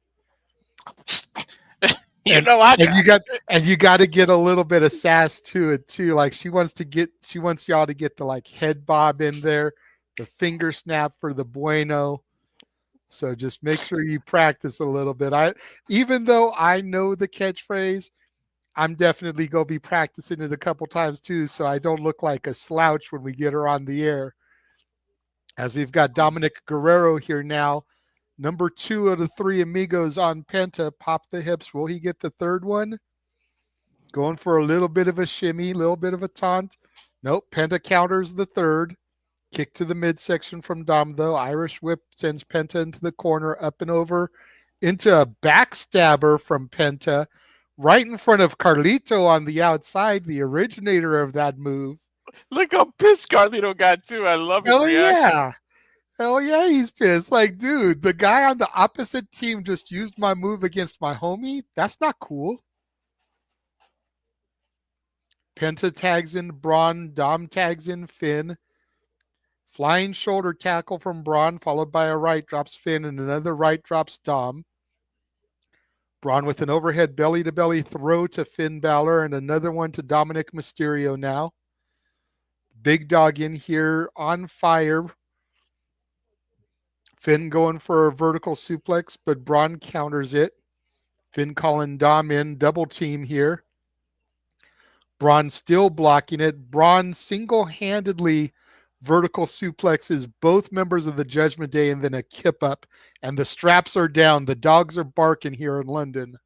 [SPEAKER 2] You know I got.
[SPEAKER 1] And you got to get a little bit of sass to it too. Like she wants y'all to get the like head bob in there, the finger snap for the bueno. So just make sure you practice a little bit. Even though I know the catchphrase, I'm definitely going to be practicing it a couple times too, so I don't look like a slouch when we get her on the air. As we've got Dominik Guerrero here now, number 2 of the 3 amigos on Penta. Pop the hips. Will he get the third one? Going for a little bit of a shimmy, a little bit of a taunt. Nope, Penta counters the third. Kick to the midsection from Dom, though. Irish whip sends Penta into the corner, up and over, into a backstabber from Penta, right in front of Carlito on the outside, the originator of that move.
[SPEAKER 2] Look how pissed Carlito got, too. I love his reaction.
[SPEAKER 1] Yeah. Hell yeah, he's pissed. Like, dude, the guy on the opposite team just used my move against my homie. That's not cool. Penta tags in Bron. Dom tags in Finn. Flying shoulder tackle from Bron, followed by a right drops Finn, and another right drops Dom. Bron with an overhead belly-to-belly throw to Finn Balor, and another one to Dominik Mysterio now. Big dog in here on fire. Finn going for a vertical suplex, but Bron counters it. Finn calling Dom in, double team here. Bron still blocking it. Bron single-handedly vertical suplexes both members of the Judgment Day and then a kip up, and the straps are down. The dogs are barking here in London.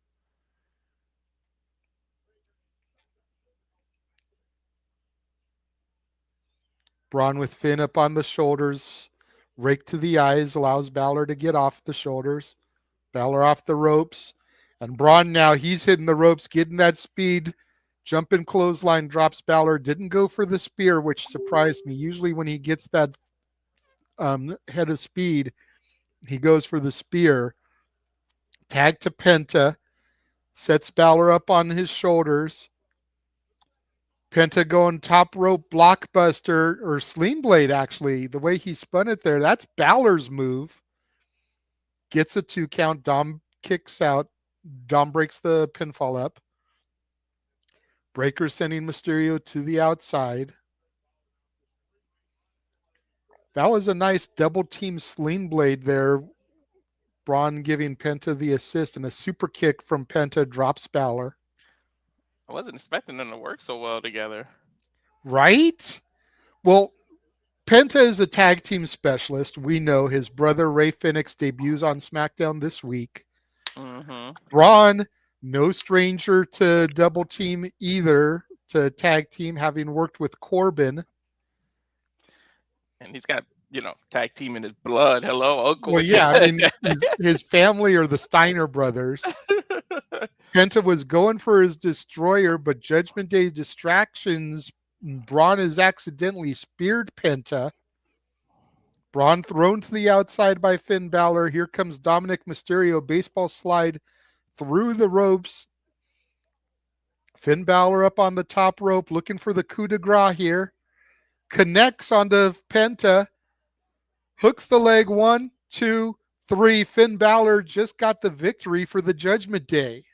[SPEAKER 1] Bron with Finn up on the shoulders. Rake to the eyes allows Balor to get off the shoulders. Balor off the ropes. And Bron now, he's hitting the ropes, getting that speed. Jumping clothesline, drops Balor. Didn't go for the spear, which surprised me. Usually when he gets that head of speed, he goes for the spear. Tag to Penta. Sets Balor up on his shoulders. Penta going top rope blockbuster or sling blade, actually. The way he spun it there, that's Balor's move. Gets a 2 count. Dom kicks out. Dom breaks the pinfall up. Breaker sending Mysterio to the outside. That was a nice double team sling blade there. Bron giving Penta the assist, and a super kick from Penta drops Balor.
[SPEAKER 2] I wasn't expecting them to work so well together.
[SPEAKER 1] Right? Well, Penta is a tag team specialist. We know his brother Ray Phoenix debuts on SmackDown this week.
[SPEAKER 2] Mm-hmm.
[SPEAKER 1] Bron, no stranger to double team either, to tag team, having worked with Corbin.
[SPEAKER 2] And he's got, tag team in his blood. Hello, Uncle.
[SPEAKER 1] Well, yeah, I mean, his family are the Steiner brothers. Penta was going for his destroyer, but Judgment Day distractions. Bron has accidentally speared Penta. Bron thrown to the outside by Finn Balor. Here comes Dominik Mysterio, baseball slide through the ropes. Finn Balor up on the top rope, looking for the coup de grace here. Connects onto Penta. Hooks the leg. 1, 2, 3. Finn Balor just got the victory for the Judgment Day.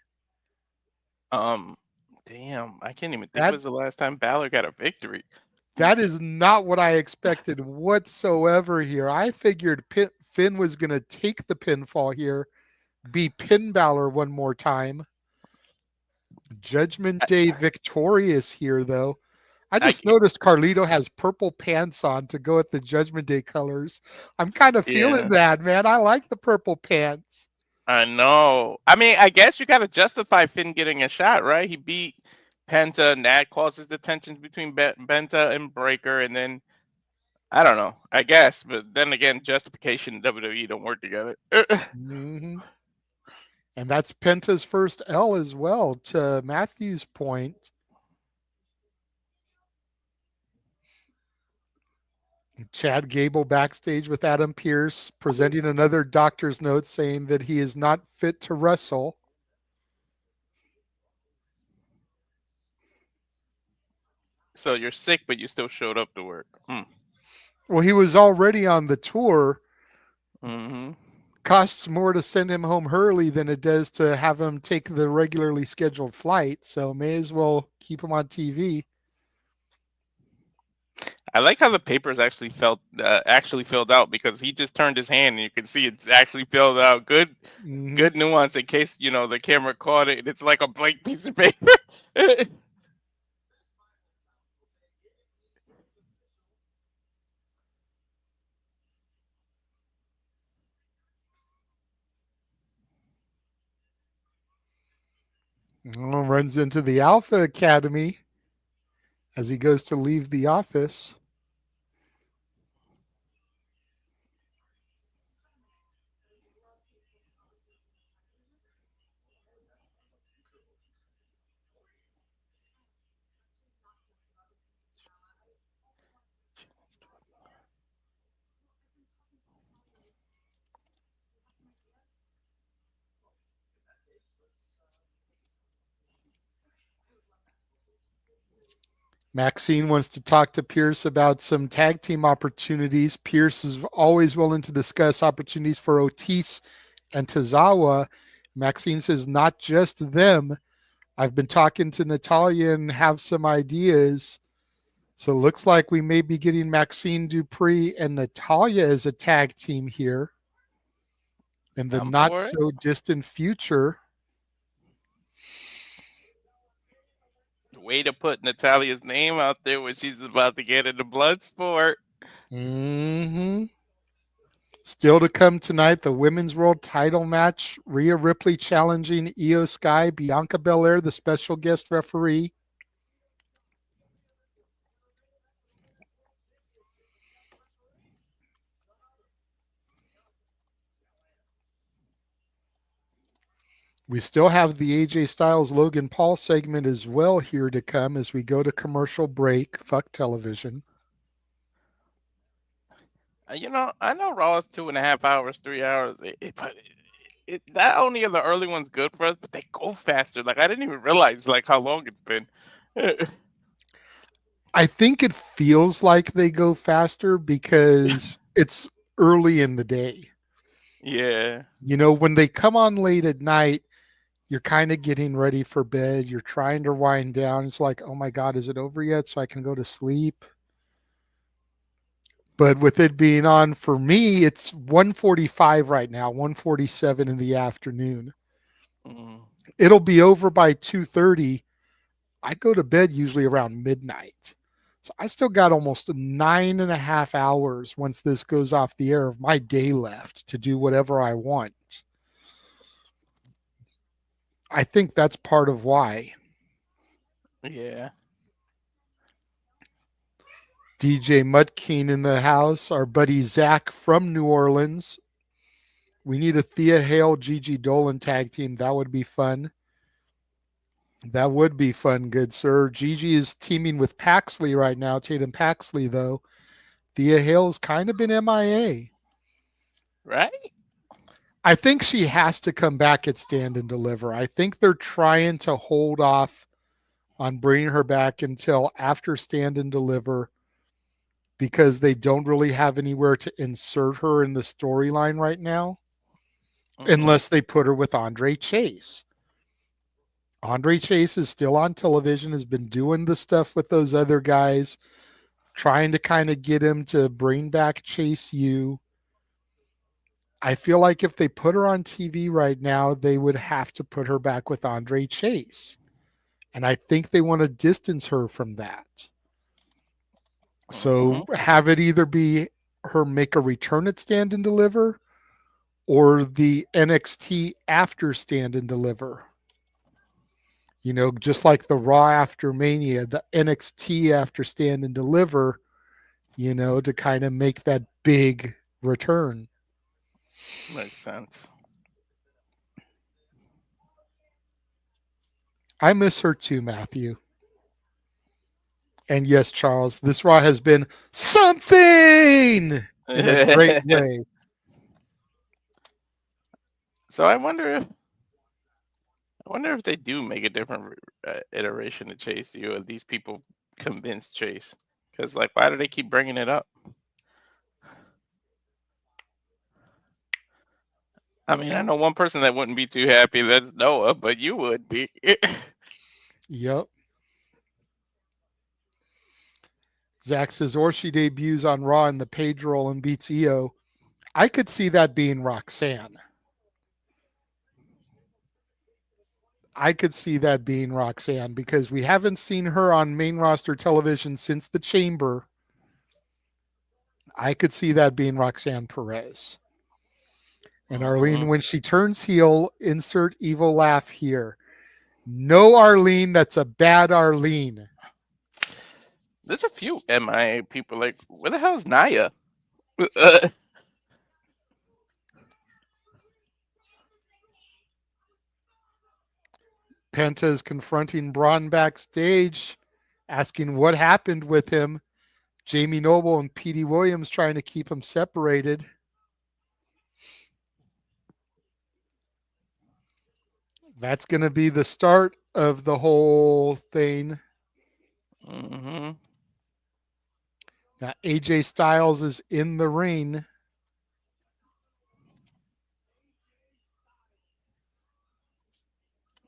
[SPEAKER 2] Damn, I can't even think it was the last time Balor got a victory.
[SPEAKER 1] That is not what I expected whatsoever here. I figured Finn was going to take the pinfall here, be Finn Balor one more time. Judgment Day victorious here, though. I just noticed Carlito has purple pants on to go with the Judgment Day colors. I'm kind of feeling that, man. I like the purple pants.
[SPEAKER 2] I know. I mean, I guess you got to justify Finn getting a shot, right? He beat Penta, and that causes the tensions between Penta and Breaker, and then I don't know. I guess, but then again, justification and WWE don't work together.
[SPEAKER 1] Mm-hmm. And that's Penta's first L as well, to Matthew's point. Chad Gable backstage with Adam Pearce, presenting another doctor's note saying that he is not fit to wrestle.
[SPEAKER 2] So you're sick, but you still showed up to work.
[SPEAKER 1] Well, he was already on the tour.
[SPEAKER 2] Mm-hmm.
[SPEAKER 1] Costs more to send him home early than it does to have him take the regularly scheduled flight. So may as well keep him on TV.
[SPEAKER 2] I like how the papers actually filled out, because he just turned his hand and you can see it's actually filled out. Good nuance in case the camera caught it. It's like a blank piece of paper.
[SPEAKER 1] Runs into the Alpha Academy as he goes to leave the office. Maxine wants to talk to Pierce about some tag team opportunities. Pierce is always willing to discuss opportunities for Otis and Tozawa. Maxine says, not just them. I've been talking to Natalya and have some ideas. So it looks like we may be getting Maxine Dupree and Natalya as a tag team here in the not so distant future.
[SPEAKER 2] Way to put Natalya's name out there when she's about to get into Bloodsport.
[SPEAKER 1] Mm-hmm. Still to come tonight, the Women's World Title match. Rhea Ripley challenging Io Sky. Bianca Belair, the special guest referee. We still have the AJ Styles Logan Paul segment as well here to come as we go to commercial break. Fuck television.
[SPEAKER 2] I know Raw is 2.5 hours, 3 hours, but not only are the early ones good for us, but they go faster. Like I didn't even realize like how long it's been.
[SPEAKER 1] I think it feels like they go faster because it's early in the day.
[SPEAKER 2] Yeah.
[SPEAKER 1] You know, when they come on late at night, you're kind of getting ready for bed. You're trying to wind down. It's like, oh my God, is it over yet? So I can go to sleep. But with it being on for me, it's 1:45 right now, 1:47 in the afternoon.
[SPEAKER 2] Mm.
[SPEAKER 1] It'll be over by 2:30. I go to bed usually around midnight. So I still got almost 9.5 hours once this goes off the air of my day left to do whatever I want. I think that's part of why.
[SPEAKER 2] Yeah.
[SPEAKER 1] DJ Mudkeen in the house, our buddy Zach from New Orleans. We need a Thea Hale, Gigi Dolan tag team. That would be fun. That would be fun, good sir. Gigi is teaming with Paxley right now, Tatum Paxley, though. Thea Hale's kind of been MIA.
[SPEAKER 2] Right?
[SPEAKER 1] I think she has to come back at Stand and Deliver. I think they're trying to hold off on bringing her back until after Stand and Deliver because they don't really have anywhere to insert her in the storyline right now, unless they put her with Andre Chase. Andre Chase is still on television, has been doing the stuff with those other guys, trying to kind of get him to bring back Chase U. I feel like if they put her on TV right now, they would have to put her back with Andre Chase. And I think they want to distance her from that. So have it either be her make a return at Stand and Deliver or the NXT after Stand and Deliver. You know, just like the Raw after Mania, the NXT after Stand and Deliver, you know, to kind of make that big return.
[SPEAKER 2] Makes sense.
[SPEAKER 1] I miss her too, Matthew. And yes, Charles, this Raw has been something in a great way.
[SPEAKER 2] So I wonder if they do make a different iteration of Chase U, or these people convince Chase. Because like, why do they keep bringing it up? I mean, I know one person that wouldn't be too happy. That's Noah, but you would be.
[SPEAKER 1] Yep. Zach says, or she debuts on Raw in the page roll and beats Io. I could see that being Roxanne. I could see that being Roxanne because we haven't seen her on main roster television since the Chamber. I could see that being Roxanne Perez. And Arlene, when she turns heel, insert evil laugh here. No, Arlene, that's a bad Arlene.
[SPEAKER 2] There's a few MIA people. Like, where the hell is Naya?
[SPEAKER 1] Penta is confronting Bron backstage, asking what happened with him. Jamie Noble and Petey Williams trying to keep him separated. That's going to be the start of the whole thing.
[SPEAKER 2] Mm-hmm.
[SPEAKER 1] Now, AJ Styles is in the ring.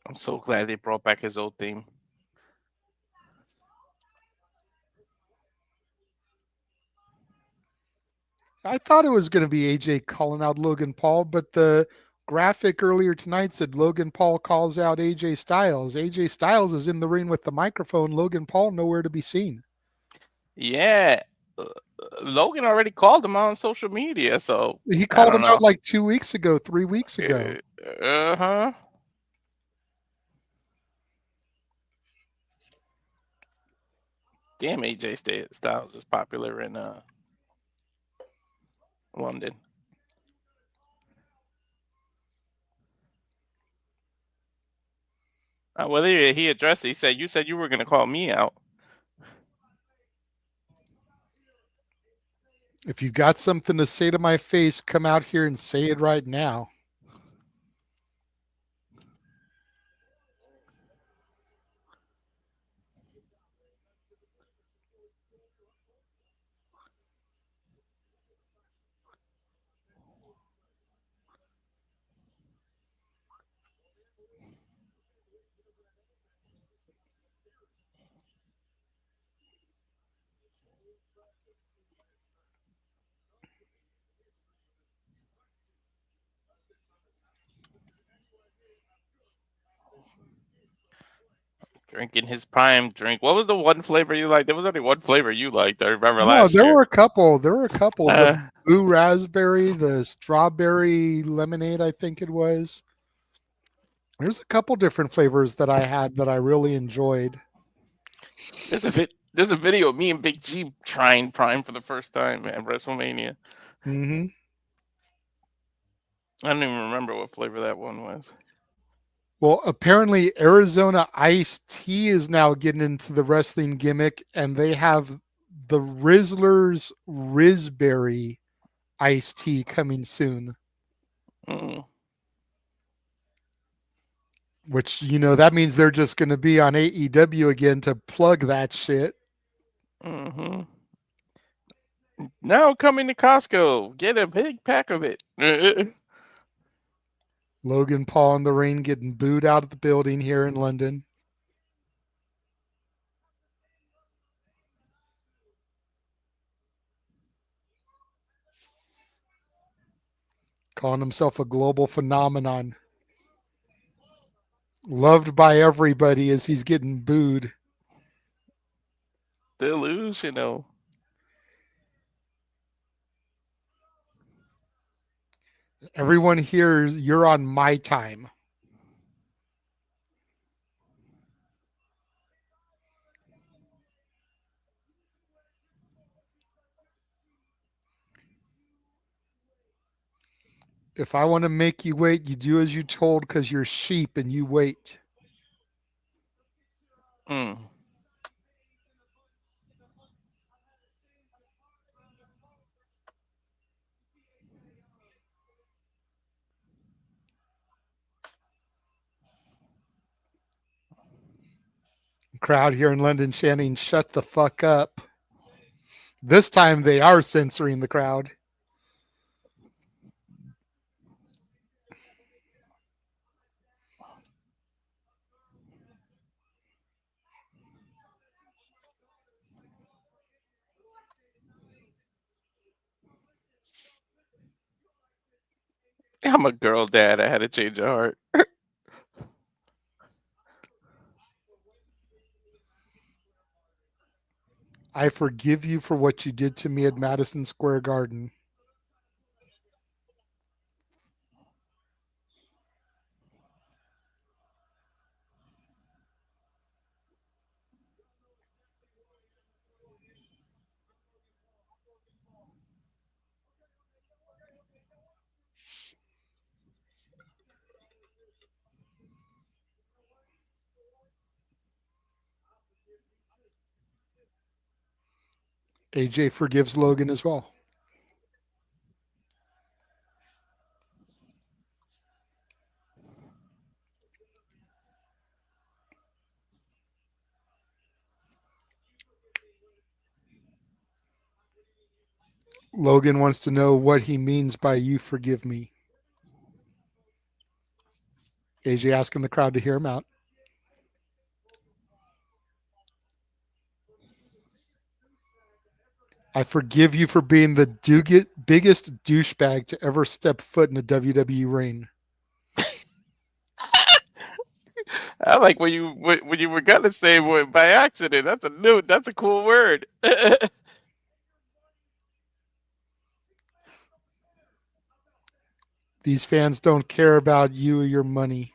[SPEAKER 2] I'm so glad they brought back his old theme.
[SPEAKER 1] I thought it was going to be AJ calling out Logan Paul, but the graphic earlier tonight said Logan Paul calls out AJ Styles. AJ Styles is in the ring with the microphone. Logan Paul nowhere to be seen.
[SPEAKER 2] Yeah. Logan already called him on social media, so
[SPEAKER 1] he called him out like 2 weeks ago, 3 weeks ago.
[SPEAKER 2] Uh-huh. Damn, AJ Styles is popular in London. Well, he addressed it. He said, "You said you were going to call me out."
[SPEAKER 1] If you got something to say to my face, come out here and say it right now.
[SPEAKER 2] Drinking his prime drink. What was the one flavor you liked? There was only one flavor you liked. I remember
[SPEAKER 1] No,
[SPEAKER 2] last
[SPEAKER 1] there
[SPEAKER 2] year.
[SPEAKER 1] were a couple. There were a couple. The
[SPEAKER 2] Uh,
[SPEAKER 1] blue raspberry, the strawberry lemonade, I think it was. There's a couple different flavors that I had that I really enjoyed.
[SPEAKER 2] there's a video of me and Big G trying prime for the first time at WrestleMania.
[SPEAKER 1] Hmm.
[SPEAKER 2] I don't even remember what flavor that one was.
[SPEAKER 1] Well, apparently Arizona iced tea is now getting into the wrestling gimmick, and they have the Rizzler's Rizberry iced tea coming soon.
[SPEAKER 2] Mm.
[SPEAKER 1] Which, that means they're just going to be on AEW again to plug that shit.
[SPEAKER 2] Hmm. Now coming to Costco, get a big pack of it.
[SPEAKER 1] Logan Paul in the ring getting booed out of the building here in London. Calling himself a global phenomenon. Loved by everybody as he's getting booed.
[SPEAKER 2] Delusional.
[SPEAKER 1] Everyone here, you're on my time. If I want to make you wait, you do as you're told because you're sheep and you wait.
[SPEAKER 2] Mm.
[SPEAKER 1] Crowd here in London chanting, "Shut the fuck up." This time they are censoring the crowd.
[SPEAKER 2] I'm a girl dad. I had to change of heart.
[SPEAKER 1] I forgive you for what you did to me at Madison Square Garden. AJ forgives Logan as well. Logan wants to know what he means by "you forgive me." AJ asking the crowd to hear him out. I forgive you for being the biggest douchebag to ever step foot in a WWE ring.
[SPEAKER 2] I like when you were gonna say by accident. That's a cool word.
[SPEAKER 1] These fans don't care about you or your money.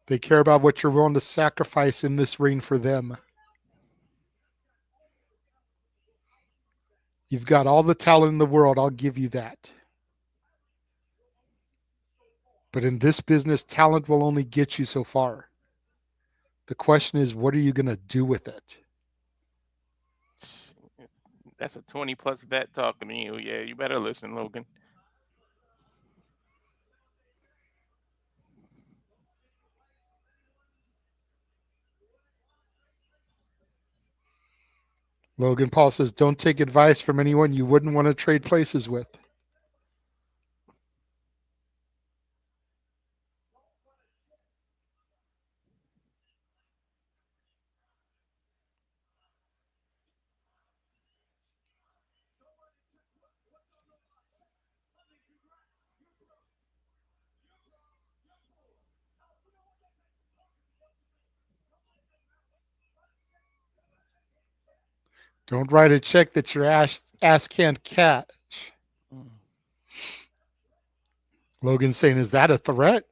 [SPEAKER 1] They care about what you're willing to sacrifice in this ring for them. You've got all the talent in the world. I'll give you that. But in this business, talent will only get you so far. The question is, what are you going to do with it?
[SPEAKER 2] That's a 20+ vet talking to you. Yeah, you better listen, Logan.
[SPEAKER 1] Logan Paul says, don't take advice from anyone you wouldn't want to trade places with. Don't write a check that your ass can't catch. Logan saying, is that a threat?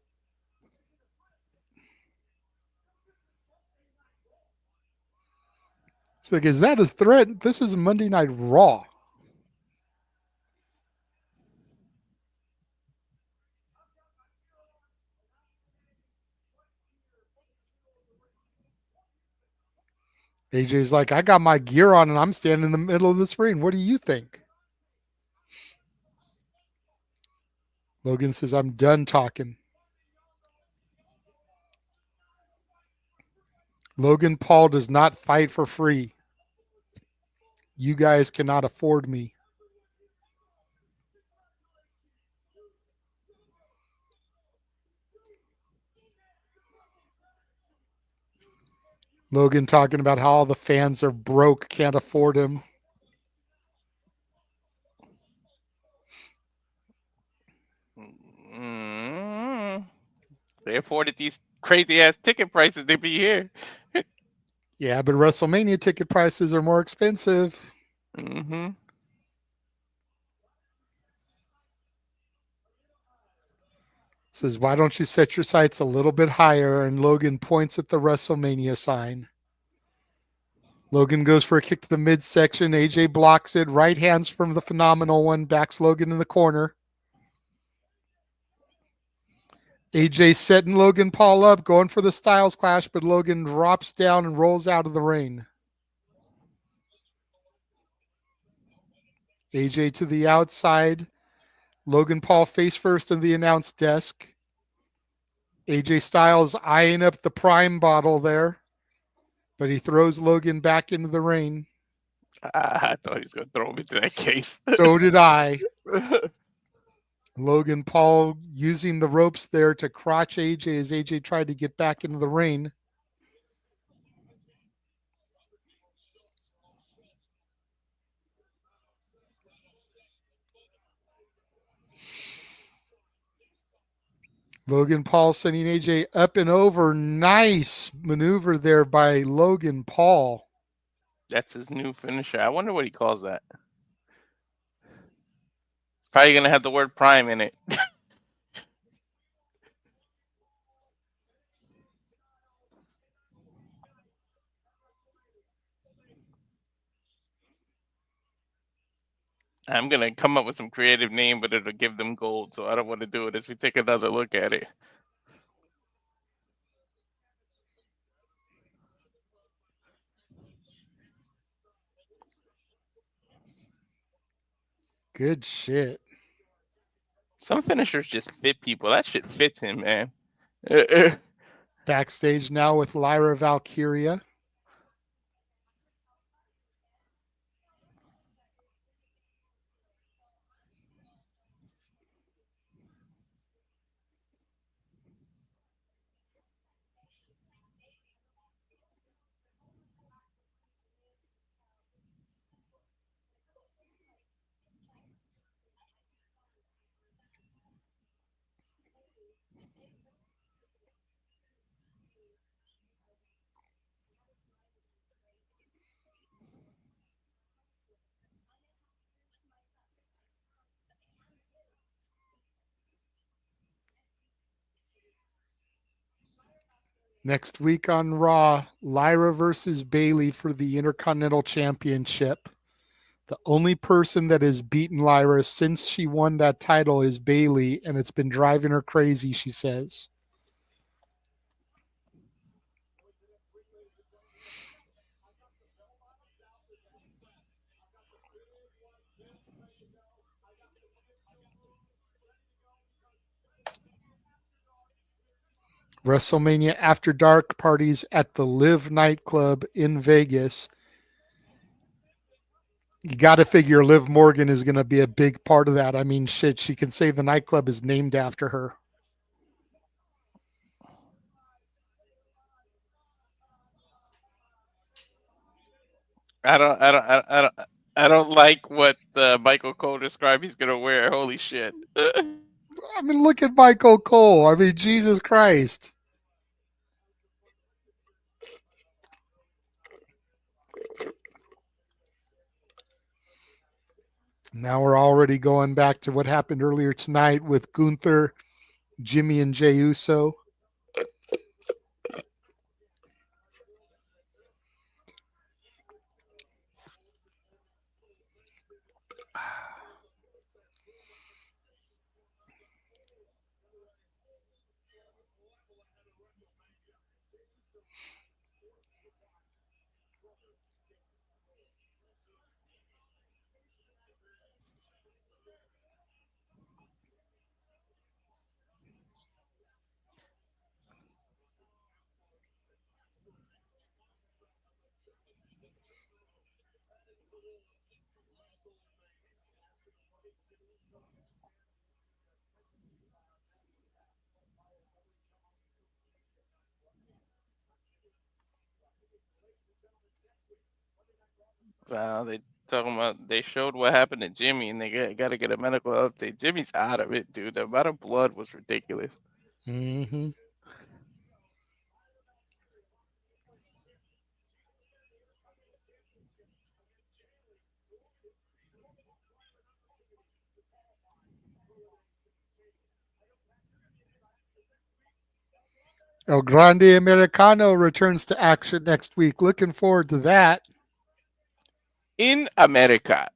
[SPEAKER 1] It's like, is that a threat? This is Monday Night Raw. AJ's like, I got my gear on and I'm standing in the middle of this ring. What do you think? Logan says, I'm done talking. Logan Paul does not fight for free. You guys cannot afford me. Logan talking about how all the fans are broke, can't afford him.
[SPEAKER 2] They afforded these crazy ass ticket prices to be here.
[SPEAKER 1] Yeah, but WrestleMania ticket prices are more expensive.
[SPEAKER 2] Mm-hmm.
[SPEAKER 1] Says, why don't you set your sights a little bit higher? And Logan points at the WrestleMania sign. Logan goes for a kick to the midsection. AJ blocks it. Right hands from the Phenomenal One. Backs Logan in the corner. AJ setting Logan Paul up, going for the Styles Clash, but Logan drops down and rolls out of the ring. AJ to the outside. Logan Paul face first in the announce desk. AJ Styles eyeing up the Prime bottle there, but he throws Logan back into the ring.
[SPEAKER 2] I thought he was going to throw him into that case.
[SPEAKER 1] So did I. Logan Paul using the ropes there to crotch AJ as AJ tried to get back into the ring. Logan Paul sending AJ up and over. Nice maneuver there by Logan Paul.
[SPEAKER 2] That's his new finisher. I wonder what he calls that. Probably going to have the word Prime in it. I'm going to come up with some creative name, but it'll give them gold, so I don't want to do it as we take another look at it.
[SPEAKER 1] Good shit.
[SPEAKER 2] Some finishers just fit people. That shit fits him, man.
[SPEAKER 1] Backstage now with Lyra Valkyria. Next week on Raw, Lyra versus Bayley for the Intercontinental Championship. The only person that has beaten Lyra since she won that title is Bayley, and it's been driving her crazy, she says. WrestleMania After Dark parties at the Live nightclub in Vegas. You got to figure Liv Morgan is going to be a big part of that. I mean, shit, she can say the nightclub is named after her.
[SPEAKER 2] I don't like what Michael Cole described he's gonna wear. Holy shit!
[SPEAKER 1] I mean, look at Michael Cole. I mean, Jesus Christ. Now we're already going back to what happened earlier tonight with Gunther, Jimmy, and Jey Uso.
[SPEAKER 2] Wow, they showed what happened to Jimmy, and they got to get a medical update. Jimmy's out of it, dude. The amount of blood was ridiculous.
[SPEAKER 1] Mm-hmm. El Grande Americano returns to action next week. Looking forward to that.
[SPEAKER 2] In America.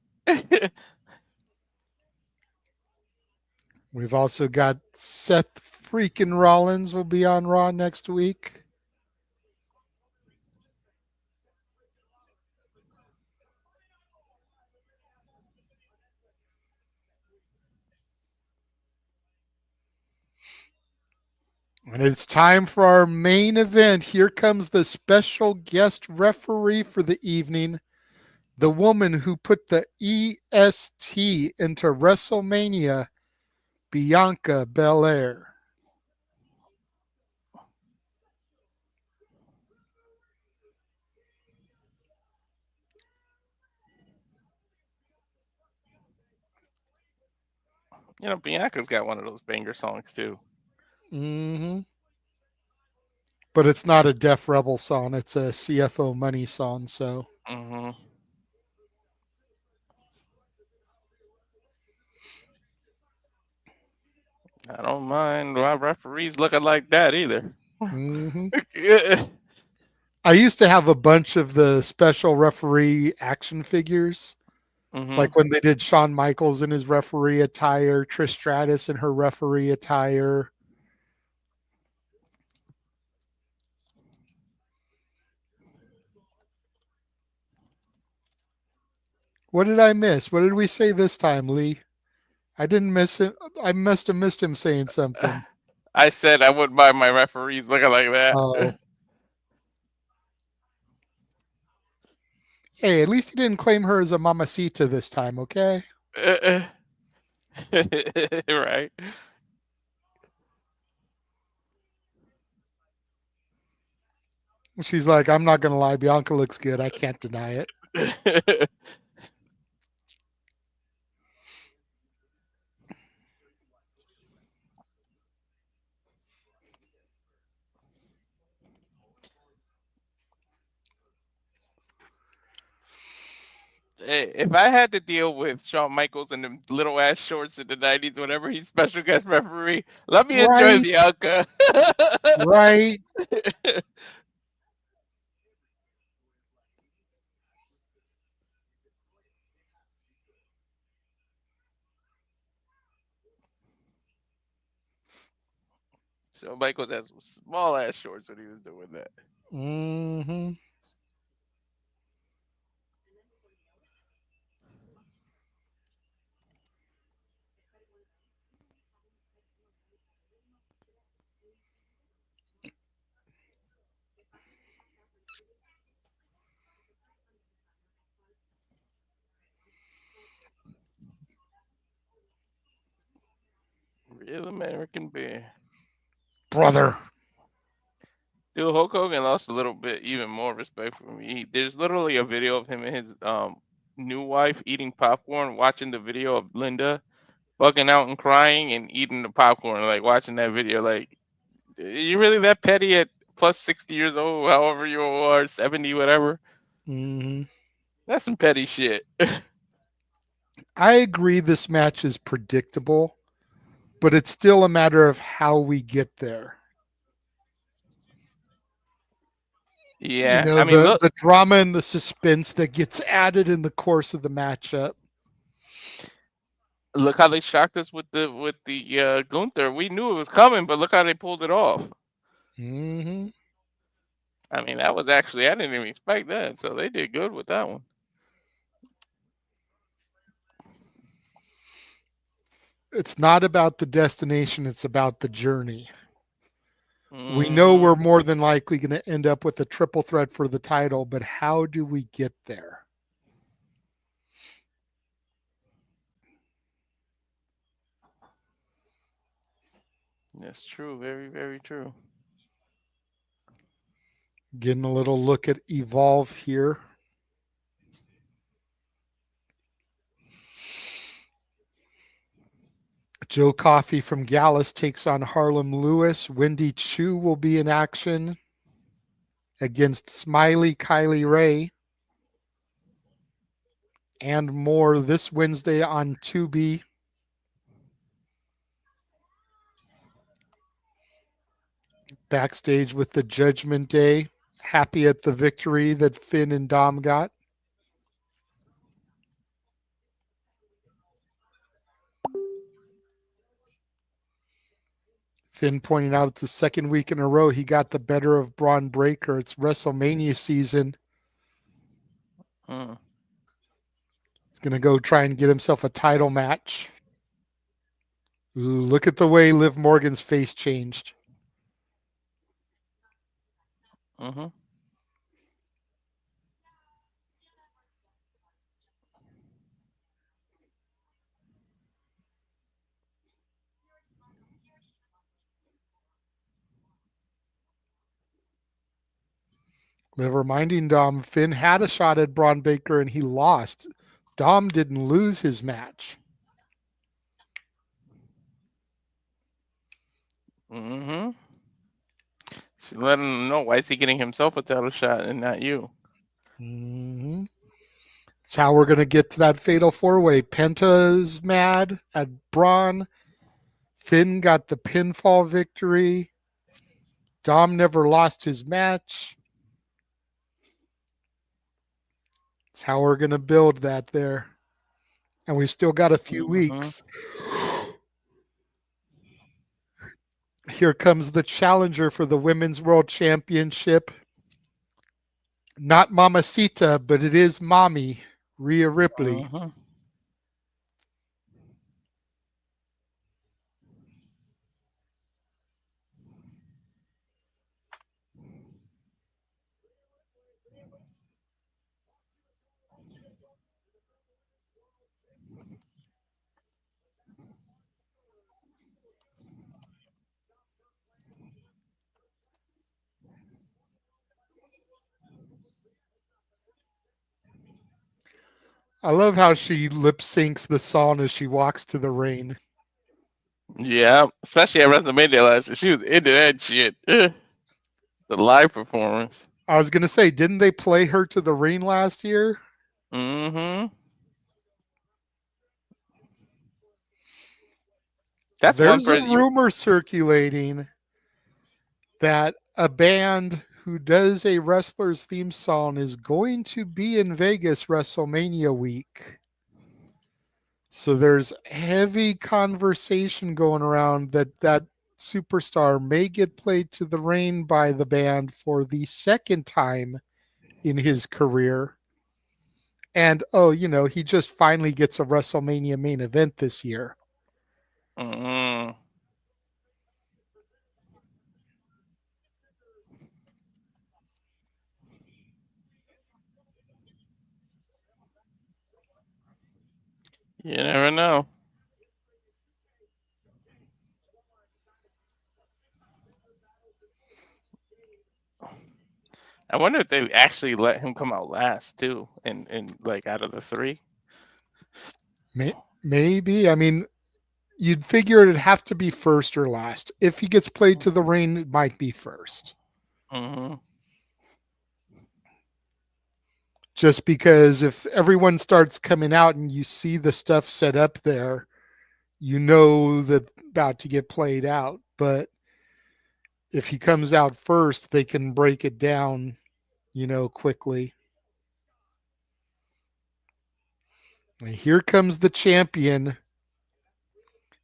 [SPEAKER 1] We've also got Seth freaking Rollins will be on Raw next week. And it's time for our main event. Here comes the special guest referee for the evening, the woman who put the EST into WrestleMania, Bianca Belair.
[SPEAKER 2] Bianca's got one of those banger songs too.
[SPEAKER 1] Mm-hmm. But it's not a Def Rebel song. It's a CFO Money song. So.
[SPEAKER 2] Mm-hmm. I don't mind my referees looking like that either.
[SPEAKER 1] Mm-hmm.
[SPEAKER 2] Yeah.
[SPEAKER 1] I used to have a bunch of the special referee action figures.
[SPEAKER 2] Mm-hmm.
[SPEAKER 1] Like when they did Shawn Michaels in his referee attire, Trish Stratus in her referee attire. What did I miss? What did we say this time, Lee? I didn't miss it. I must have missed him saying something.
[SPEAKER 2] I said I wouldn't mind my referees looking like that.
[SPEAKER 1] Oh. Hey, at least he didn't claim her as a mamacita this time, okay?
[SPEAKER 2] Right.
[SPEAKER 1] She's like, I'm not going to lie. Bianca looks good. I can't deny it.
[SPEAKER 2] If I had to deal with Shawn Michaels and them little ass shorts in the 90s, whenever he's special guest referee, let me enjoy
[SPEAKER 1] Right.
[SPEAKER 2] Bianca.
[SPEAKER 1] Right.
[SPEAKER 2] Shawn Michaels has some small ass shorts when he was doing that.
[SPEAKER 1] Mm-hmm.
[SPEAKER 2] Real American beer.
[SPEAKER 1] Brother.
[SPEAKER 2] Dude, Hulk Hogan lost a little bit, even more respect for me. There's literally a video of him and his new wife eating popcorn, watching the video of Linda bugging out and crying and eating the popcorn, like watching that video. Like, you really that petty at plus 60 years old, however you are, 70, whatever?
[SPEAKER 1] Mm-hmm.
[SPEAKER 2] That's some petty shit.
[SPEAKER 1] I agree this match is predictable, but it's still a matter of how we get there.
[SPEAKER 2] Yeah,
[SPEAKER 1] I
[SPEAKER 2] I mean,
[SPEAKER 1] mean,
[SPEAKER 2] look,
[SPEAKER 1] the drama and the suspense that gets added in the course of the matchup.
[SPEAKER 2] look how they shocked us with the Gunther. We knew it was coming, but look how they pulled it off.
[SPEAKER 1] Mm-hmm.
[SPEAKER 2] I mean, that was actually I didn't even expect that, so they did good with that one.
[SPEAKER 1] It's not about the destination, it's about the journey. We know we're
[SPEAKER 2] Mhm.
[SPEAKER 1] more than likely going to end up with a triple threat for the title, but how do we get there?
[SPEAKER 2] That's true. Very, very true.
[SPEAKER 1] Getting a little look at Evolve here. Joe Coffey from Gallus takes on Harlem Lewis. Wendy Chu will be in action against Smiley Kylie Ray. And more this Wednesday on Tubi. Backstage with the Judgment Day. Happy at the victory that Finn and Dom got. Finn pointing out it's the second week in a row he got the better of Bron Breakker. It's WrestleMania season.
[SPEAKER 2] Mm.
[SPEAKER 1] He's going to go try and get himself a title match. Ooh, look at the way Liv Morgan's face changed.
[SPEAKER 2] Mm-hmm.
[SPEAKER 1] Liv reminding Dom Finn had a shot at Bron Breakker and he lost. Dom didn't lose his match.
[SPEAKER 2] Mm-hmm. She's letting him know why is he getting himself a title shot and not you.
[SPEAKER 1] Mm-hmm. That's how we're going to get to that fatal four-way. Penta's mad at Bron. Finn got the pinfall victory. Dom never lost his match. That's how we're going to build that there. And we've still got a few weeks. Here comes the challenger for the Women's World Championship. Not Mamacita, but it is Mommy, Rhea Ripley.
[SPEAKER 2] Mm-hmm.
[SPEAKER 1] I love how she lip syncs the song as she walks to the ring.
[SPEAKER 2] Yeah, especially at WrestleMania last year. She was into that shit. The live performance.
[SPEAKER 1] I was going to say, didn't they play her to the ring last year?
[SPEAKER 2] Mm-hmm. That's
[SPEAKER 1] There's
[SPEAKER 2] one
[SPEAKER 1] a
[SPEAKER 2] person.
[SPEAKER 1] rumor circulating that a band who does a wrestler's theme song is going to be in Vegas WrestleMania week. So there's heavy conversation going around that superstar may get played to the ring by the band for the second time in his career. And, he just finally gets a WrestleMania main event this year.
[SPEAKER 2] Mm-hmm. You never know. I wonder if they actually let him come out last too, and like out of the three.
[SPEAKER 1] Maybe. I mean, you'd figure it'd have to be first or last. If he gets played to the ring, it might be first.
[SPEAKER 2] Mm-hmm.
[SPEAKER 1] Just because if everyone starts coming out and you see the stuff set up there, you know that about to get played out. But if he comes out first, they can break it down, quickly. And here comes the champion.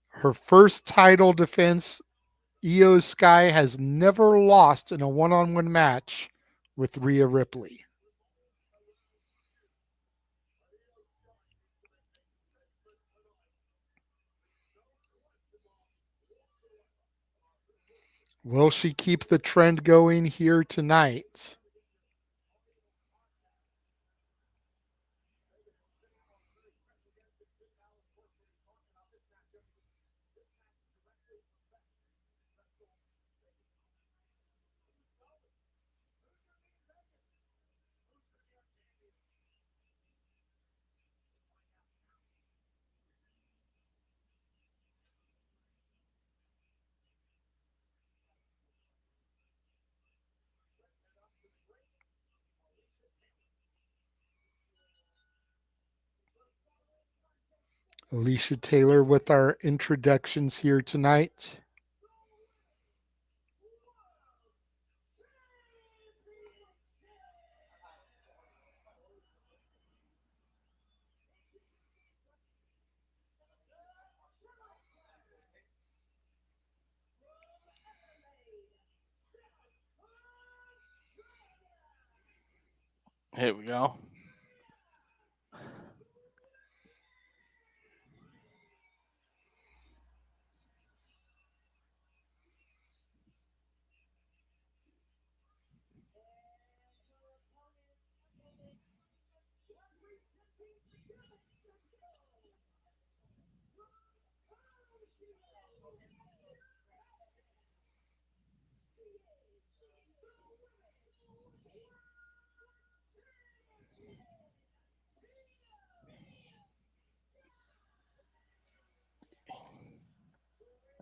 [SPEAKER 1] Her first title defense. Io Sky has never lost in a one-on-one match with Rhea Ripley. Will she keep the trend going here tonight? Alicia Taylor with our introductions here tonight.
[SPEAKER 2] Here we go.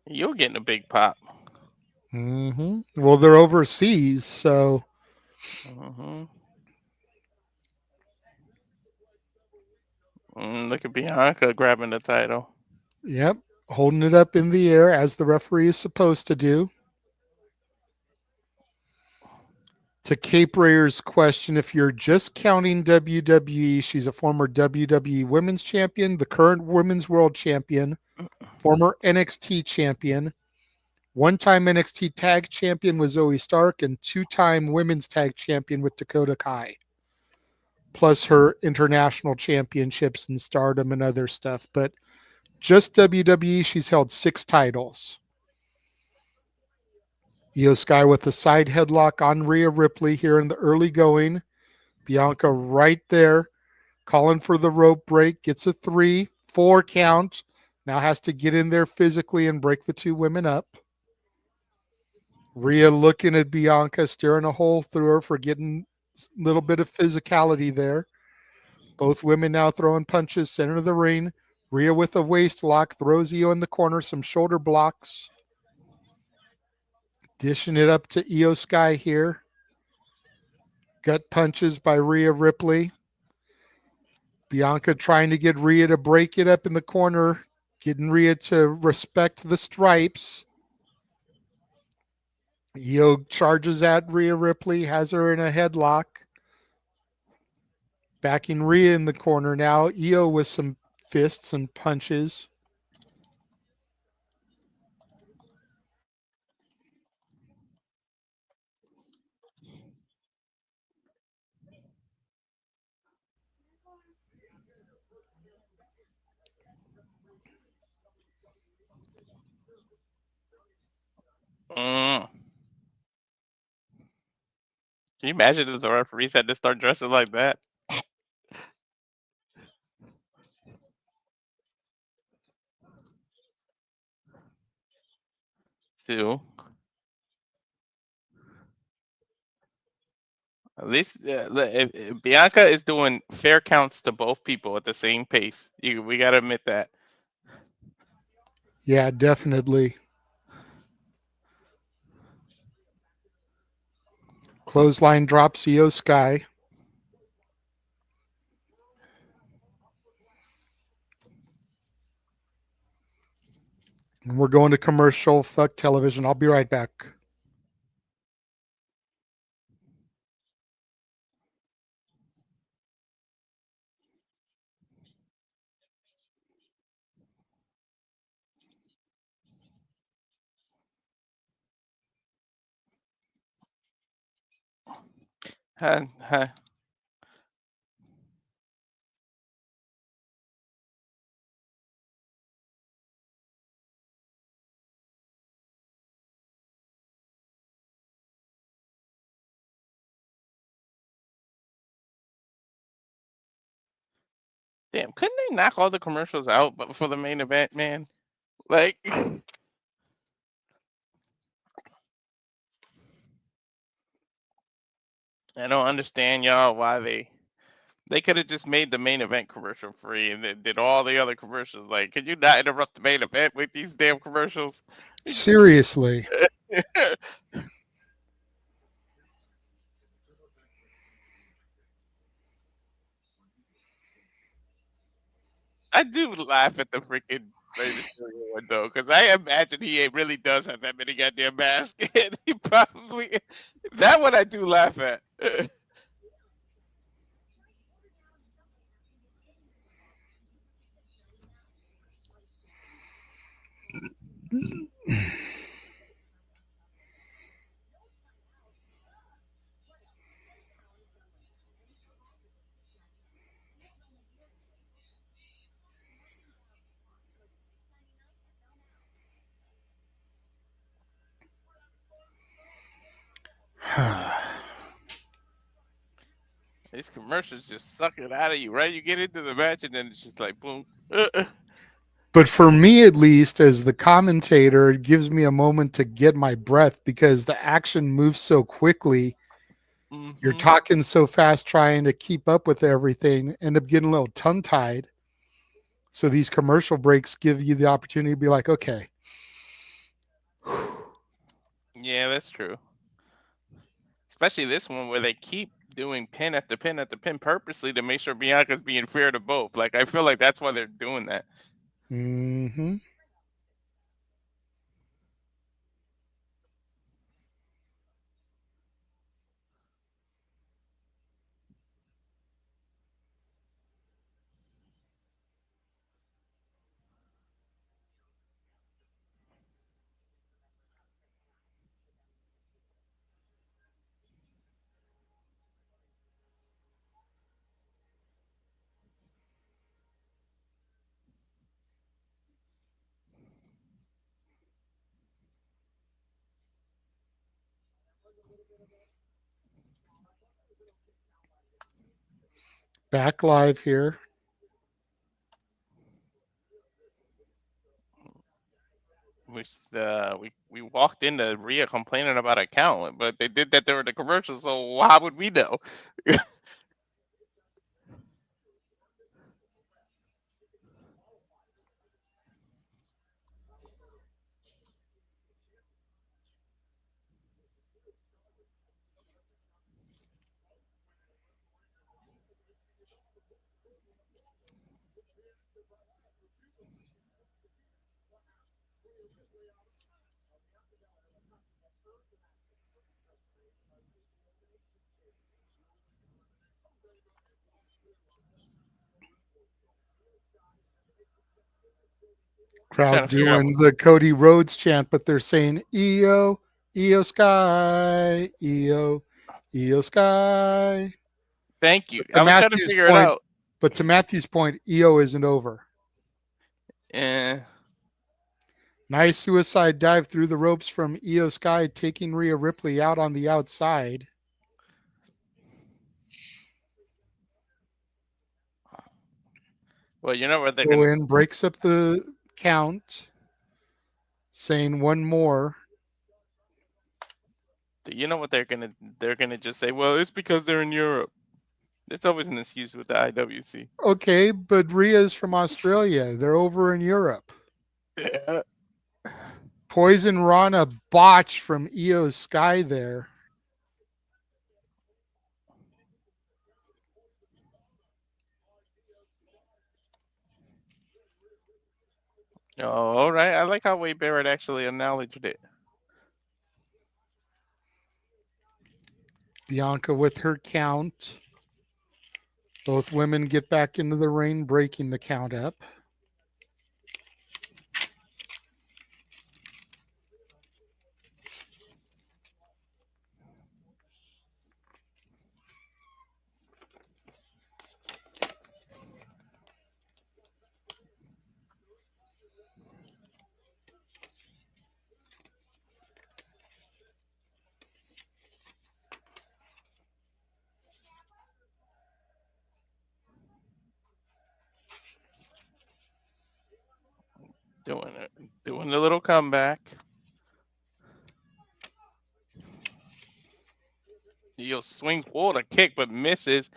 [SPEAKER 2] You're getting a big pop.
[SPEAKER 1] Well, they're overseas, so.
[SPEAKER 2] Look at Bianca grabbing the title.
[SPEAKER 1] Yep, holding it up in the air as the referee is supposed to do. To Cape Rayer's question, if you're just counting WWE, she's a former WWE Women's Champion, the current Women's World Champion, former NXT Champion, one-time NXT Tag Champion with Zoe Stark, and two-time Women's Tag Champion with Dakota Kai, plus her international championships and Stardom and other stuff. But just WWE, she's held 6 titles. Io Sky with a side headlock on Rhea Ripley here in the early going. Bianca right there, calling for the rope break, gets a 3-4 count. Now has to get in there physically and break the 2 women up. Rhea looking at Bianca, staring a hole through her for getting a little bit of physicality there. Both women now throwing punches, center of the ring. Rhea with a waist lock, throws Io in the corner, some shoulder blocks. Dishing it up to Io Sky here. Gut punches by Rhea Ripley. Bianca trying to get Rhea to break it up in the corner, getting Rhea to respect the stripes. Io charges at Rhea Ripley, has her in a headlock. Backing Rhea in the corner now. Io with some fists and punches.
[SPEAKER 2] Can you imagine if the referees had to start dressing like that? Too. At least if Bianca is doing fair counts to both people at the same pace. We gotta admit that.
[SPEAKER 1] Yeah, definitely. Clothesline drops Io Sky. We're going to commercial. Fuck television. I'll be right back.
[SPEAKER 2] Huh. Damn, couldn't they knock all the commercials out but for the main event, man? Like, I don't understand y'all why they could have just made the main event commercial free and then did all the other commercials. Like, could you not interrupt the main event with these damn commercials?
[SPEAKER 1] Seriously.
[SPEAKER 2] I do laugh at the freaking Rey Mysterio one though, because I imagine he really does have that many goddamn masks, and he probably that one I do laugh at. These commercials just suck it out of you, right? You get into the match and then it's just like boom.
[SPEAKER 1] But for me, at least, as the commentator, it gives me a moment to get my breath because the action moves so quickly. You're
[SPEAKER 2] Mm-hmm.
[SPEAKER 1] talking so fast, trying to keep up with everything, end up getting a little tongue tied. So these commercial breaks give you the opportunity to be like, okay.
[SPEAKER 2] Yeah, that's true. Especially this one where they keep doing pin after pin after pin purposely to make sure Bianca's being fair to both. Like I feel like that's why they're doing that.
[SPEAKER 1] Mm-hmm. Back live here.
[SPEAKER 2] We walked into Rhea complaining about a count, but they did that during the commercial, so how would we know? Trying
[SPEAKER 1] Crowd
[SPEAKER 2] to figure out.
[SPEAKER 1] doing the Cody Rhodes chant, but they're saying EO, EO Sky, EO, EO Sky.
[SPEAKER 2] Thank you.
[SPEAKER 1] But
[SPEAKER 2] I was trying to figure it out.
[SPEAKER 1] To Matthew's point, EO isn't over.
[SPEAKER 2] Eh.
[SPEAKER 1] Nice suicide dive through the ropes from EO Sky, taking Rhea Ripley out on the outside.
[SPEAKER 2] Well, you know what they're
[SPEAKER 1] Go
[SPEAKER 2] gonna.
[SPEAKER 1] in, breaks up the count, saying one more.
[SPEAKER 2] You know what they're gonna. They're gonna just say, well, it's because they're in Europe. It's always an excuse with the IWC.
[SPEAKER 1] Okay, but Rhea's from Australia. They're over in Europe.
[SPEAKER 2] Yeah.
[SPEAKER 1] Poison Rana botch from EO Sky there.
[SPEAKER 2] Oh, all right. I like how Wade Barrett actually acknowledged it.
[SPEAKER 1] Bianca with her count. Both women get back into the ring, breaking the count up.
[SPEAKER 2] Doing the little comeback. He'll swing forward a kick, but misses.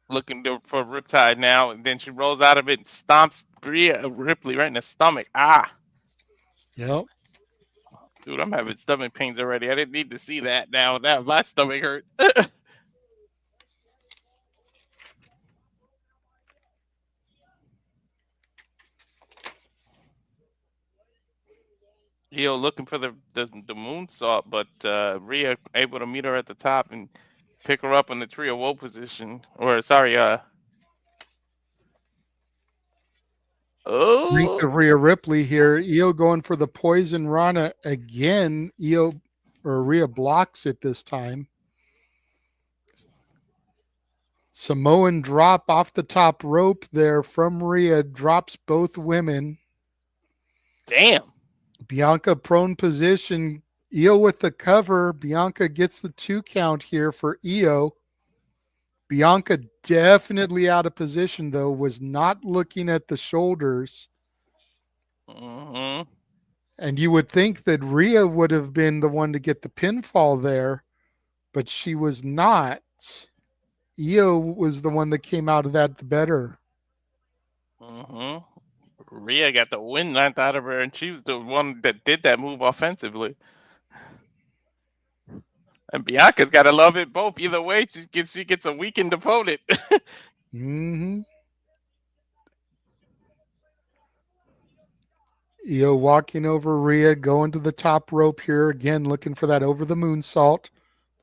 [SPEAKER 2] Looking for Riptide now, and then she rolls out of it and stomps Ripley right in the stomach. Ah,
[SPEAKER 1] Yep.
[SPEAKER 2] dude, I'm having stomach pains already. I didn't need to see that. Now my stomach hurts. Io looking for the moonsault, but Rhea able to meet her at the top and pick her up in the trio woe position. Or sorry,
[SPEAKER 1] Strength
[SPEAKER 2] oh
[SPEAKER 1] of Rhea Ripley here. Io going for the poison Rana again. Rhea blocks it this time. Samoan drop off the top rope there from Rhea. Drops both women.
[SPEAKER 2] damn.
[SPEAKER 1] Bianca prone position. Io with the cover. Bianca gets the 2 count here for Io. Bianca definitely out of position, though, was not looking at the shoulders.
[SPEAKER 2] Mm-hmm.
[SPEAKER 1] And you would think that Rhea would have been the one to get the pinfall there, but she was not. Io was the one that came out of that the better.
[SPEAKER 2] Mm-hmm. Rhea got the wind knocked out of her, and she was the one that did that move offensively. And Bianca's got to love it both. Either way, she gets a weakened opponent.
[SPEAKER 1] Mm-hmm. Io walking over Rhea, going to the top rope here again, looking for that over the moonsault.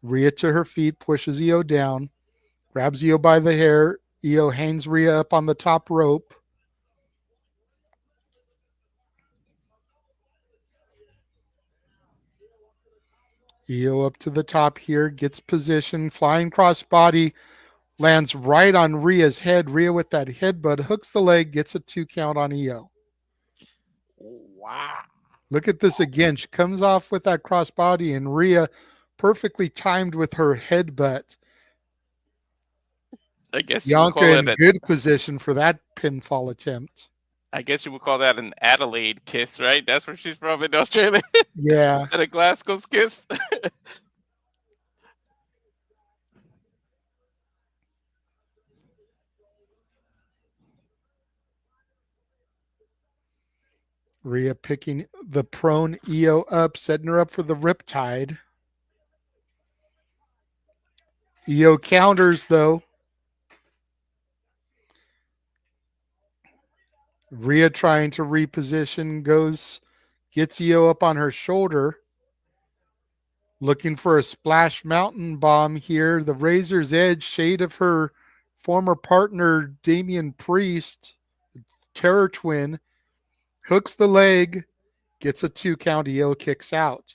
[SPEAKER 1] Rhea to her feet, pushes Io down, grabs Io by the hair. Io hangs Rhea up on the top rope. Io up to the top here, gets position, flying crossbody, lands right on Rhea's head. Rhea with that headbutt, hooks the leg, gets a 2 count on Io.
[SPEAKER 2] Wow.
[SPEAKER 1] Look at this again. She comes off with that crossbody, and Rhea perfectly timed with her headbutt.
[SPEAKER 2] I guess you would
[SPEAKER 1] Bianca
[SPEAKER 2] call
[SPEAKER 1] in
[SPEAKER 2] it
[SPEAKER 1] good position for that pinfall attempt.
[SPEAKER 2] I guess you would call that an Adelaide kiss, right? That's where she's from in Australia.
[SPEAKER 1] Yeah.
[SPEAKER 2] At a Glasgow's kiss.
[SPEAKER 1] Rhea picking the prone Io up, setting her up for the riptide. Io counters, though. Rhea trying to reposition, gets Io up on her shoulder. Looking for a splash mountain bomb here. The Razor's Edge, shade of her former partner, Damian Priest, Terror Twin, hooks the leg, gets a 2 count. Io kicks out.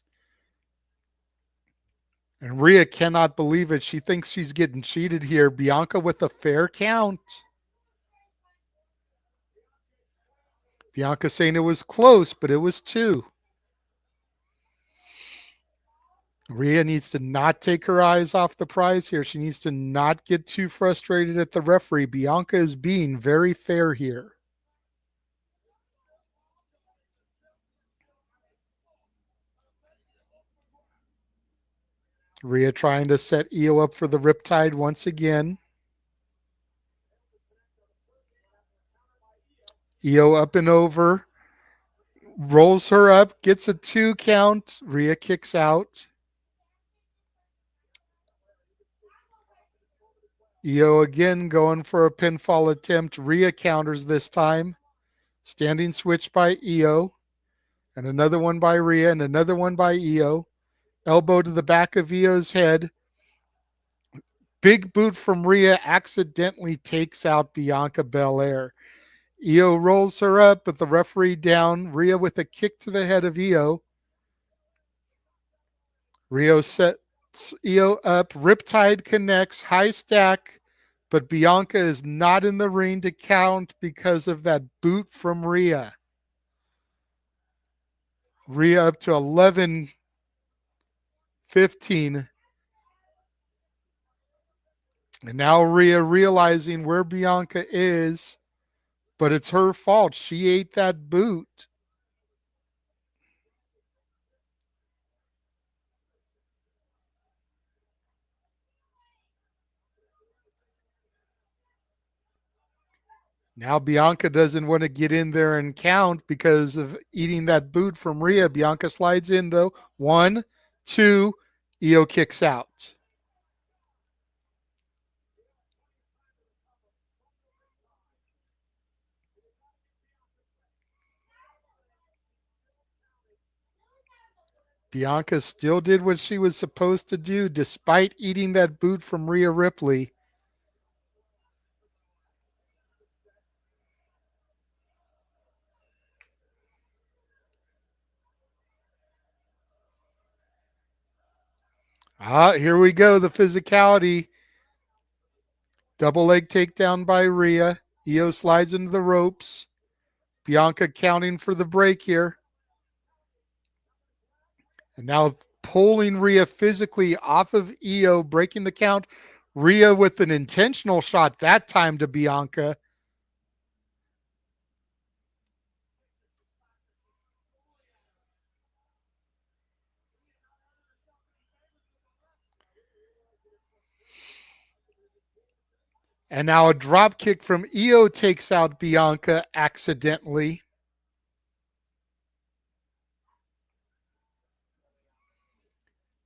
[SPEAKER 1] And Rhea cannot believe it. She thinks she's getting cheated here. Bianca with a fair count. Bianca saying it was close, but it was 2. Rhea needs to not take her eyes off the prize here. She needs to not get too frustrated at the referee. Bianca is being very fair here. Rhea trying to set Io up for the riptide once again. Io up and over. Rolls her up, gets a 2 count. Rhea kicks out. Io again going for a pinfall attempt. Rhea counters this time. Standing switch by Io. And another one by Rhea. And another one by Io. Elbow to the back of Io's head. Big boot from Rhea accidentally takes out Bianca Belair. Io rolls her up, but the referee down. Rhea with a kick to the head of Io. Rio sets Io up. Riptide connects. High stack. But Bianca is not in the ring to count because of that boot from Rhea. Rhea up to 11-15. And now Rhea realizing where Bianca is, but it's her fault. She ate that boot. Now Bianca doesn't want to get in there and count because of eating that boot from Rhea. Bianca slides in though. 1, 2, Io kicks out. Bianca still did what she was supposed to do despite eating that boot from Rhea Ripley. Here we go. The physicality. Double leg takedown by Rhea. Io slides into the ropes. Bianca counting for the break here. And now pulling Rhea physically off of Io, breaking the count. Rhea with an intentional shot that time to Bianca. And now a drop kick from Io takes out Bianca accidentally.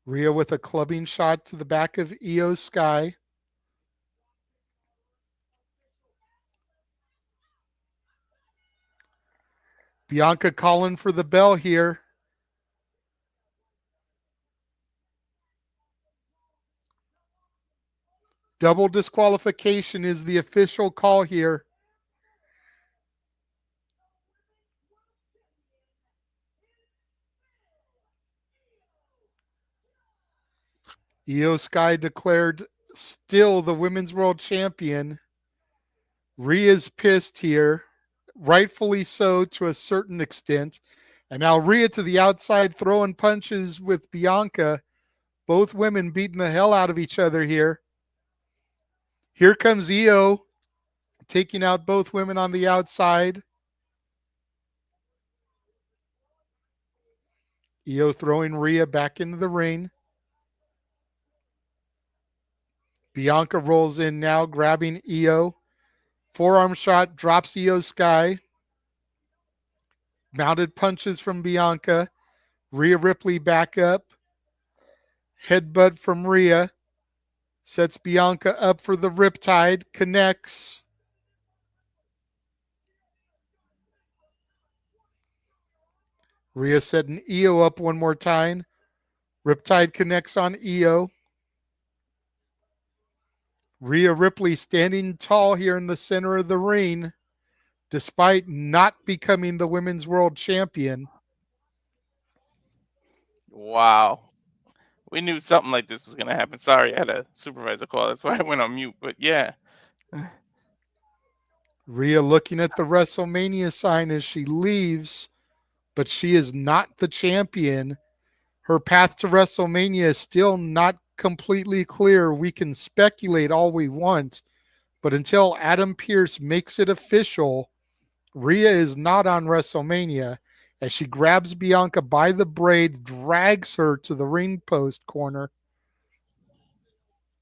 [SPEAKER 1] Rhea with a clubbing shot to the back of Io's sky. Bianca calling for the bell here. Double disqualification is the official call here. Io Sky declared still the Women's World Champion. Rhea's pissed here, rightfully so to a certain extent. And now Rhea to the outside throwing punches with Bianca. Both women beating the hell out of each other here. Here comes Io taking out both women on the outside. Io throwing Rhea back into the ring. Bianca rolls in now, grabbing Io. Forearm shot, drops Io Sky. Mounted punches from Bianca. Rhea Ripley back up. Headbutt from Rhea. Sets Bianca up for the Riptide. Connects. Rhea setting Io up one more time. Riptide connects on Io. Rhea Ripley standing tall here in the center of the ring, despite not becoming the Women's World Champion.
[SPEAKER 2] Wow. We knew something like this was going to happen. Sorry, I had a supervisor call. That's why I went on mute. But yeah.
[SPEAKER 1] Rhea looking at the WrestleMania sign as she leaves, but she is not the champion. Her path to WrestleMania is still not completely clear. We can speculate all we want, but until Adam Pearce makes it official, Rhea is not on WrestleMania as she grabs Bianca by the braid, drags her to the ring post corner.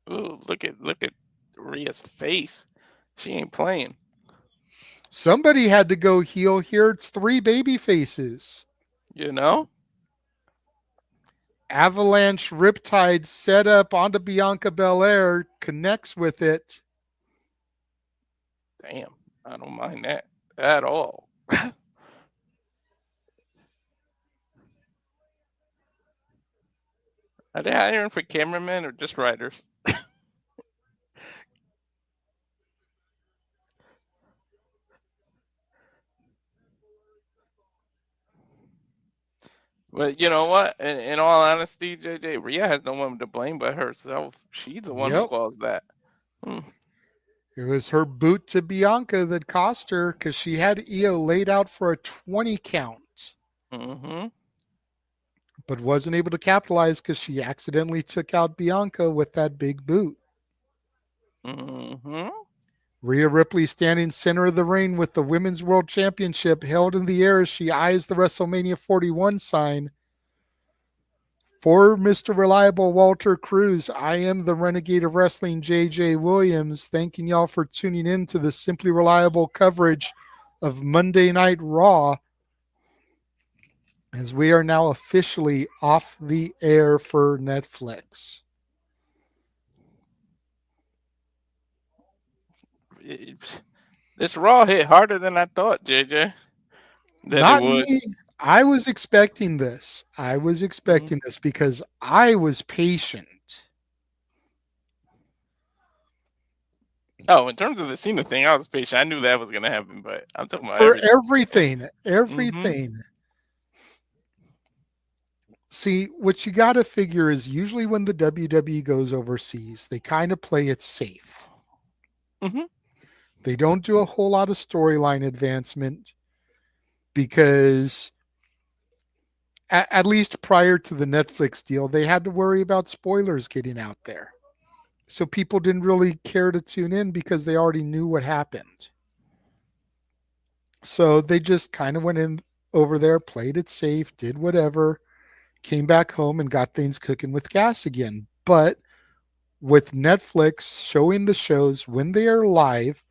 [SPEAKER 2] Ooh, look at Rhea's face. She ain't playing.
[SPEAKER 1] Somebody had to go heel here. It's 3 baby faces.
[SPEAKER 2] You know?
[SPEAKER 1] Avalanche Riptide set up onto Bianca Belair, connects with it.
[SPEAKER 2] Damn, I don't mind that at all. Are they hiring for cameramen or just writers? But you know what? In all honesty, JJ, Rhea has no one to blame but herself. She's the one who
[SPEAKER 1] Yep.
[SPEAKER 2] caused that.
[SPEAKER 1] It was her boot to Bianca that cost her because she had Io laid out for a 20 count,
[SPEAKER 2] Mm-hmm.
[SPEAKER 1] but wasn't able to capitalize because she accidentally took out Bianca with that big boot.
[SPEAKER 2] Mm-hmm.
[SPEAKER 1] Rhea Ripley standing center of the ring with the Women's World Championship held in the air as she eyes the WrestleMania 41 sign. For Mr. Reliable Walter Cruz, I am the Renegade of Wrestling, JJ Williams, thanking y'all for tuning in to the Simply Reliable coverage of Monday Night Raw, as we are now officially off the air for Netflix.
[SPEAKER 2] This Raw hit harder than I thought, JJ. That it
[SPEAKER 1] Not
[SPEAKER 2] would.
[SPEAKER 1] me. I was expecting this. I was expecting this because I was patient.
[SPEAKER 2] Oh, in terms of the Cena thing, I was patient. I knew that was gonna happen, but I'm talking about
[SPEAKER 1] For
[SPEAKER 2] everything.
[SPEAKER 1] everything. See, what you got to figure is usually when the WWE goes overseas, they kind of play it safe.
[SPEAKER 2] Mm-hmm.
[SPEAKER 1] They don't do a whole lot of storyline advancement because, at least prior to the Netflix deal, they had to worry about spoilers getting out there. So people didn't really care to tune in because they already knew what happened. So they just kind of went in over there, played it safe, did whatever, came back home and got things cooking with gas again. But with Netflix showing the shows when they are live,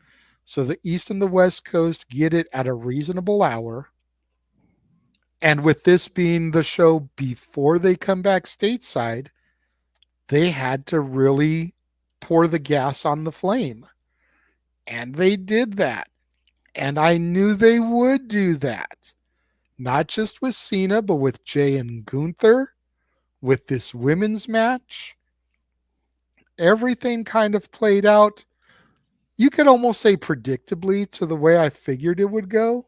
[SPEAKER 1] so the East and the West Coast get it at a reasonable hour, and with this being the show before they come back stateside, they had to really pour the gas on the flame. And they did that. And I knew they would do that. Not just with Cena, but with Jey and Gunther, with this women's match. Everything kind of played out, you could almost say predictably, to the way I figured it would go.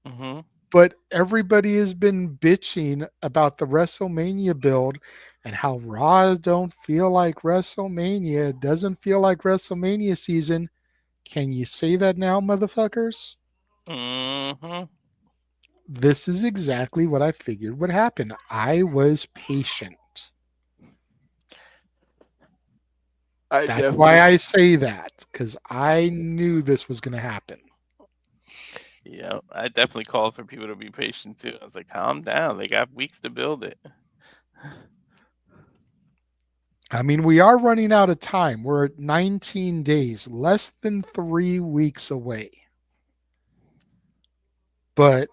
[SPEAKER 2] Mm-hmm.
[SPEAKER 1] But everybody has been bitching about the WrestleMania build and how Raw don't feel like WrestleMania. It doesn't feel like WrestleMania season. Can you say that now, motherfuckers?
[SPEAKER 2] Mm-hmm.
[SPEAKER 1] This is exactly what I figured would happen. I was patient. That's why I say that, because I knew this was going to happen.
[SPEAKER 2] Yeah, I definitely called for people to be patient too. I was like, calm down. They got weeks to build it.
[SPEAKER 1] I mean, we are running out of time. We're at 19 days, less than 3 weeks away. But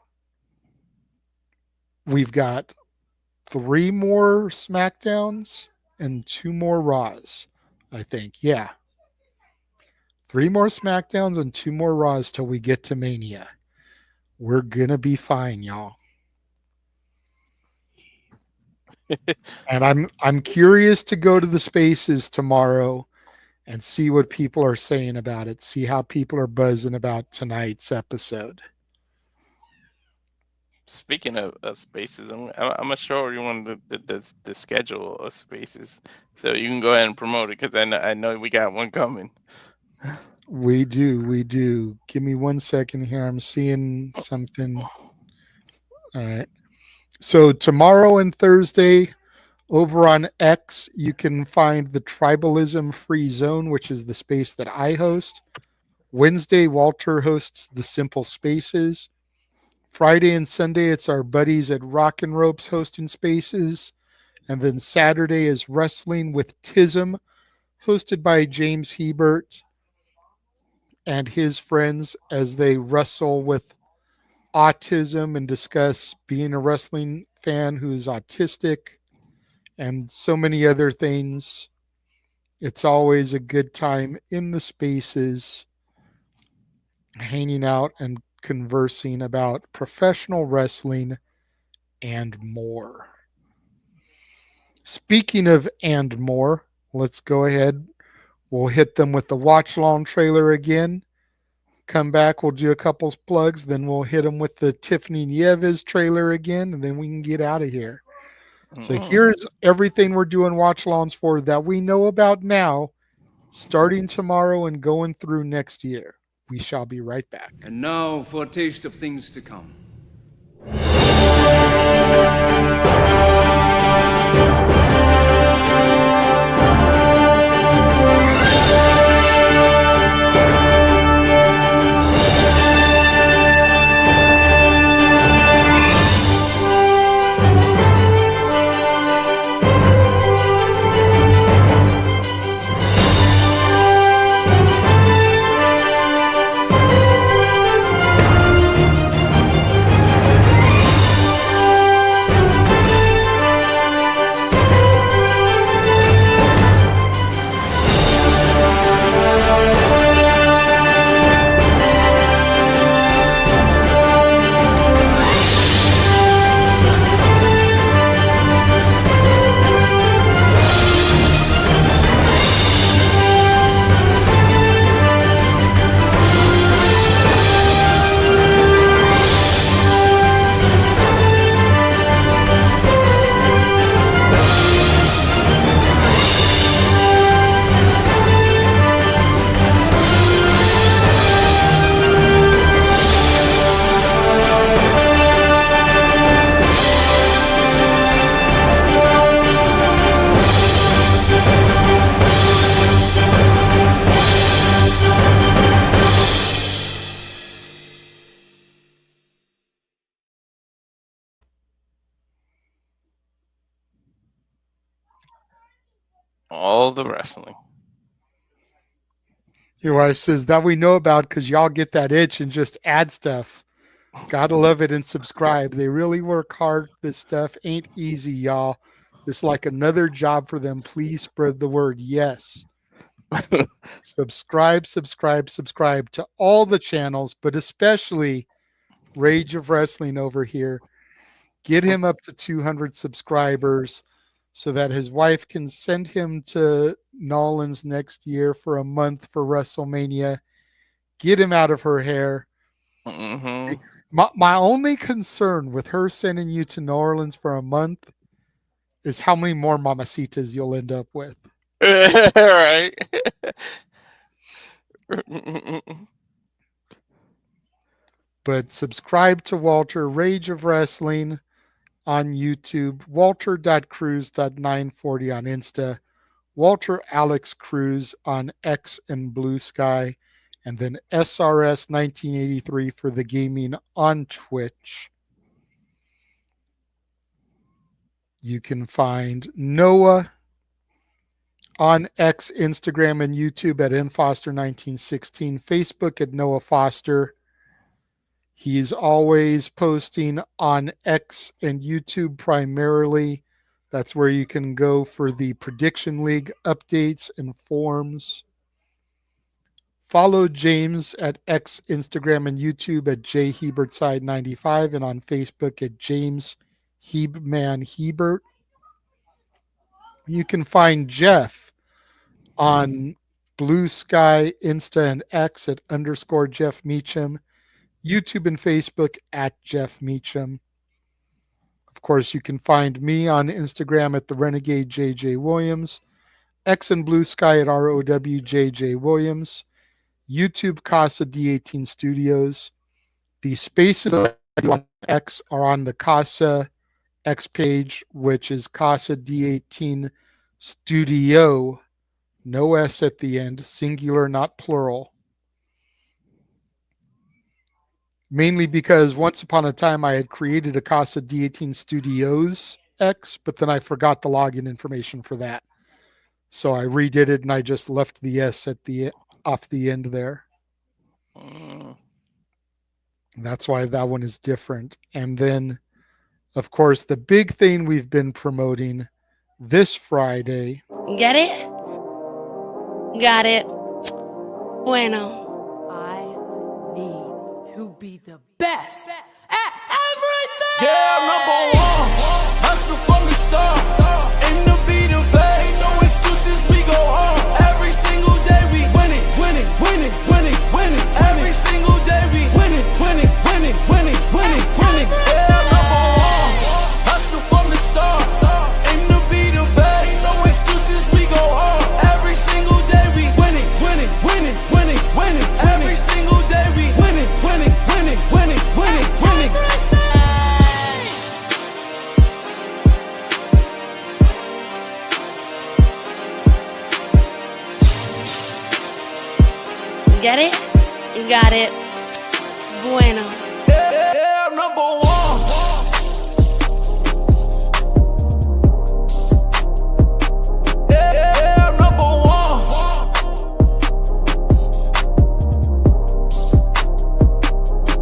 [SPEAKER 1] we've got 3 more SmackDowns and 2 more Raws, I think. Yeah. 3 more SmackDowns and 2 more Raws till we get to Mania. We're going to be fine, y'all. And I'm curious to go to the spaces tomorrow and see what people are saying about it. See how people are buzzing about tonight's episode.
[SPEAKER 2] Speaking of spaces, I'm gonna show everyone the schedule of spaces, so you can go ahead and promote it because I know we got one coming.
[SPEAKER 1] We do. Give me 1 second here. I'm seeing something. All right. So tomorrow and Thursday, over on X, you can find the Tribalism Free Zone, which is the space that I host. Wednesday, Walter hosts the Simple Spaces. Friday and Sunday, it's our buddies at Rock and Ropes hosting spaces. And then Saturday is Wrestling with Tism, hosted by James Hebert and his friends as they wrestle with autism and discuss being a wrestling fan who is autistic and so many other things. It's always a good time in the spaces, hanging out and conversing about professional wrestling and more. Speaking of and more, let's go ahead. We'll hit them with the watch along trailer again. Come back, we'll do a couple plugs, then we'll hit them with the Tiffany Nieves trailer again, and then we can get out of here. So here's everything we're doing watch alongs for that we know about now, starting tomorrow and going through next year. We shall be right back.
[SPEAKER 3] And now for a taste of things to come.
[SPEAKER 2] All the wrestling.
[SPEAKER 1] Your wife says that we know about because y'all get that itch and just add stuff. Gotta love it and subscribe. They really work hard. This stuff ain't easy, y'all. It's like another job for them. Please spread the word. Yes. Subscribe to all the channels, but especially Rage of Wrestling over here. Get him up to 200 subscribers so that his wife can send him to Nolans next year for a month for WrestleMania. Get him out of her hair.
[SPEAKER 2] Mm-hmm.
[SPEAKER 1] My only concern with her sending you to New Orleans for a month is how many more mamacitas you'll end up with.
[SPEAKER 2] Right.
[SPEAKER 1] But subscribe to Walter, Rage of Wrestling on YouTube, walter.cruz.940 on Insta, Walter Alex Cruz on X and Blue Sky, and then SRS 1983 for the gaming on Twitch. You can find Noah on X, Instagram, and YouTube at nfoster1916, Facebook at Noah Foster. He's always posting on X and YouTube primarily. That's where you can go for the Prediction League updates and forums. Follow James at X, Instagram, and YouTube at jhebertside95 and on Facebook at James Hebman Hebert. You can find Jeff on Blue Sky, Insta, and X at _Jeff Meacham. YouTube and Facebook at Jeff Meacham. Of course, you can find me on Instagram at the Renegade JJ Williams, X and Blue Sky at ROWJJ Williams, YouTube Casa D18 Studios. The spaces that I do on X are on the Casa X page, which is Casa D18 Studio, no S at the end, singular, not plural. Mainly because once upon a time I had created a Casa D18 Studios X, but then I forgot the login information for that. So I redid it and I just left the S at the off the end there. That's why that one is different. And then, of course, the big thing we've been promoting this Friday.
[SPEAKER 4] Get it? Got it. Bueno.
[SPEAKER 5] I need to be the best at everything. Yeah, number one. Hustle from the start. Aim to be the best. No excuses, we go hard. Every single day we winning, winning, winning, winning, winning. Every single day we winning, winning, winning, winning, winning, winning. Yeah, number one. Hustle from the start. Aim to be the best. No excuses, we go hard. Every single day we winning, winning, winning, winning, winning. Every single day we winning, winning, winning, winning, winning, winning.
[SPEAKER 4] Get it? You got it. Bueno.
[SPEAKER 5] Yeah, number one. Yeah, number one.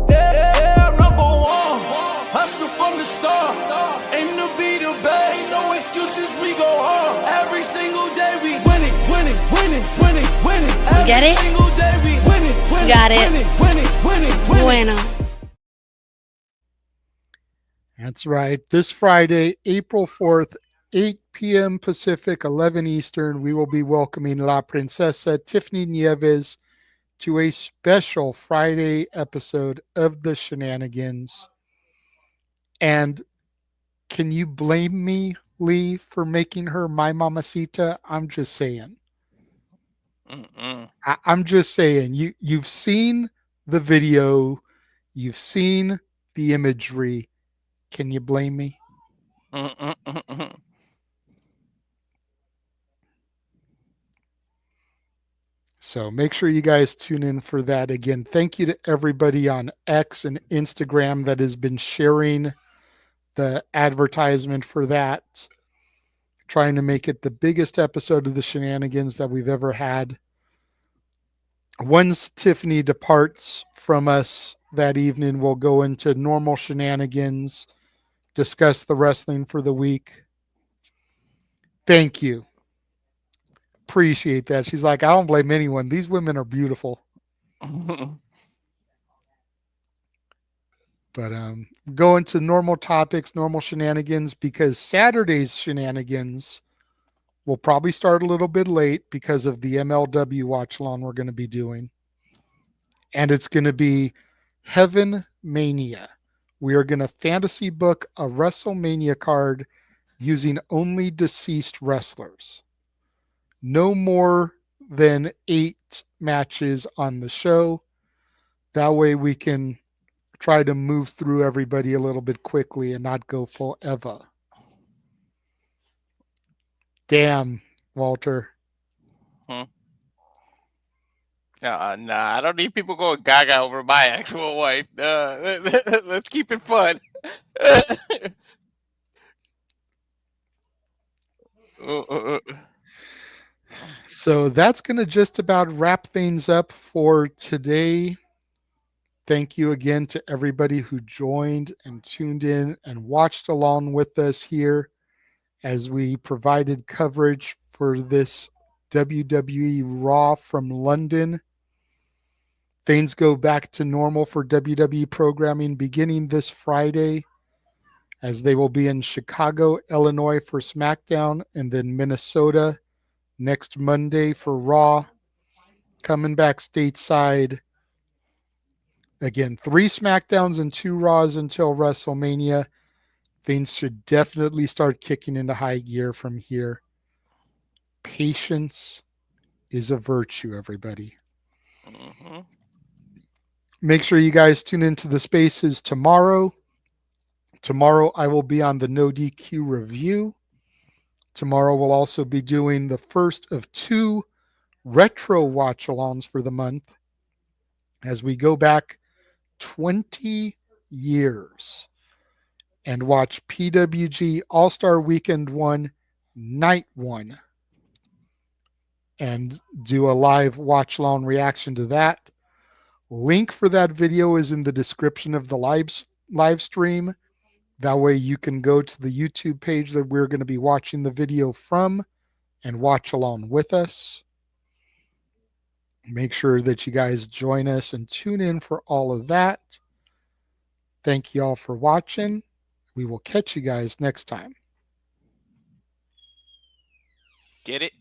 [SPEAKER 5] Yeah, number one. Hustle from the start. Aim to be the best. No excuses, we go hard. Every single day we winning, winning, winning, winning, winning. Every
[SPEAKER 4] Get it?
[SPEAKER 5] single day we winning, winning,
[SPEAKER 4] Got it.
[SPEAKER 5] winning, winning, winning, winning.
[SPEAKER 4] Bueno.
[SPEAKER 1] That's right. This Friday, April 4th, 8 p.m. Pacific, 11 Eastern, we will be welcoming La Princesa Tiffany Nieves to a special Friday episode of The Shenanigans. And can you blame me, Lee, for making her my mamacita? I'm just saying. I'm just saying. You've seen the video. You've seen the imagery. Can you blame me? So make sure you guys tune in for that. Again, thank you to everybody on X and Instagram that has been sharing the advertisement for that. Trying to make it the biggest episode of The Shenanigans that we've ever had. Once Tiffany departs from us that evening, we'll go into normal shenanigans, discuss the wrestling for the week. Thank you. Appreciate that. She's like, I don't blame anyone. These women are beautiful. But go into normal topics, normal shenanigans, because Saturday's shenanigans will probably start a little bit late because of the MLW watch along we're going to be doing. And it's going to be Heaven Mania. We are going to fantasy book a WrestleMania card using only deceased wrestlers. No more than 8 matches on the show. That way we can try to move through everybody a little bit quickly and not go forever. Damn, Walter.
[SPEAKER 2] Nah, I don't need people going gaga over my actual wife. Let's keep it fun.
[SPEAKER 1] So that's going to just about wrap things up for today. Thank you again to everybody who joined and tuned in and watched along with us here as we provided coverage for this WWE Raw from London. Things go back to normal for WWE programming beginning this Friday, as they will be in Chicago, Illinois for SmackDown, and then Minnesota next Monday for Raw. Coming back stateside. Again, 3 SmackDowns and 2 Raws until WrestleMania. Things should definitely start kicking into high gear from here. Patience is a virtue, everybody.
[SPEAKER 2] Mm-hmm.
[SPEAKER 1] Make sure you guys tune into the spaces tomorrow. Tomorrow I will be on the No DQ review. Tomorrow we'll also be doing the first of 2 retro watch-alongs for the month as we go back 20 years and watch PWG All-Star Weekend 1, Night 1, and do a live watch-along reaction to that. Link for that video is in the description of the live stream. That way you can go to the YouTube page that we're going to be watching the video from and watch along with us. Make sure that you guys join us and tune in for all of that. Thank you all for watching. We will catch you guys next time.
[SPEAKER 2] Get it?